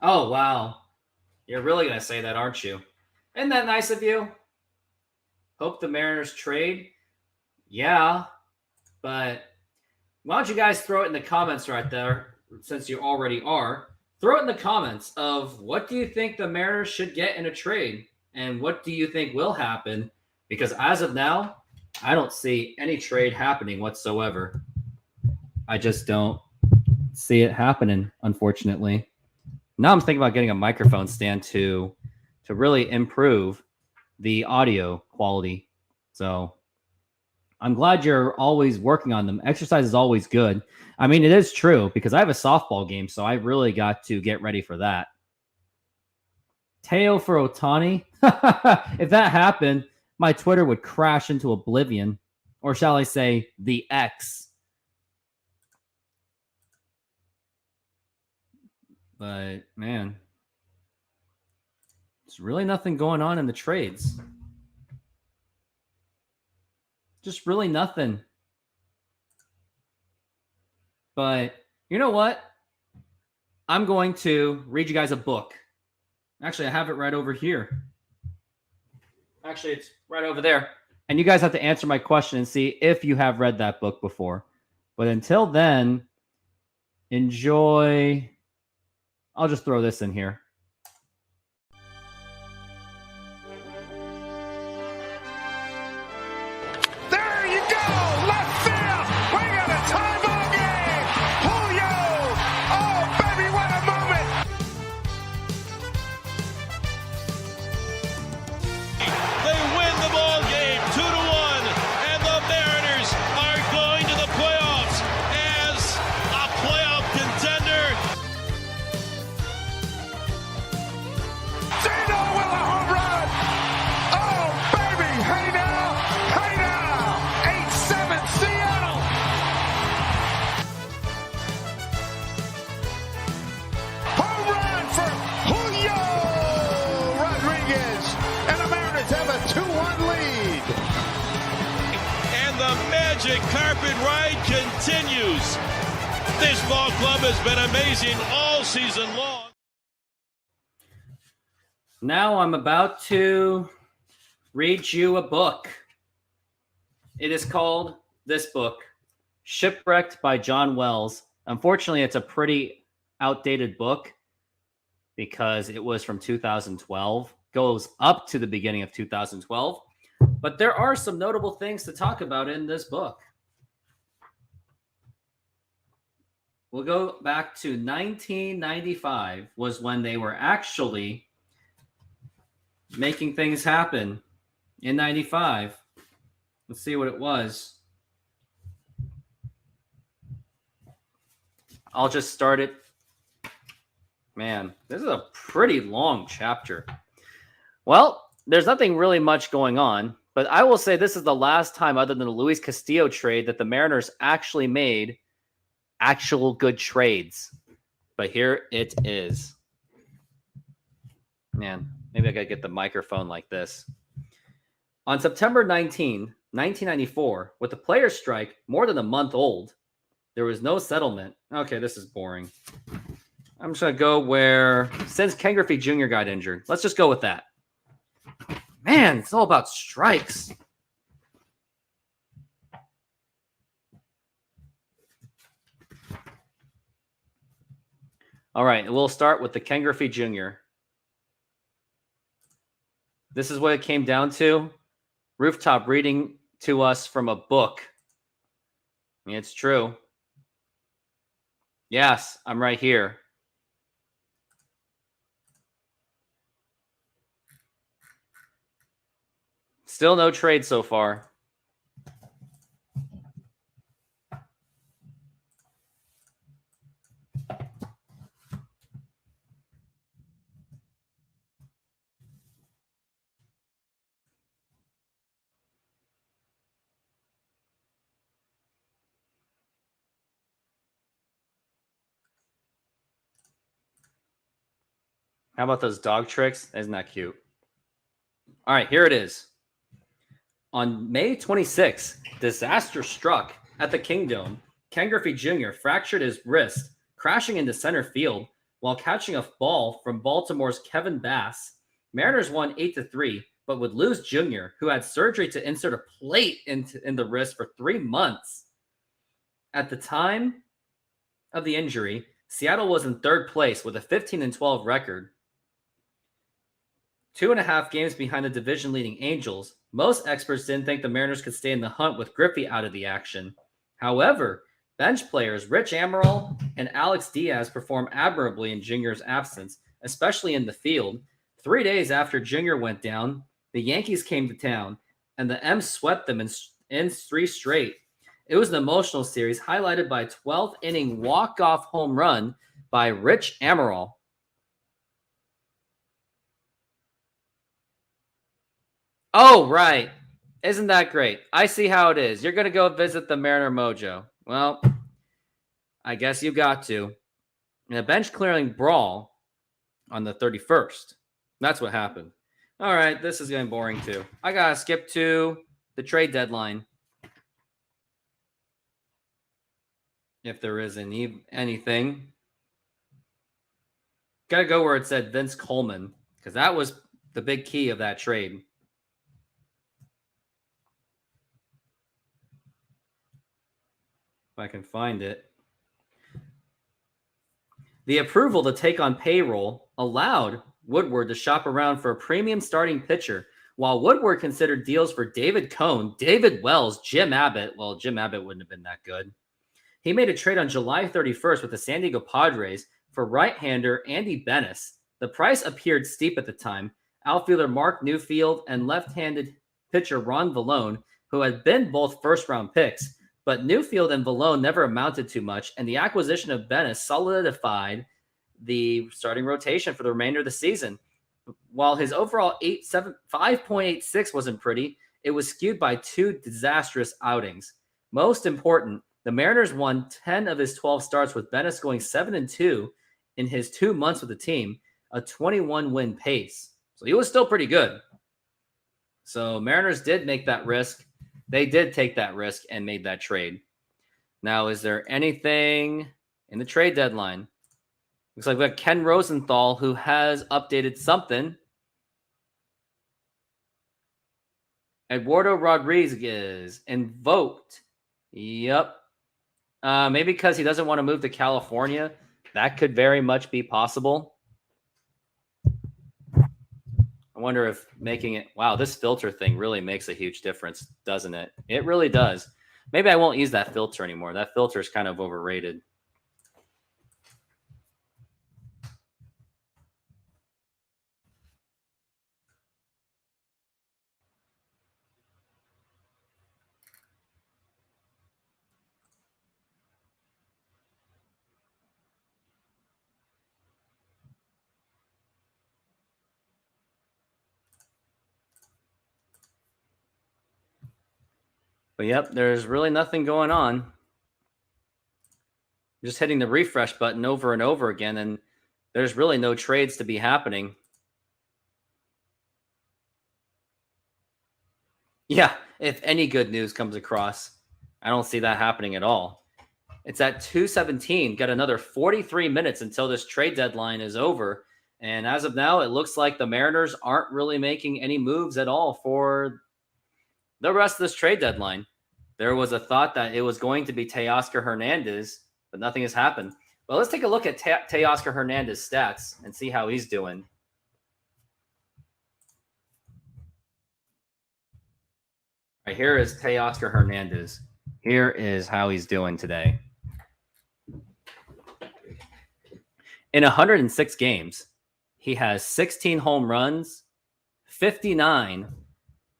Oh, wow. You're really going to say that, aren't you? Isn't that nice of you? Hope the Mariners trade? Yeah, but why don't you guys throw it in the comments right there, since you already are. Throw it in the comments of what do you think the Mariners should get in a trade and what do you think will happen? Because as of now, I don't see any trade happening whatsoever. I just don't see it happening, unfortunately. Now I'm thinking about getting a microphone stand to really improve the audio quality. So I'm glad you're always working on them. Exercise is always good. I mean, it is true because I have a softball game, so I really got to get ready for that. Teo for Otani. If that happened, my Twitter would crash into oblivion. Or shall I say, the X. But, man, there's really nothing going on in the trades. Just really nothing. But you know what? I'm going to read you guys a book. Actually, I have it right over here. Actually, it's right over there. And you guys have to answer my question and see if you have read that book before. But until then, enjoy. I'll just throw this in here. There you go! Left field! We got a tie ball game! Julio! Oh, baby, what a moment! They win the ball game 2-1, and the Mariners are going to the playoffs as a playoff contender. Zeno with a home run! Oh, baby! Hey now! Hey now! 8-7 Seattle! Home run for Julio Rodriguez! And the Mariners have a 2-1 lead. And the magic carpet ride continues. This ball club has been amazing all season long. Now I'm about to read you a book. It is called, this book, Shipwrecked by John Wells. Unfortunately, it's a pretty outdated book because it was from 2012. Goes up to the beginning of 2012. But there are some notable things to talk about in this book. We'll go back to 1995 was when they were actually making things happen in 95. Let's see what it was. I'll just start it. Man, this is a pretty long chapter. Well, there's nothing really much going on, but I will say this is the last time, other than the Luis Castillo trade, that the Mariners actually made actual good trades. But here it is. Man, maybe I gotta get the microphone like this. On September 19, 1994, with the players' strike more than a month old, there was no settlement. Okay, this is boring. I'm just going to go where, since Ken Griffey Jr. got injured, let's just go with that. Man, it's all about strikes. All right, we'll start with the Ken Griffey Jr. This is what it came down to. Rooftop reading to us from a book. I mean, it's true. Yes, I'm right here. Still no trade so far. How about those dog tricks? Isn't that cute? All right, here it is. On May 26th, disaster struck at the Kingdome. Ken Griffey Jr. fractured his wrist, crashing into center field while catching a ball from Baltimore's Kevin Bass. Mariners won 8-3, but would lose Jr., who had surgery to insert a plate in the wrist for 3 months. At the time of the injury, Seattle was in third place with a 15-12 record. 2.5 games behind the division-leading Angels. Most experts didn't think the Mariners could stay in the hunt with Griffey out of the action. However, Bench players Rich Amaral and Alex Diaz performed admirably in Jinger's absence, especially in the field. 3 days after Jinger went down, the Yankees came to town, and the M's swept them in 3 straight. It was an emotional series highlighted by a 12th inning walk-off home run by Rich Amaral. Oh, right. Isn't that great? I see how it is. You're going to go visit the Mariner Mojo. Well, I guess you got to. In a bench clearing brawl on the 31st. That's what happened. All right, this is getting boring too. I got to skip to the trade deadline. If there is anything. Got to go where it said Vince Coleman, because that was the big key of that trade. If I can find it. The approval to take on payroll allowed Woodward to shop around for a premium starting pitcher, while Woodward considered deals for David Cone, David Wells, Jim Abbott. Well, Jim Abbott wouldn't have been that good. He made a trade on July 31st with the San Diego Padres for right-hander Andy Benes. The price appeared steep at the time. Outfielder Mark Newfield and left-handed pitcher Ron Vallone, who had been both first-round picks, but Newfield and Vallone never amounted to much, and the acquisition of Benes solidified the starting rotation for the remainder of the season. While his overall 5.86 wasn't pretty, it was skewed by 2 disastrous outings. Most important, the Mariners won 10 of his 12 starts, with Benes going 7-2 in his 2 months with the team, a 21-win pace. So he was still pretty good. So Mariners did make that risk. They did take that risk and made that trade. Now, is there anything in the trade deadline? Looks like we got Ken Rosenthal, who has updated something. Eduardo Rodriguez invoked. Yep. Maybe because he doesn't want to move to California. That could very much be possible. I wonder if making it... Wow, this filter thing really makes a huge difference, doesn't it? It really does. Maybe I won't use that filter anymore. That filter is kind of overrated. But yep, there's really nothing going on. Just hitting the refresh button over and over again, and there's really no trades to be happening. Yeah, if any good news comes across, I don't see that happening at all. It's at 2:17. Got another 43 minutes until this trade deadline is over. And as of now, it looks like the Mariners aren't really making any moves at all for the rest of this trade deadline. There was a thought that it was going to be Teoscar Hernandez, but nothing has happened. Well, let's take a look at Teoscar Hernandez stats and see how he's doing. All right, here is Teoscar Hernandez. Here is how he's doing today. In 106 games, he has 16 home runs, 59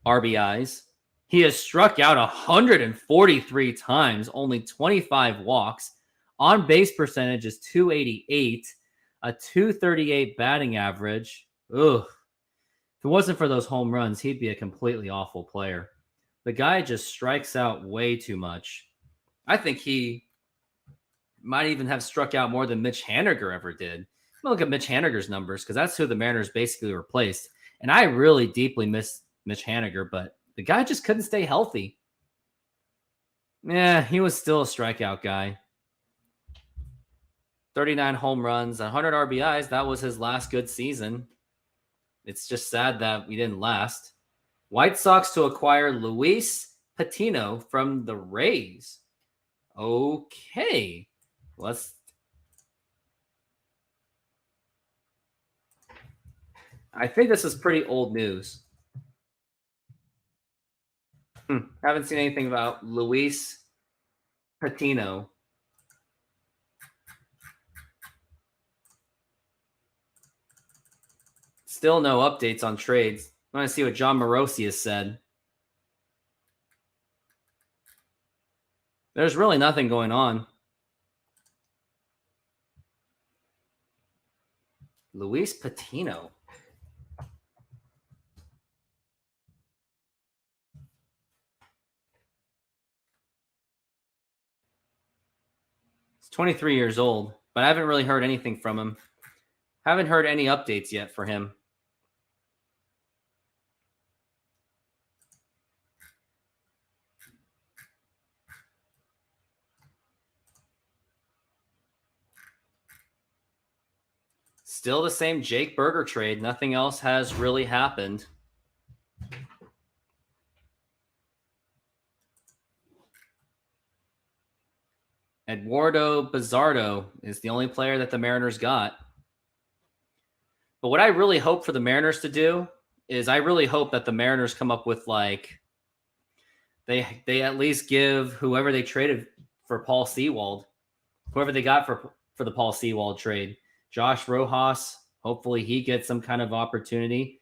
RBIs. He has struck out 143 times, only 25 walks. On base percentage is 288, a 238 batting average. Ugh. If it wasn't for those home runs, he'd be a completely awful player. The guy just strikes out way too much. I think he might even have struck out more than Mitch Haniger ever did. Look at Mitch Haniger's numbers, because that's who the Mariners basically replaced. And I really deeply miss Mitch Haniger, but the guy just couldn't stay healthy. Yeah, he was still a strikeout guy. 39 home runs, 100 RBIs. That was his last good season. It's just sad that we didn't last. White Sox to acquire Luis Patino from the Rays. Okay. I think this is pretty old news. Haven't seen anything about Luis Patino. Still no updates on trades. I want to see what John Morosi has said. There's really nothing going on. Luis Patino. He's 23 years old, but I haven't really heard anything from him. Haven't heard any updates yet for him. Still the same Jake Berger trade. Nothing else has really happened. Eduardo Bizzardo is the only player that the Mariners got. But what I really hope for the Mariners to do is I really hope that the Mariners come up with like they at least give whoever they traded for Paul Sewald, whoever they got for the Paul Sewald trade, Josh Rojas. Hopefully he gets some kind of opportunity.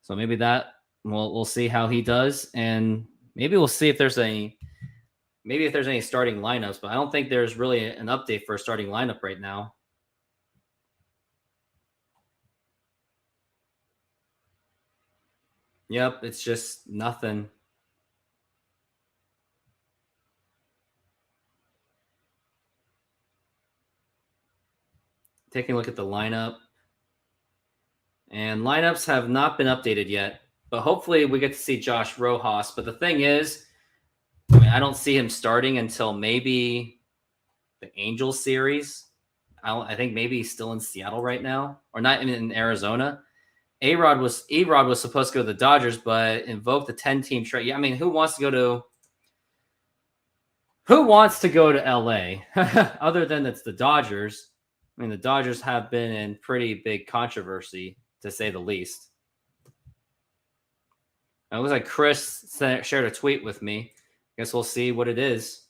So maybe that we'll see how he does, and maybe we'll see if there's any starting lineups. But I don't think there's really an update for a starting lineup right now. Yep, it's just nothing. Taking a look at the lineup. And lineups have not been updated yet. But hopefully we get to see Josh Rojas. But the thing is, I don't see him starting until maybe the Angels series. I think maybe he's still in Seattle right now. Or not in Arizona. Erod was supposed to go to the Dodgers, but invoked the 10-team trade. Yeah, I mean, who wants to go to LA other than it's the Dodgers? I mean, the Dodgers have been in pretty big controversy, to say the least. It looks like Chris shared a tweet with me. Guess we'll see what it is.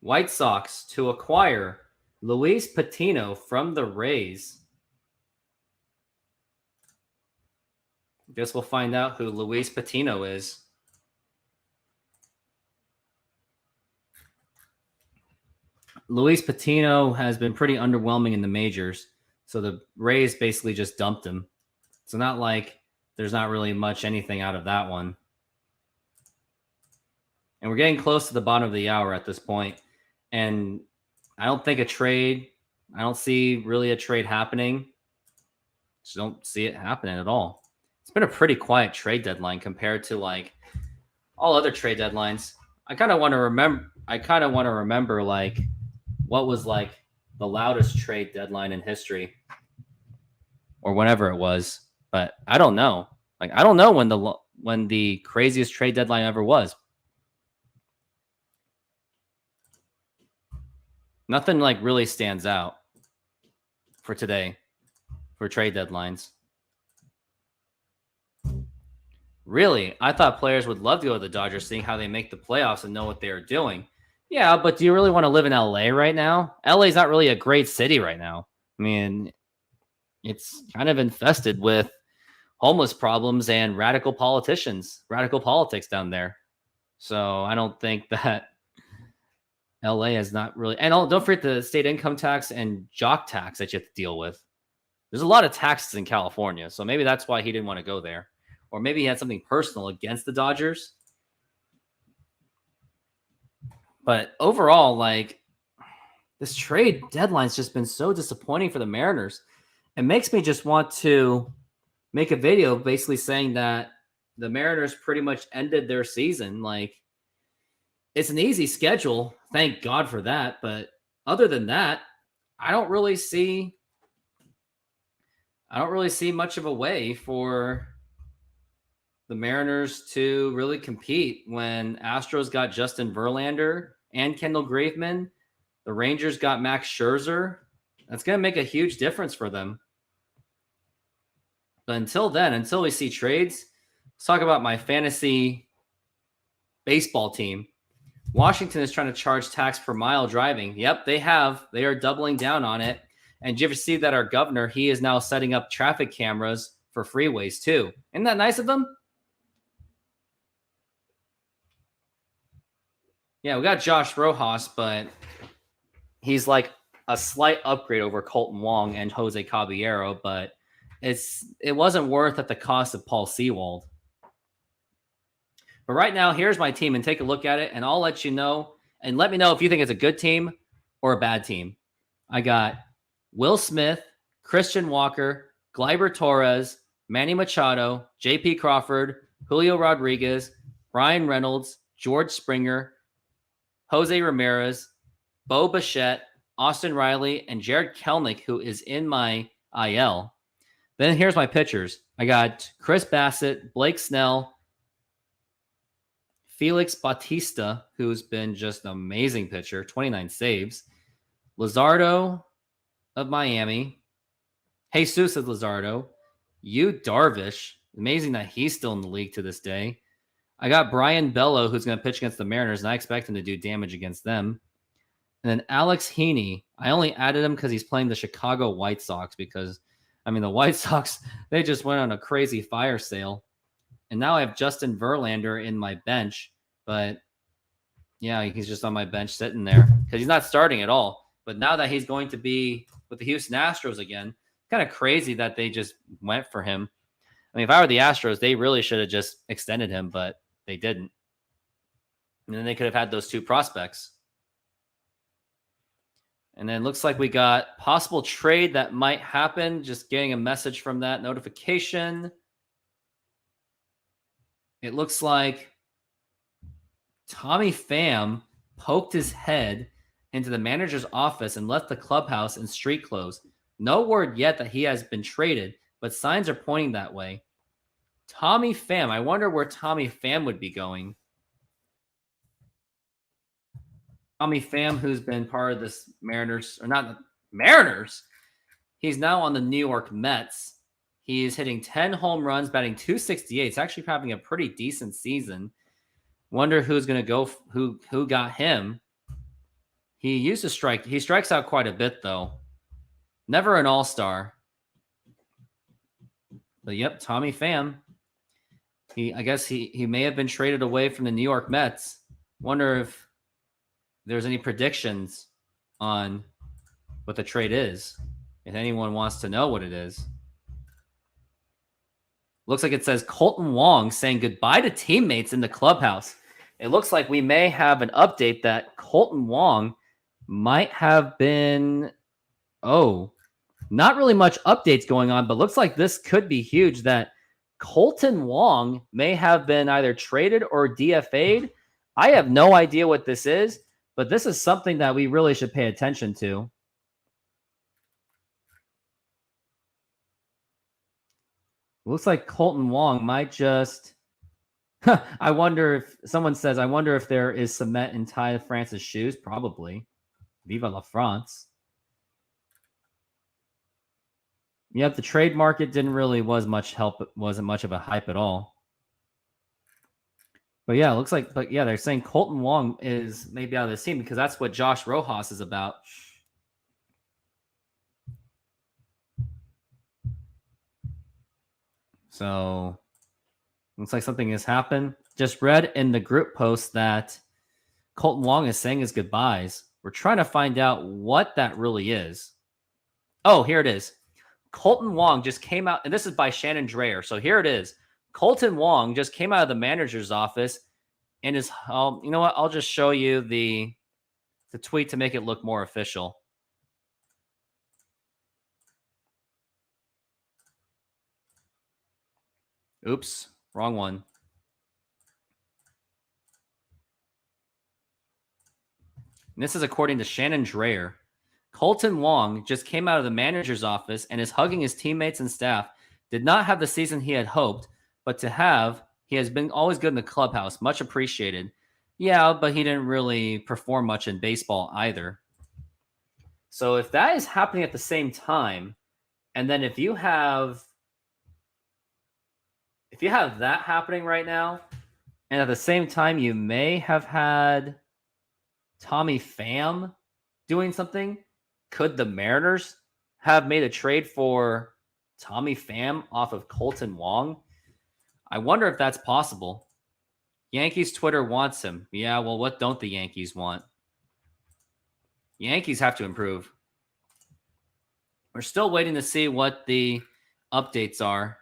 White Sox to acquire Luis Patino from the Rays. Guess we'll find out who Luis Patino is. Luis Patino has been pretty underwhelming in the majors. So the Rays basically just dumped him. So not like there's not really much anything out of that one. And we're getting close to the bottom of the hour at this point. And I don't think I don't see really a trade happening. Just don't see it happening at all. It's been a pretty quiet trade deadline compared to like all other trade deadlines. I kind of want to remember like what was like the loudest trade deadline in history or whenever it was, but I don't know. Like I don't know when the craziest trade deadline ever was. Nothing like really stands out for today for trade deadlines. Really, I thought players would love to go to the Dodgers, seeing how they make the playoffs and know what they are doing. Yeah, but do you really want to live in LA right now? LA is not really a great city right now. I mean, it's kind of infested with homeless problems and radical politics down there. So I don't think that LA is not really, and don't forget the state income tax and jock tax that you have to deal with. There's a lot of taxes in California, so maybe that's why he didn't want to go there. Or maybe he had something personal against the Dodgers. But overall, like, this trade deadline's just been so disappointing for the Mariners. It makes me just want to make a video basically saying that the Mariners pretty much ended their season. Like, it's an easy schedule. Thank God for that. But other than that, I don't really see much of a way for the Mariners to really compete when Astros got Justin Verlander and Kendall Graveman. The Rangers got Max Scherzer. That's going to make a huge difference for them. But until then, until we see trades, let's talk about my fantasy baseball team. Washington is trying to charge tax per mile driving. Yep, they have. They are doubling down on it. And did you ever see that our governor, he is now setting up traffic cameras for freeways too. Isn't that nice of them? Yeah, we got Josh Rojas, but he's like a slight upgrade over Colton Wong and Jose Caballero, but it wasn't worth at the cost of Paul Sewald. But right now, here's my team, and take a look at it, and I'll let you know. And let me know if you think it's a good team or a bad team. I got Will Smith, Christian Walker, Gleyber Torres, Manny Machado, J.P. Crawford, Julio Rodriguez, Ryan Reynolds, George Springer, Jose Ramirez, Bo Bichette, Austin Riley, and Jared Kelnick, who is in my IL. Then here's my pitchers. I got Chris Bassett, Blake Snell, Felix Bautista, who's been just an amazing pitcher, 29 saves, Luzardo of Miami, Jesus of Luzardo, Yu Darvish, amazing that he's still in the league to this day. I got Brian Bello, who's going to pitch against the Mariners, and I expect him to do damage against them. And then Alex Heaney, I only added him because he's playing the Chicago White Sox because, I mean, the White Sox, they just went on a crazy fire sale. And now I have Justin Verlander in my bench, but yeah, he's just on my bench sitting there because he's not starting at all. But now that he's going to be with the Houston Astros again, kind of crazy that they just went for him. I mean, if I were the Astros, they really should have just extended him, but they didn't. And then they could have had those two prospects. And then it looks like we got possible trade that might happen. Just getting a message from that notification. It looks like Tommy Pham poked his head into the manager's office and left the clubhouse in street clothes. No word yet that he has been traded, but signs are pointing that way. Tommy Pham. I wonder where Tommy Pham would be going. Tommy Pham, who's been part of this Mariners, or not the Mariners, he's now on the New York Mets. He is hitting 10 home runs, batting .268. It's actually having a pretty decent season. Wonder who's going to go, who got him. He used to strike. He strikes out quite a bit, though. Never an all-star. But yep, Tommy Pham. I guess he may have been traded away from the New York Mets. Wonder if there's any predictions on what the trade is. If anyone wants to know what it is. Looks like it says Colton Wong saying goodbye to teammates in the clubhouse. It looks like we may have an update that Colton Wong might have been, not really much updates going on, but looks like this could be huge that Colton Wong may have been either traded or DFA'd. I have no idea what this is, but this is something that we really should pay attention to. Looks like Colton Wong might just... I wonder if... Someone says, I wonder if there is cement in Ty France's shoes. Probably. Viva la France. Yep, the trade market wasn't much of a hype at all. But yeah, it looks like, they're saying Colton Wong is maybe out of this team because that's what Josh Rojas is about. So, looks like something has happened. Just read in the group post that Colton Wong is saying his goodbyes. We're trying to find out what that really is. Oh, here it is. Colton Wong just came out, and this is by Shannon Dreyer. So here it is. Colton Wong just came out of the manager's office and is, you know what? I'll just show you the tweet to make it look more official. Oops, wrong one. And this is according to Shannon Dreyer. Colton Wong just came out of the manager's office and is hugging his teammates and staff. Did not have the season he had hoped, but he has been always good in the clubhouse. Much appreciated. Yeah, but he didn't really perform much in baseball either. So if that is happening at the same time, and then if you have that happening right now, and at the same time you may have had Tommy Pham doing something? Could the Mariners have made a trade for Tommy Pham off of Colton Wong? I wonder if that's possible. Yankees Twitter wants him. Yeah, well, what don't the Yankees want? Yankees have to improve. We're still waiting to see what the updates are.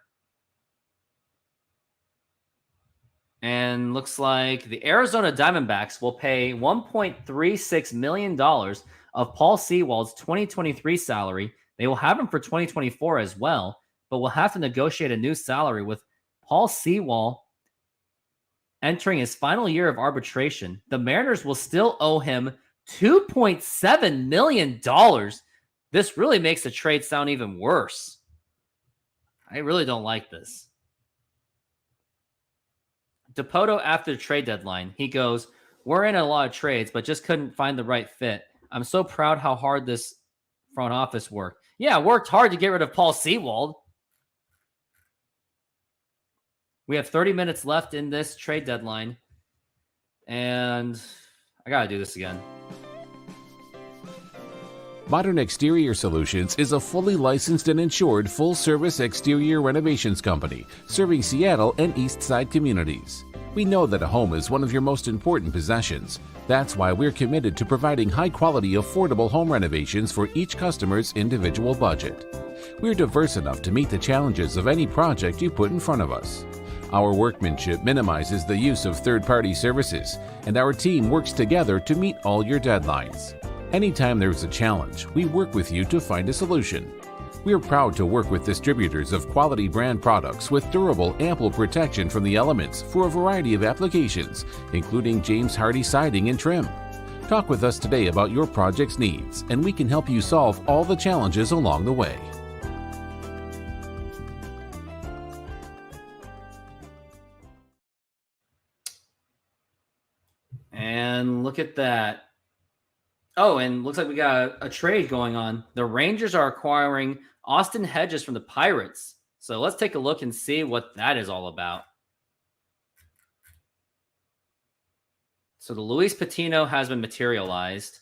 And looks like the Arizona Diamondbacks will pay $1.36 million of Paul Sewald's 2023 salary. They will have him for 2024 as well, but will have to negotiate a new salary with Paul Sewald entering his final year of arbitration. The Mariners will still owe him $2.7 million. This really makes the trade sound even worse. I really don't like this. Dipoto after the trade deadline, he goes, "We're in a lot of trades, but just couldn't find the right fit. I'm so proud how hard this front office worked." Yeah, worked hard to get rid of Paul Sewald. We have 30 minutes left in this trade deadline. And I got to do this again. Modern Exterior Solutions is a fully licensed and insured full-service exterior renovations company serving Seattle and East Side communities. We know that a home is one of your most important possessions. That's why we're committed to providing high-quality, affordable home renovations for each customer's individual budget. We're diverse enough to meet the challenges of any project you put in front of us. Our workmanship minimizes the use of third-party services, and our team works together to meet all your deadlines. Anytime there's a challenge, we work with you to find a solution. We are proud to work with distributors of quality brand products with durable, ample protection from the elements for a variety of applications, including James Hardie siding and trim. Talk with us today about your project's needs, and we can help you solve all the challenges along the way. And look at that. Oh, and looks like we got a trade going on. The Rangers are acquiring Austin Hedges from the Pirates. So let's take a look and see what that is all about. So the Luis Patino has been materialized.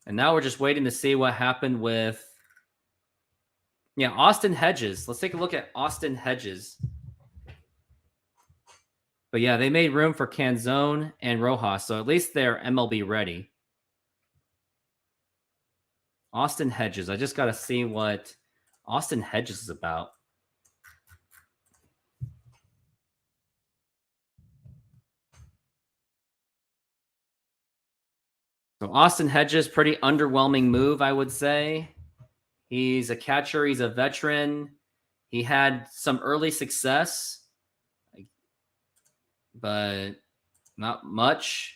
And now we're just waiting to see what happened with Austin Hedges. Let's take a look at Austin Hedges. But yeah, they made room for Canzone and Rojas, so at least they're MLB ready. Austin Hedges. I just got to see what Austin Hedges is about. So Austin Hedges, pretty underwhelming move, I would say. He's a catcher. He's a veteran. He had some early success, but not much.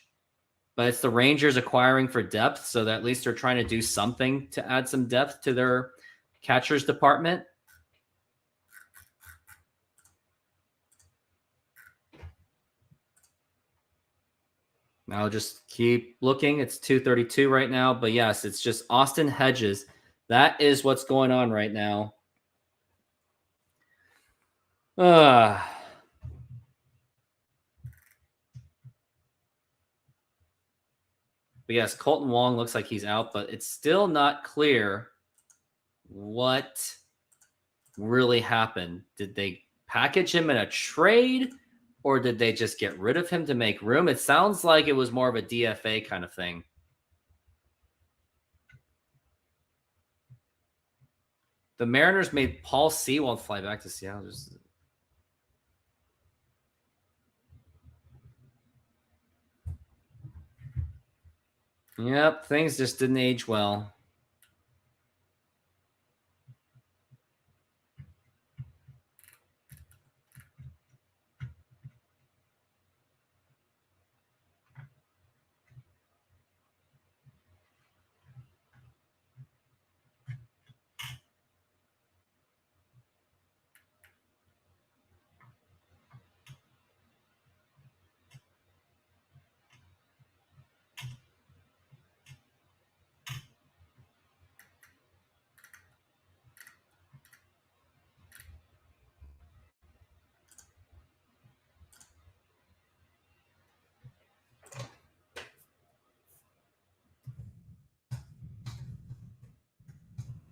But it's the Rangers acquiring for depth, so that at least they're trying to do something to add some depth to their catchers department. Now just keep looking. It's 2:32 right now, but yes, it's just Austin Hedges. That is what's going on right now. But yes, Colton Wong looks like he's out, but it's still not clear what really happened. Did they package him in a trade, or did they just get rid of him to make room? It sounds like it was more of a DFA kind of thing. The Mariners made Paul Sewald fly back to Seattle. Yep, things just didn't age well.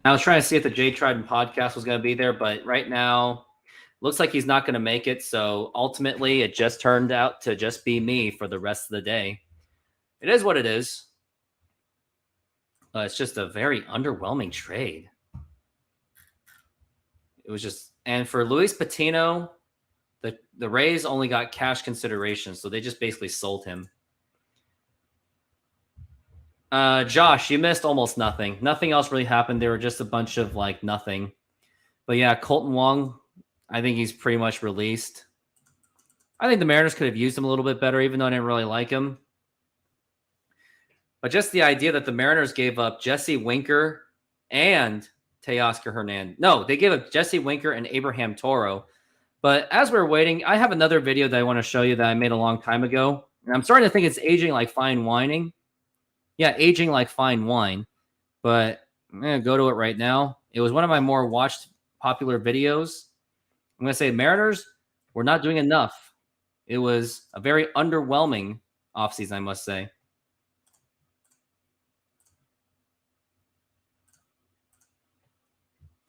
I was trying to see if the Jay Trident podcast was going to be there, but right now, looks like he's not going to make it. So ultimately, it just turned out to just be me for the rest of the day. It is what it is. It's just a very underwhelming trade. It was just, and for Luis Patino, the Rays only got cash consideration, so they just basically sold him. Josh, you missed almost nothing. Nothing else really happened. There were just a bunch of like nothing. But yeah, Colton Wong, I think he's pretty much released. I think the Mariners could have used him a little bit better, even though I didn't really like him. But just the idea that the Mariners gave up Jesse Winker and Teoscar Hernandez. No, they gave up Jesse Winker and Abraham Toro. But as we're waiting, I have another video that I want to show you that I made a long time ago. And I'm starting to think it's aging like fine whining. Yeah, aging like fine wine. But I'm going to go to it right now. It was one of my more watched popular videos. I'm going to say Mariners were not doing enough. It was a very underwhelming offseason, I must say.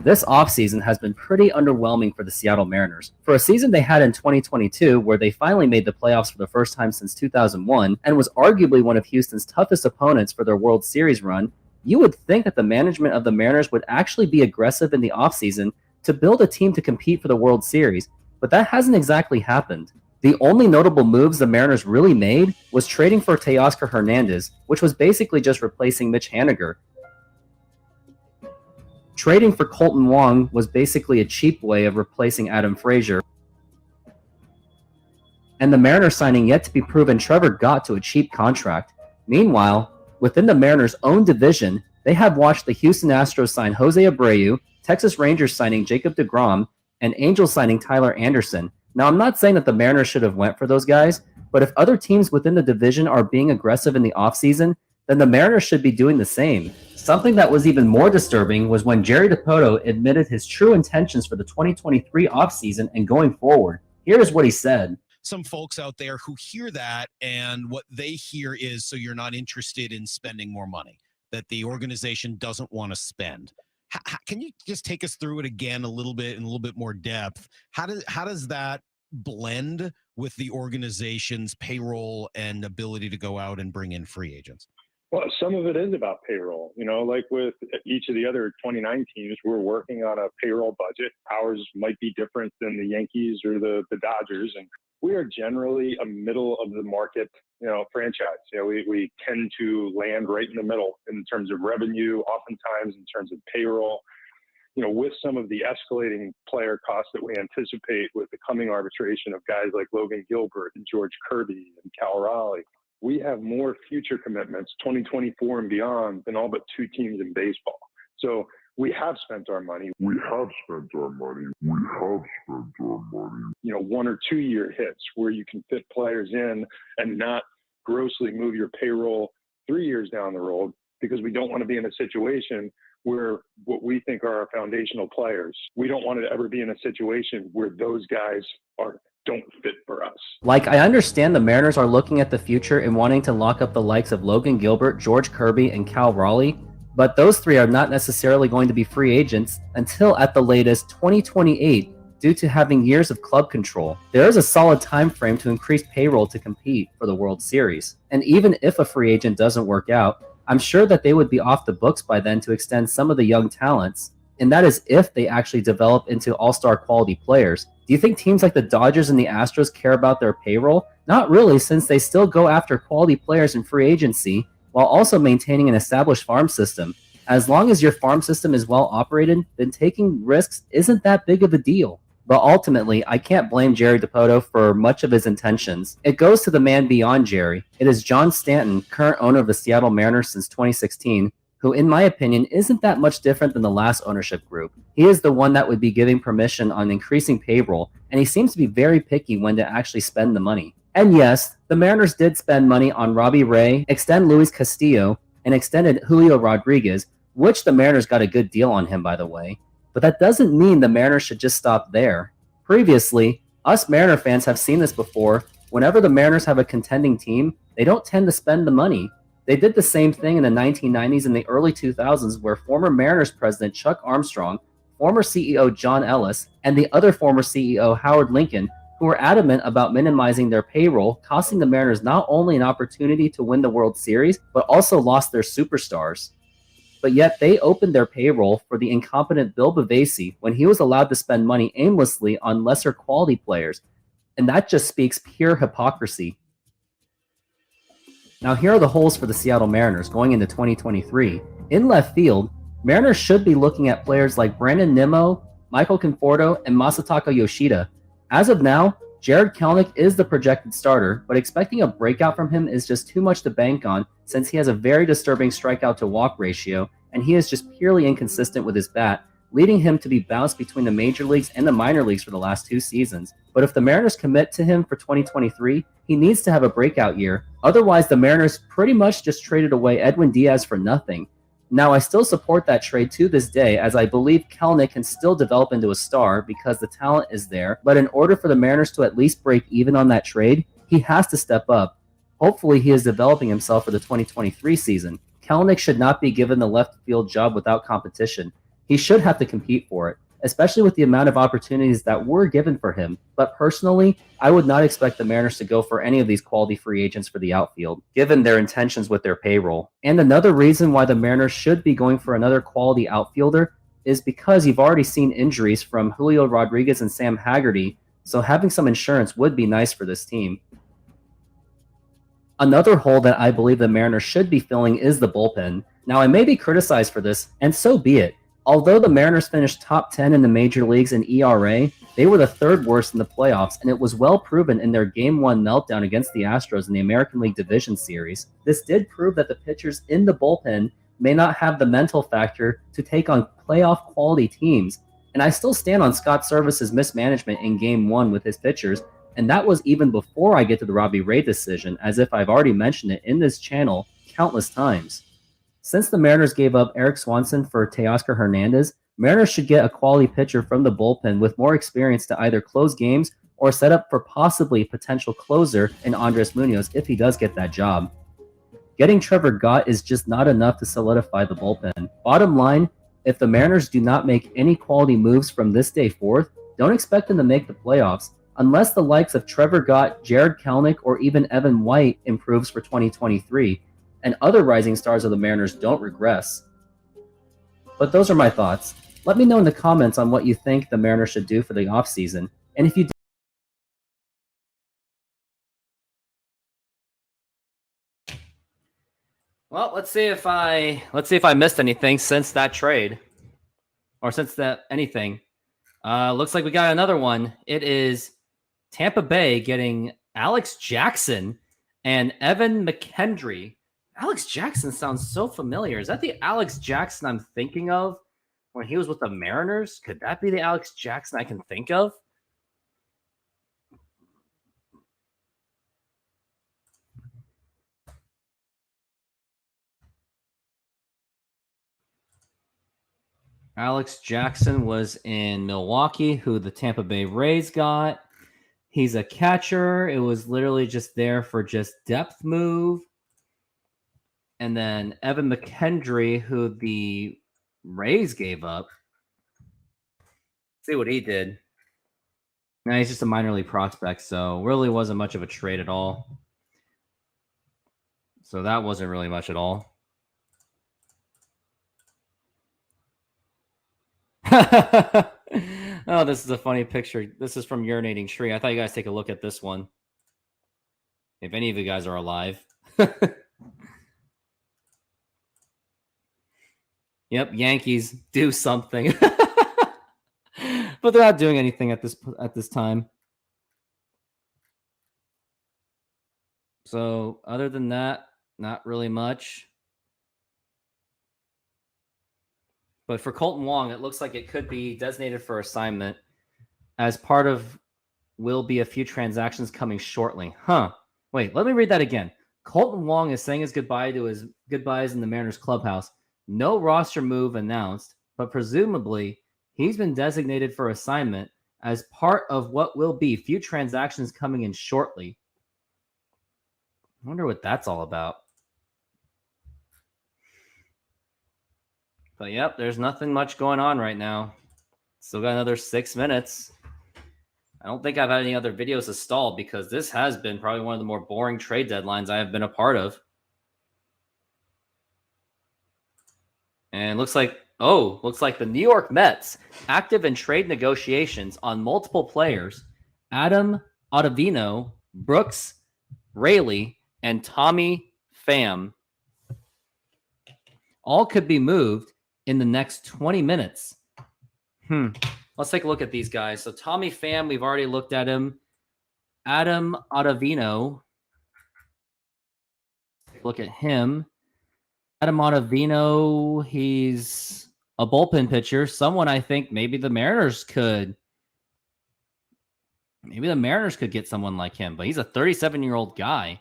This offseason has been pretty underwhelming for the Seattle Mariners. For a season they had in 2022, where they finally made the playoffs for the first time since 2001, and was arguably one of Houston's toughest opponents for their World Series run, you would think that the management of the Mariners would actually be aggressive in the offseason to build a team to compete for the World Series, but that hasn't exactly happened. The only notable moves the Mariners really made was trading for Teoscar Hernandez, which was basically just replacing Mitch Haniger. Trading for Colton Wong was basically a cheap way of replacing Adam Frazier. And the Mariners signing yet to be proven Trevor Gott to a cheap contract. Meanwhile, within the Mariners' own division, they have watched the Houston Astros sign Jose Abreu, Texas Rangers signing Jacob deGrom, and Angels signing Tyler Anderson. Now, I'm not saying that the Mariners should have went for those guys, but if other teams within the division are being aggressive in the offseason, then the Mariners should be doing the same. Something that was even more disturbing was when Jerry Dipoto admitted his true intentions for the 2023 offseason and going forward. Here's what he said. Some folks out there who hear that, and what they hear is, so you're not interested in spending more money, that the organization doesn't want to spend. Can you just take us through it again a little bit in a little bit more depth? How does that blend with the organization's payroll and ability to go out and bring in free agents? Well, some of it is about payroll. You know, like with each of the other 29 teams, we're working on a payroll budget. Ours might be different than the Yankees or the Dodgers. And we are generally a middle of the market, franchise. We tend to land right in the middle in terms of revenue, oftentimes in terms of payroll. With some of the escalating player costs that we anticipate with the coming arbitration of guys like Logan Gilbert and George Kirby and Cal Raleigh, we have more future commitments, 2024 and beyond, than all but two teams in baseball. So we have spent our money. We have spent our money. We have spent our money. 1 or 2 year hits where you can fit players in and not grossly move your payroll 3 years down the road, because we don't want to be in a situation where what we think are our foundational players, we don't want to ever be in a situation where those guys don't fit for us. Like, I understand the Mariners are looking at the future and wanting to lock up the likes of Logan Gilbert, George Kirby, and Cal Raleigh, but those three are not necessarily going to be free agents until at the latest 2028 due to having years of club control. There is a solid time frame to increase payroll to compete for the World Series. And even if a free agent doesn't work out, I'm sure that they would be off the books by then to extend some of the young talents, and that is if they actually develop into all-star quality players. Do you think teams like the Dodgers and the Astros care about their payroll? Not really, since they still go after quality players in free agency while also maintaining an established farm system. As long as your farm system is well operated, then taking risks isn't that big of a deal. But ultimately, I can't blame Jerry Dipoto for much of his intentions. It goes to the man beyond Jerry. It is John Stanton, current owner of the Seattle Mariners since 2016, who, in my opinion, isn't that much different than the last ownership group. He is the one that would be giving permission on increasing payroll, and he seems to be very picky when to actually spend the money. And yes, the Mariners did spend money on Robbie Ray, extend Luis Castillo, and extended Julio Rodriguez, which the Mariners got a good deal on him, by the way. But that doesn't mean the Mariners should just stop there. Previously, us Mariner fans have seen this before. Whenever the Mariners have a contending team, they don't tend to spend the money. They did the same thing in the 1990s and the early 2000s, where former Mariners president Chuck Armstrong, former CEO John Ellis, and the other former CEO Howard Lincoln, who were adamant about minimizing their payroll, costing the Mariners not only an opportunity to win the World Series, but also lost their superstars. But yet they opened their payroll for the incompetent Bill Bavasi when he was allowed to spend money aimlessly on lesser quality players, and that just speaks pure hypocrisy. Now here are the holes for the Seattle Mariners going into 2023. In left field, Mariners should be looking at players like Brandon Nimmo, Michael Conforto, and Masataka Yoshida. As of now, Jared Kelenic is the projected starter, but expecting a breakout from him is just too much to bank on since he has a very disturbing strikeout to walk ratio, and he is just purely inconsistent with his bat, leading him to be bounced between the major leagues and the minor leagues for the last 2 seasons. But if the Mariners commit to him for 2023, he needs to have a breakout year. Otherwise, the Mariners pretty much just traded away Edwin Diaz for nothing. Now, I still support that trade to this day, as I believe Kelenic can still develop into a star because the talent is there, but in order for the Mariners to at least break even on that trade, he has to step up. Hopefully, he is developing himself for the 2023 season. Kelenic should not be given the left field job without competition. He should have to compete for it, especially with the amount of opportunities that were given for him. But personally, I would not expect the Mariners to go for any of these quality free agents for the outfield, given their intentions with their payroll. And another reason why the Mariners should be going for another quality outfielder is because you've already seen injuries from Julio Rodriguez and Sam Haggerty, so having some insurance would be nice for this team. Another hole that I believe the Mariners should be filling is the bullpen. Now, I may be criticized for this, and so be it. Although the Mariners finished top 10 in the major leagues in ERA, they were the 3rd worst in the playoffs, and it was well proven in their Game 1 meltdown against the Astros in the American League Division Series. This did prove that the pitchers in the bullpen may not have the mental factor to take on playoff quality teams, and I still stand on Scott Servais' mismanagement in Game 1 with his pitchers, and that was even before I get to the Robbie Ray decision, as if I've already mentioned it in this channel countless times. Since the Mariners gave up Eric Swanson for Teoscar Hernandez, Mariners should get a quality pitcher from the bullpen with more experience to either close games or set up for possibly a potential closer in Andres Munoz if he does get that job. Getting Trevor Gott is just not enough to solidify the bullpen. Bottom line, if the Mariners do not make any quality moves from this day forth, don't expect them to make the playoffs, unless the likes of Trevor Gott, Jared Kelenic, or even Evan White improves for 2023. And other rising stars of the Mariners don't regress. But those are my thoughts. Let me know in the comments on what you think the Mariners should do for the offseason. And if you Well, let's see if I missed anything since that trade. Or since that anything. Looks like we got another one. It is Tampa Bay getting Alex Jackson and Evan McKendry. Alex Jackson sounds so familiar. Is that the Alex Jackson I'm thinking of when he was with the Mariners? Could that be the Alex Jackson I can think of? Alex Jackson was in Milwaukee, who the Tampa Bay Rays got. He's a catcher. It was literally just there for just depth move. And then Evan McKendry, who the Rays gave up. See what he did. No, he's just a minor league prospect, so really wasn't much of a trade at all. So that wasn't really much at all. Oh, this is a funny picture. This is from Urinating Tree. I thought you guys take a look at this one. If any of you guys are alive. Yep, Yankees do something. But they're not doing anything at this time. So other than that, not really much. But for Colton Wong, it looks like it could be designated for assignment as part of will be a few transactions coming shortly. Wait, let me read that again. Colton Wong is saying his goodbyes in the Mariners clubhouse. No roster move announced, but presumably he's been designated for assignment as part of what will be few transactions coming in shortly. I wonder what that's all about. But yep, there's nothing much going on right now. Still got another 6 minutes. I don't think I've had any other videos to stall because this has been probably one of the more boring trade deadlines I have been a part of. And looks like the New York Mets active in trade negotiations on multiple players. Adam Ottavino, Brooks Raley, and Tommy Pham all could be moved in the next 20 minutes. Let's take a look at these guys. So Tommy Pham, we've already looked at him. Adam Ottavino, look at him. Adam Ottavino, he's a bullpen pitcher. Someone I think maybe the Mariners could get someone like him, but he's a 37-year-old guy.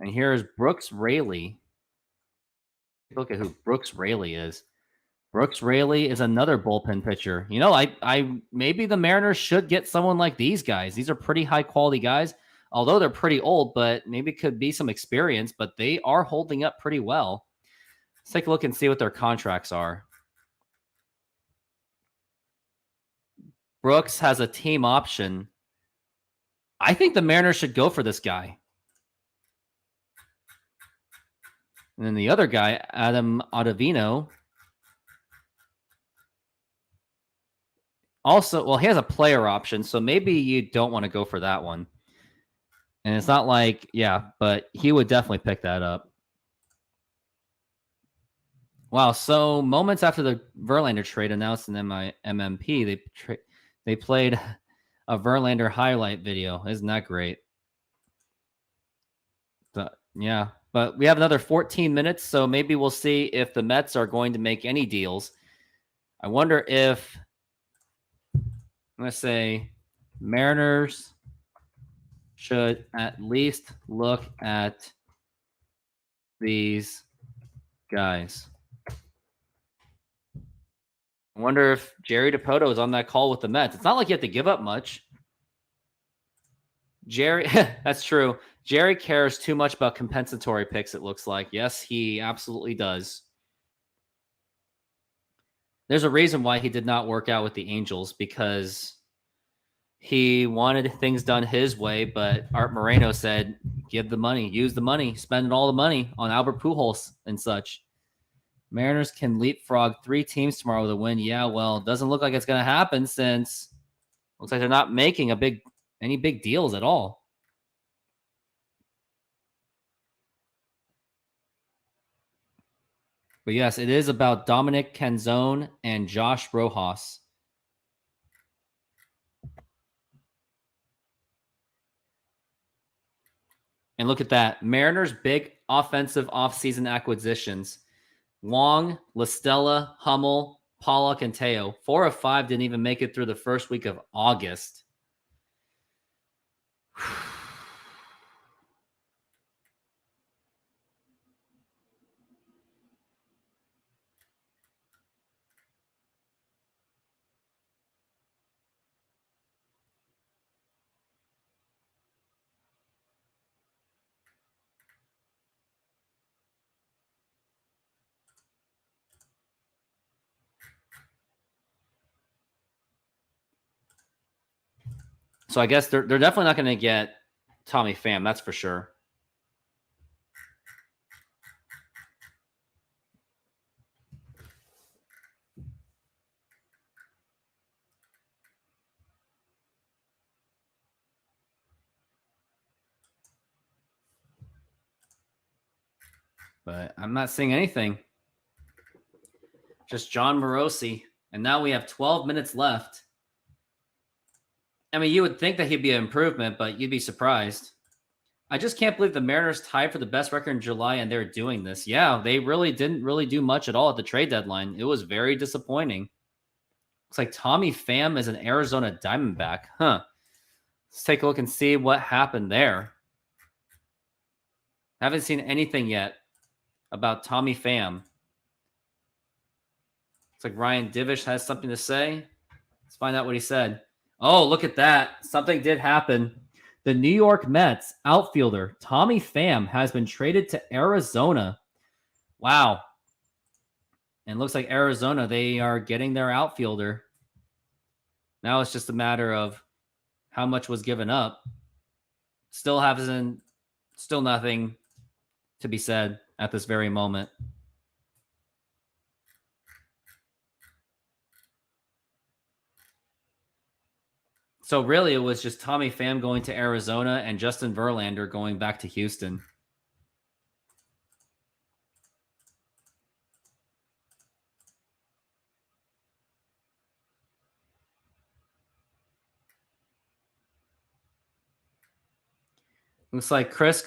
And here's Brooks Raley. Look at who Brooks Raley is. Brooks Raley is another bullpen pitcher. You know, I maybe the Mariners should get someone like these guys. These are pretty high quality guys, although they're pretty old, but maybe could be some experience, but they are holding up pretty well. Let's take a look and see what their contracts are. Brooks has a team option. I think the Mariners should go for this guy. And then the other guy, Adam Ottavino, also, well, he has a player option, so maybe you don't want to go for that one. And it's not like, yeah, but he would definitely pick that up. Wow, so moments after the Verlander trade announced in my MMP, they played a Verlander highlight video. Isn't that great? Yeah, but we have another 14 minutes, so maybe we'll see if the Mets are going to make any deals. I wonder if, let's say, Mariners should at least look at these guys. I wonder if Jerry DiPoto is on that call with the Mets. It's not like you have to give up much. Jerry, that's true. Jerry cares too much about compensatory picks, it looks like. Yes, he absolutely does. There's a reason why he did not work out with the Angels, because he wanted things done his way, but Art Moreno said, give the money, use the money, spend all the money on Albert Pujols and such. Mariners can leapfrog 3 teams tomorrow with a win. Yeah, well, it doesn't look like it's going to happen since it looks like they're not making any big deals at all. But yes, it is about Dominic Canzone and Josh Rojas. And look at that. Mariners' big offensive offseason acquisitions. Wong, LaStella, Hummel, Pollock, and Teo. 4 of 5 didn't even make it through the first week of August. So I guess they're definitely not going to get Tommy Pham, that's for sure. But I'm not seeing anything. Just John Morosi. And now we have 12 minutes left. I mean, you would think that he'd be an improvement, but you'd be surprised. I just can't believe the Mariners tied for the best record in July and they're doing this. Yeah, they really didn't do much at all at the trade deadline. It was very disappointing. Looks like Tommy Pham is an Arizona Diamondback. Huh. Let's take a look and see what happened there. Haven't seen anything yet about Tommy Pham. Looks like Ryan Divish has something to say. Let's find out what he said. Oh, look at that. Something did happen. The New York Mets outfielder Tommy Pham has been traded to Arizona. Wow. And it looks like Arizona, they are getting their outfielder. Now it's just a matter of how much was given up. Still nothing to be said at this very moment. So really, it was just Tommy Pham going to Arizona and Justin Verlander going back to Houston. Looks like Chris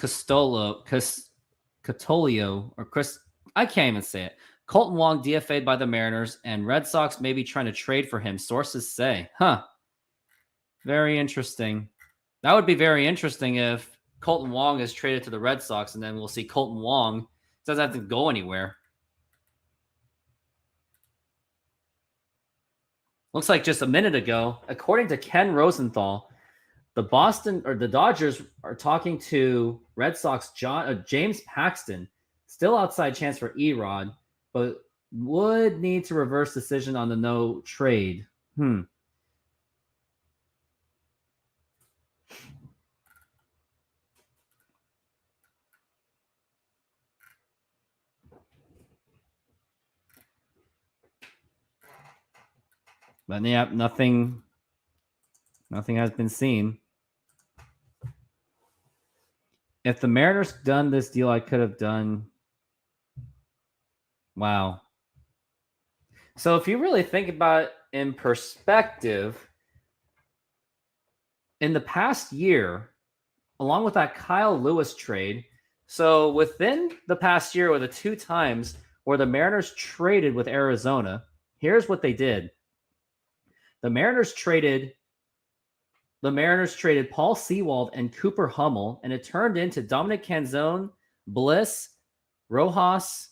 Catolio, or Chris, I can't even say it. Colton Wong DFA'd by the Mariners, and Red Sox may be trying to trade for him, sources say. Huh. Very interesting. That would be very interesting if Colton Wong is traded to the Red Sox, and then we'll see Colton Wong doesn't have to go anywhere. Looks like just a minute ago, according to Ken Rosenthal, the Dodgers are talking to Red Sox James Paxton, still outside chance for Erod, but would need to reverse decision on the no trade. But yeah, nothing has been seen. If the Mariners done this deal, I could have done. Wow. So if you really think about it in perspective, in the past year, along with that Kyle Lewis trade, so within the past year, with the 2 times where the Mariners traded with Arizona, here's what they did. The Mariners traded Paul Sewald and Cooper Hummel, and it turned into Dominic Canzone, Bliss, Rojas.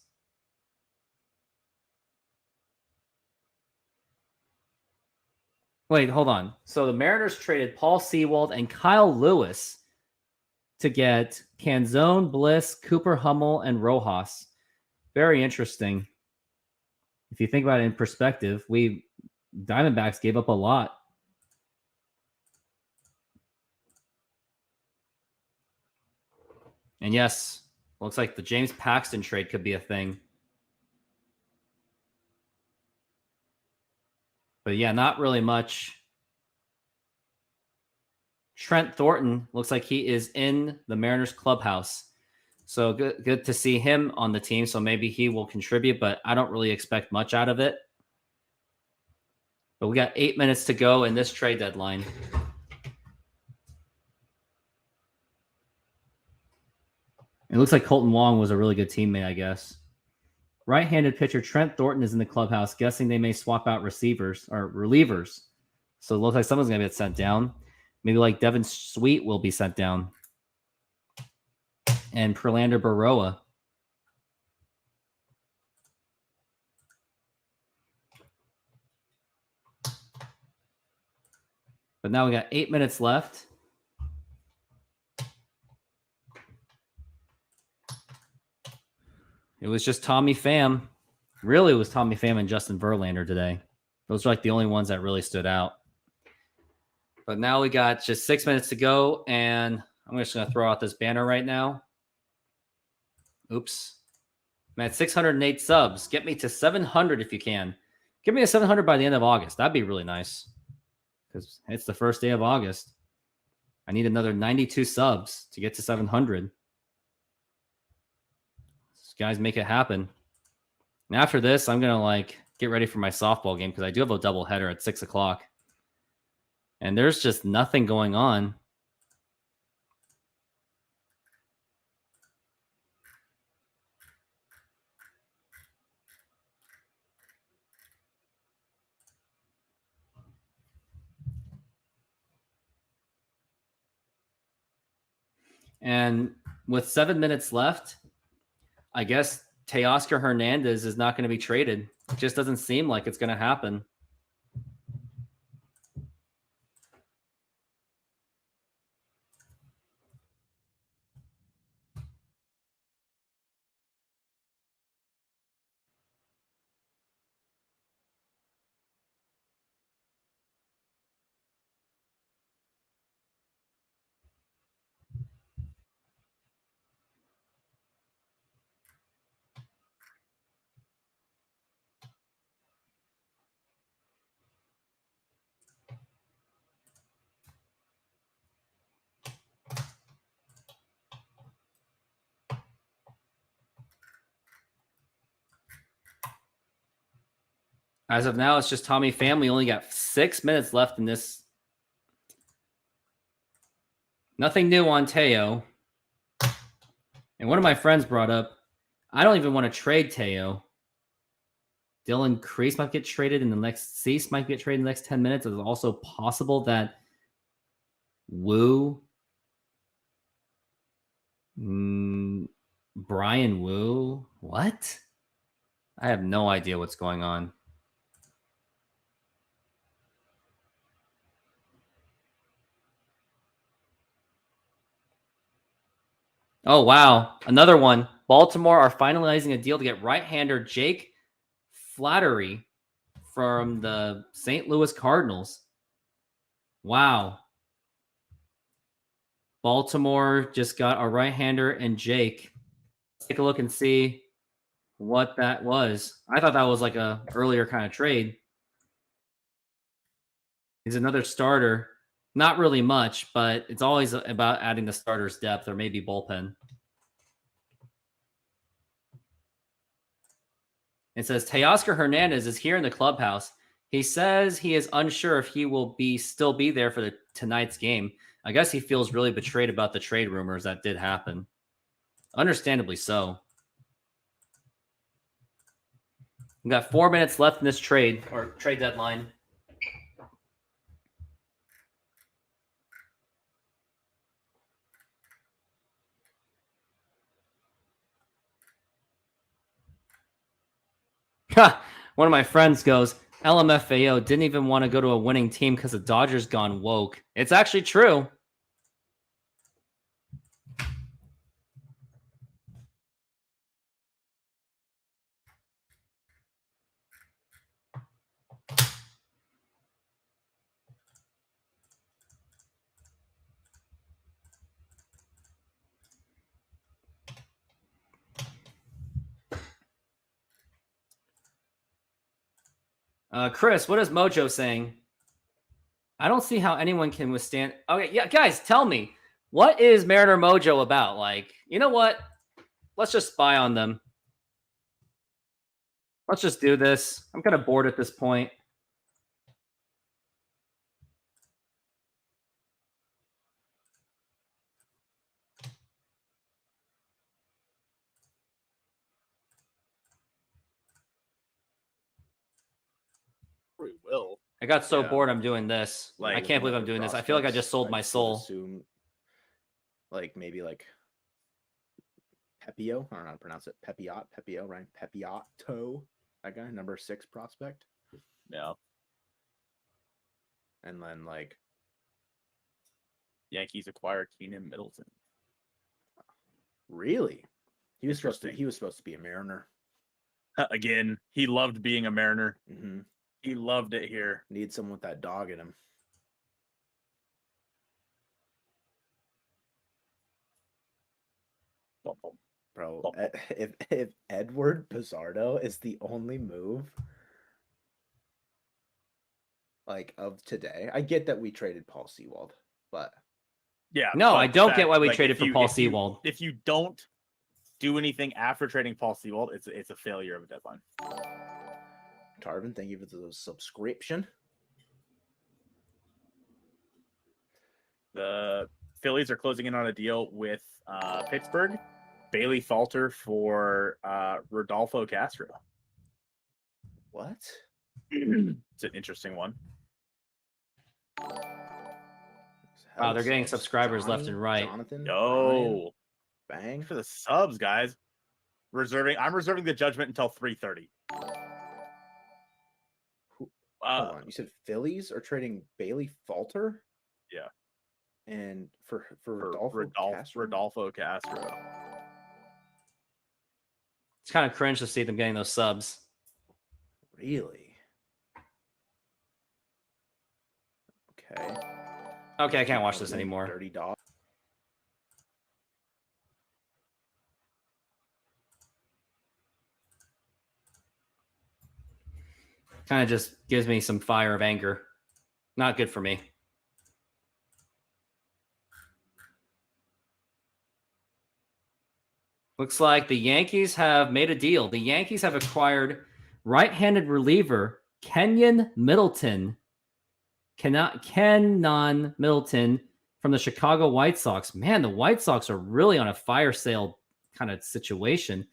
Wait, hold on. So the Mariners traded Paul Sewald and Kyle Lewis to get Canzone, Bliss, Cooper Hummel, and Rojas. Very interesting. If you think about it in perspective, Diamondbacks gave up a lot. And yes, looks like the James Paxton trade could be a thing. But yeah, not really much. Trent Thornton looks like he is in the Mariners clubhouse. So good to see him on the team. So maybe he will contribute, but I don't really expect much out of it. But we got 8 minutes to go in this trade deadline. It looks like Colton Wong was a really good teammate, I guess. Right-handed pitcher Trent Thornton is in the clubhouse, guessing they may swap out receivers or relievers. So it looks like someone's going to get sent down. Maybe like Devin Sweet will be sent down. And Prelander Baroa. But now we got 8 minutes left. It was just Tommy Pham. Really, it was Tommy Pham and Justin Verlander today. Those are like the only ones that really stood out. But now we got just 6 minutes to go, and I'm just going to throw out this banner right now. Oops. I'm at 608 subs. Get me to 700 if you can. Give me a 700 by the end of August. That'd be really nice because it's the first day of August. I need another 92 subs to get to 700. Guys, make it happen. And after this, I'm going to get ready for my softball game because I do have a double header at 6 o'clock. And there's just nothing going on. And with 7 minutes left, I guess Teoscar Hernandez is not going to be traded. It just doesn't seem like it's going to happen. As of now, it's just Tommy Pham. We only got 6 minutes left in this. Nothing new on Teo. And one of my friends brought up, I don't even want to trade Teo. Dylan Crease might get traded in the next. Cease might get traded in the next 10 minutes. It's also possible that Wu, Brian Wu, what? I have no idea what's going on. Oh, wow. Another one. Baltimore are finalizing a deal to get right-hander Jake Flattery from the St. Louis Cardinals. Wow. Baltimore just got a right-hander and Jake. Let's take a look and see what that was. I thought that was like a earlier kind of trade. He's another starter. Not really much, but it's always about adding the starter's depth or maybe bullpen. It says Teoscar Hernandez is here in the clubhouse. He says he is unsure if he will still be there for tonight's game. I guess he feels really betrayed about the trade rumors that did happen. Understandably so. We got 4 minutes left in this trade deadline. One of my friends goes, LMFAO didn't even want to go to a winning team because the Dodgers gone woke. It's actually true. Chris, what is Mojo saying? I don't see how anyone can withstand. Okay, yeah, guys, tell me, what is Mariner Mojo about? Like, you know what? Let's just spy on them. Let's just do this. I'm kind of bored at this point. We will. I got so bored I'm doing this. Like, I can't believe I'm doing this. I feel like I just sold my soul. Assume, like maybe like Pepio. I don't know how to pronounce it. Pepio, right? Pepiotto. That guy, number 6 prospect. Yeah. And then like Yankees acquire Keenan Middleton. Really? He was supposed to be a Mariner. Again, he loved being a Mariner. Mm-hmm. He loved it here. Need someone with that dog in him. Bro, if Edward Pizarro is the only move like of today, I get that we traded Paul Sewald, but yeah, no, but I don't that, get why we like, traded for Paul Sewald. If you don't do anything after trading Paul Sewald, it's a failure of a deadline. Tarvin, thank you for the subscription. The Phillies are closing in on a deal with Pittsburgh. Bailey Falter for Rodolfo Castro. What? It's an interesting one. Wow, they're getting subscribers left and right. Jonathan, Yo, bang for the subs, guys. I'm reserving the judgment until 3:30. Hold on. You said Phillies are trading Bailey Falter? Yeah. And for Rodolfo Castro. It's kind of cringe to see them getting those subs. Really? Okay. Okay, I can't watch this anymore. Dirty dog. Kind of just gives me some fire of anger. Not good for me. Looks like the Yankees have made a deal. The Yankees have acquired right-handed reliever Kenyon Middleton. Kenon Middleton from the Chicago White Sox. Man, the White Sox are really on a fire sale kind of situation.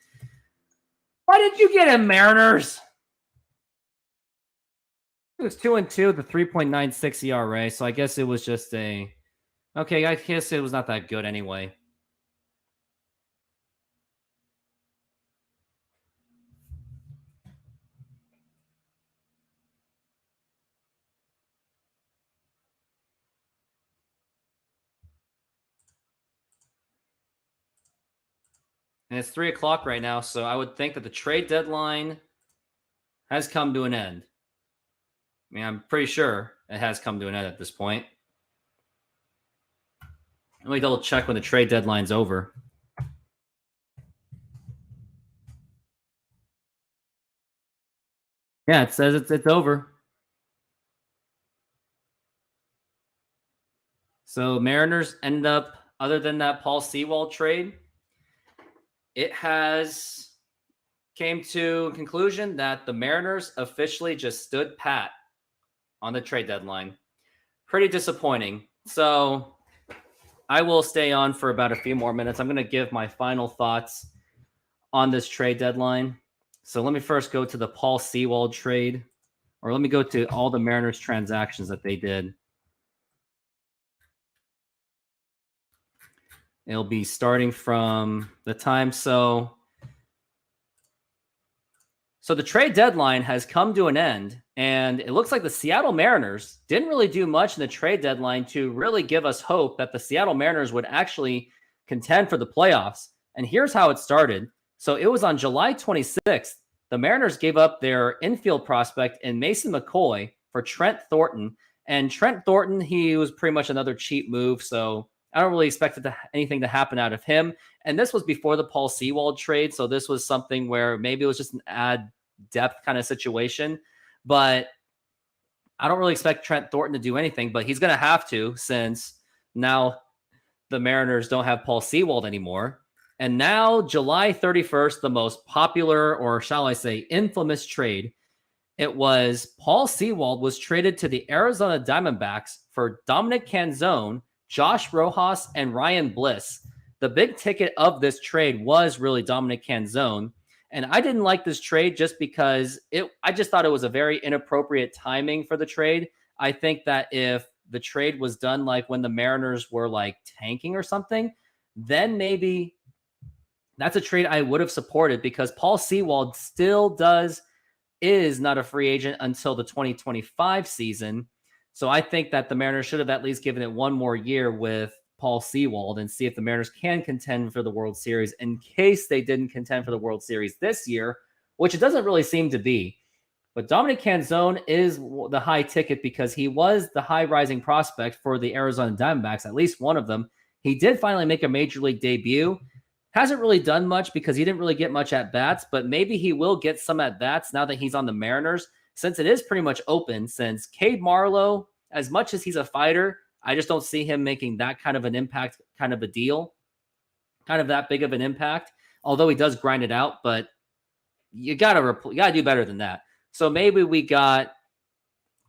Why did you get him, Mariners? It was 2-2 with a 3.96 ERA, so I guess it was just a... Okay, I guess it was not that good anyway. And it's 3 o'clock right now, so I would think that the trade deadline has come to an end. I mean, I'm pretty sure it has come to an end at this point. Let me double check when the trade deadline's over. Yeah, it says it's over. So Mariners end up, other than that Paul Sewald trade, it has came to a conclusion that the Mariners officially just stood pat on the trade deadline. Pretty disappointing. So I will stay on for about a few more minutes. I'm going to give my final thoughts on this trade deadline. So let me first go to the Paul Sewald trade, or let me go to all the Mariners transactions that they did. It'll be starting from the time. So the trade deadline has come to an end, and it looks like the Seattle Mariners didn't really do much in the trade deadline to really give us hope that the Seattle Mariners would actually contend for the playoffs. And here's how it started. So it was on July 26th. The Mariners gave up their infield prospect in Mason McCoy for Trent Thornton. And Trent Thornton, he was pretty much another cheap move, so I don't really expect anything to happen out of him. And this was before the Paul Sewald trade, so this was something where maybe it was just an add depth kind of situation. But I don't really expect Trent Thornton to do anything, but he's going to have to, since now the Mariners don't have Paul Sewald anymore. And now July 31st, the most popular, or shall I say infamous trade, it was Paul Sewald was traded to the Arizona Diamondbacks for Dominic Canzone, Josh Rojas, and Ryan Bliss. The big ticket of this trade was really Dominic Canzone. And I didn't like this trade just because I just thought it was a very inappropriate timing for the trade. I think that if the trade was done like when the Mariners were like tanking or something, then maybe that's a trade I would have supported, because Paul Sewald still is not a free agent until the 2025 season. So I think that the Mariners should have at least given it one more year with Paul Sewald and see if the Mariners can contend for the World Series, in case they didn't contend for the World Series this year, which it doesn't really seem to be. But Dominic Canzone is the high ticket because he was the high rising prospect for the Arizona Diamondbacks, at least one of them. He did finally make a major league debut. Hasn't really done much because he didn't really get much at bats, but maybe he will get some at bats now that he's on the Mariners, since it is pretty much open. Since Cade Marlowe, as much as he's a fighter, I just don't see him making that kind of an impact, kind of a deal, kind of that big of an impact. Although he does grind it out, but you gotta do better than that. So maybe we got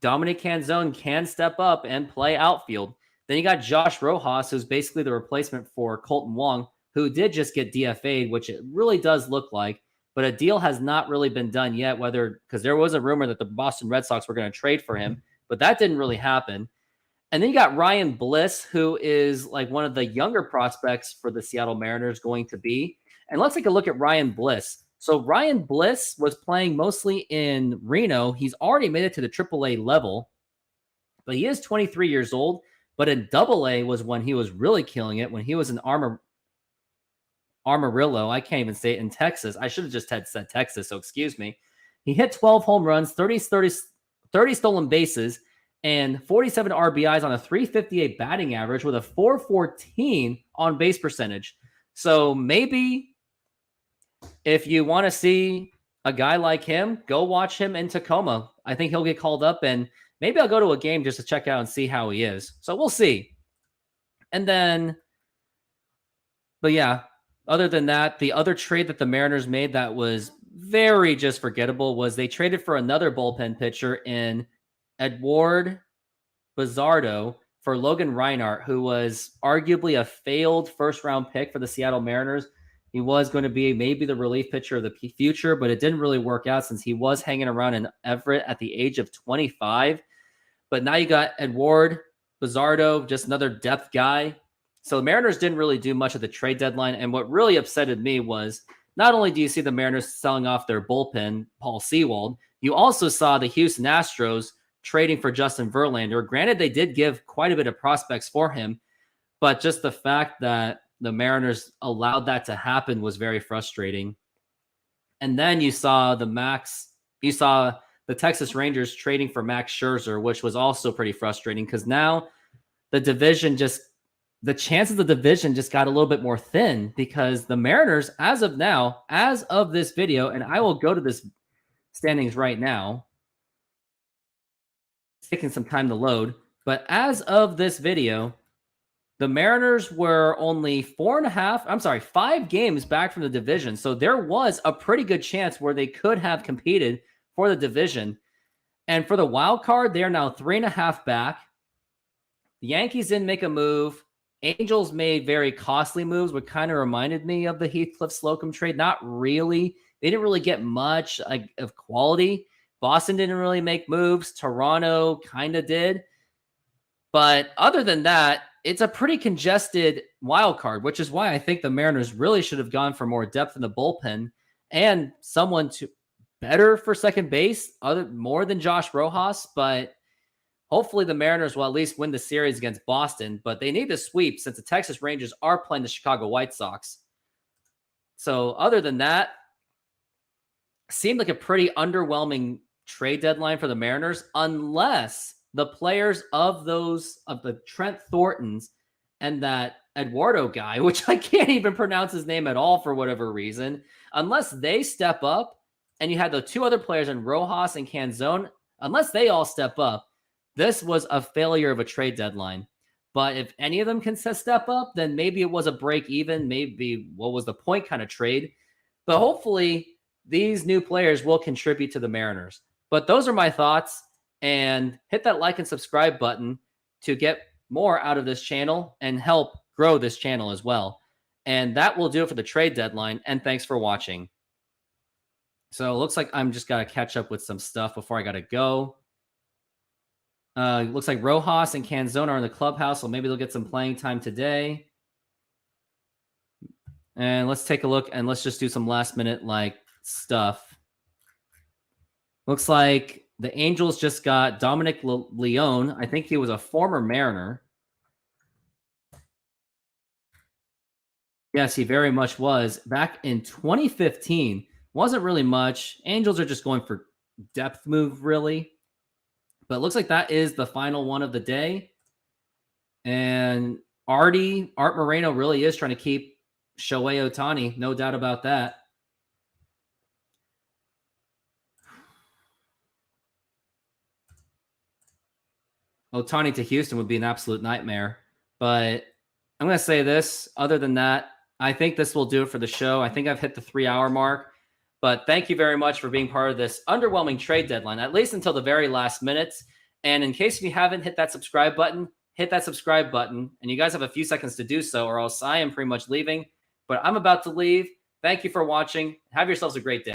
Dominic Canzone can step up and play outfield. Then you got Josh Rojas, who's basically the replacement for Colton Wong, who did just get DFA'd, which it really does look like, but a deal has not really been done yet, because there was a rumor that the Boston Red Sox were going to trade for him, but that didn't really happen. And then you got Ryan Bliss, who is like one of the younger prospects for the Seattle Mariners going to be. And let's take a look at Ryan Bliss. So Ryan Bliss was playing mostly in Reno. He's already made it to the AAA level, but he is 23 years old. But in AA was when he was really killing it, when he was in Amarillo. I can't even say it, in Texas. I should have just said Texas, so excuse me. He hit 12 home runs, 30 stolen bases, and 47 RBIs on a 358 batting average with a 414 on base percentage. So maybe if you want to see a guy like him, go watch him in Tacoma. I think he'll get called up, and maybe I'll go to a game just to check out and see how he is. So we'll see. And then, but yeah, other than that, the other trade that the Mariners made that was very just forgettable was they traded for another bullpen pitcher in Edward Bizzardo for Logan Reinhart, who was arguably a failed first-round pick for the Seattle Mariners. He was going to be maybe the relief pitcher of the future, but it didn't really work out since he was hanging around in Everett at the age of 25. But now you got Edward Bizzardo, just another depth guy. So the Mariners didn't really do much at the trade deadline. And what really upsetted me was not only do you see the Mariners selling off their bullpen, Paul Sewald, you also saw the Houston Astros trading for Justin Verlander. Granted, they did give quite a bit of prospects for him, but just the fact that the Mariners allowed that to happen was very frustrating. And then you saw the Texas Rangers trading for Max Scherzer, which was also pretty frustrating because now the chances of the division just got a little bit more thin because the Mariners, as of this video, and I will go to this standings right now. It's taking some time to load, but as of this video, the Mariners were only 5 games back from the division. So there was a pretty good chance where they could have competed for the division. And for the wild card, they are now 3.5 back. The Yankees didn't make a move. Angels made very costly moves, which kind of reminded me of the Heathcliff Slocum trade. Not really. They didn't really get much of quality. Boston didn't really make moves. Toronto kind of did. But other than that, it's a pretty congested wild card, which is why I think the Mariners really should have gone for more depth in the bullpen and someone better for second base, more than Josh Rojas. But hopefully the Mariners will at least win the series against Boston. But they need to sweep since the Texas Rangers are playing the Chicago White Sox. So other than that, seemed like a pretty underwhelming trade deadline for the Mariners, unless the players of the Trent Thorntons and that Eduardo guy, which I can't even pronounce his name at all for whatever reason, unless they step up, and you had the two other players in Rojas and Canzone, unless they all step up, this was a failure of a trade deadline. But if any of them can step up, then maybe it was a break even, maybe what was the point kind of trade. But hopefully these new players will contribute to the Mariners. But those are my thoughts. And hit that like and subscribe button to get more out of this channel and help grow this channel as well. And that will do it for the trade deadline. And thanks for watching. So it looks like I'm just got to catch up with some stuff before I got to go. It looks like Rojas and Canzone are in the clubhouse, so maybe they'll get some playing time today. And let's take a look and let's just do some last minute stuff. Looks like the Angels just got Dominic Leone. I think he was a former Mariner. Yes, he very much was. Back in 2015, wasn't really much. Angels are just going for depth move, really. But it looks like that is the final one of the day. And Art Moreno really is trying to keep Shohei Ohtani. No doubt about that. Ohtani to Houston would be an absolute nightmare. But I'm going to say this. Other than that, I think this will do it for the show. I think I've hit the 3-hour mark. But thank you very much for being part of this underwhelming trade deadline, at least until the very last minutes. And in case you haven't hit that subscribe button, hit that subscribe button. And you guys have a few seconds to do so, or else I am pretty much leaving. But I'm about to leave. Thank you for watching. Have yourselves a great day.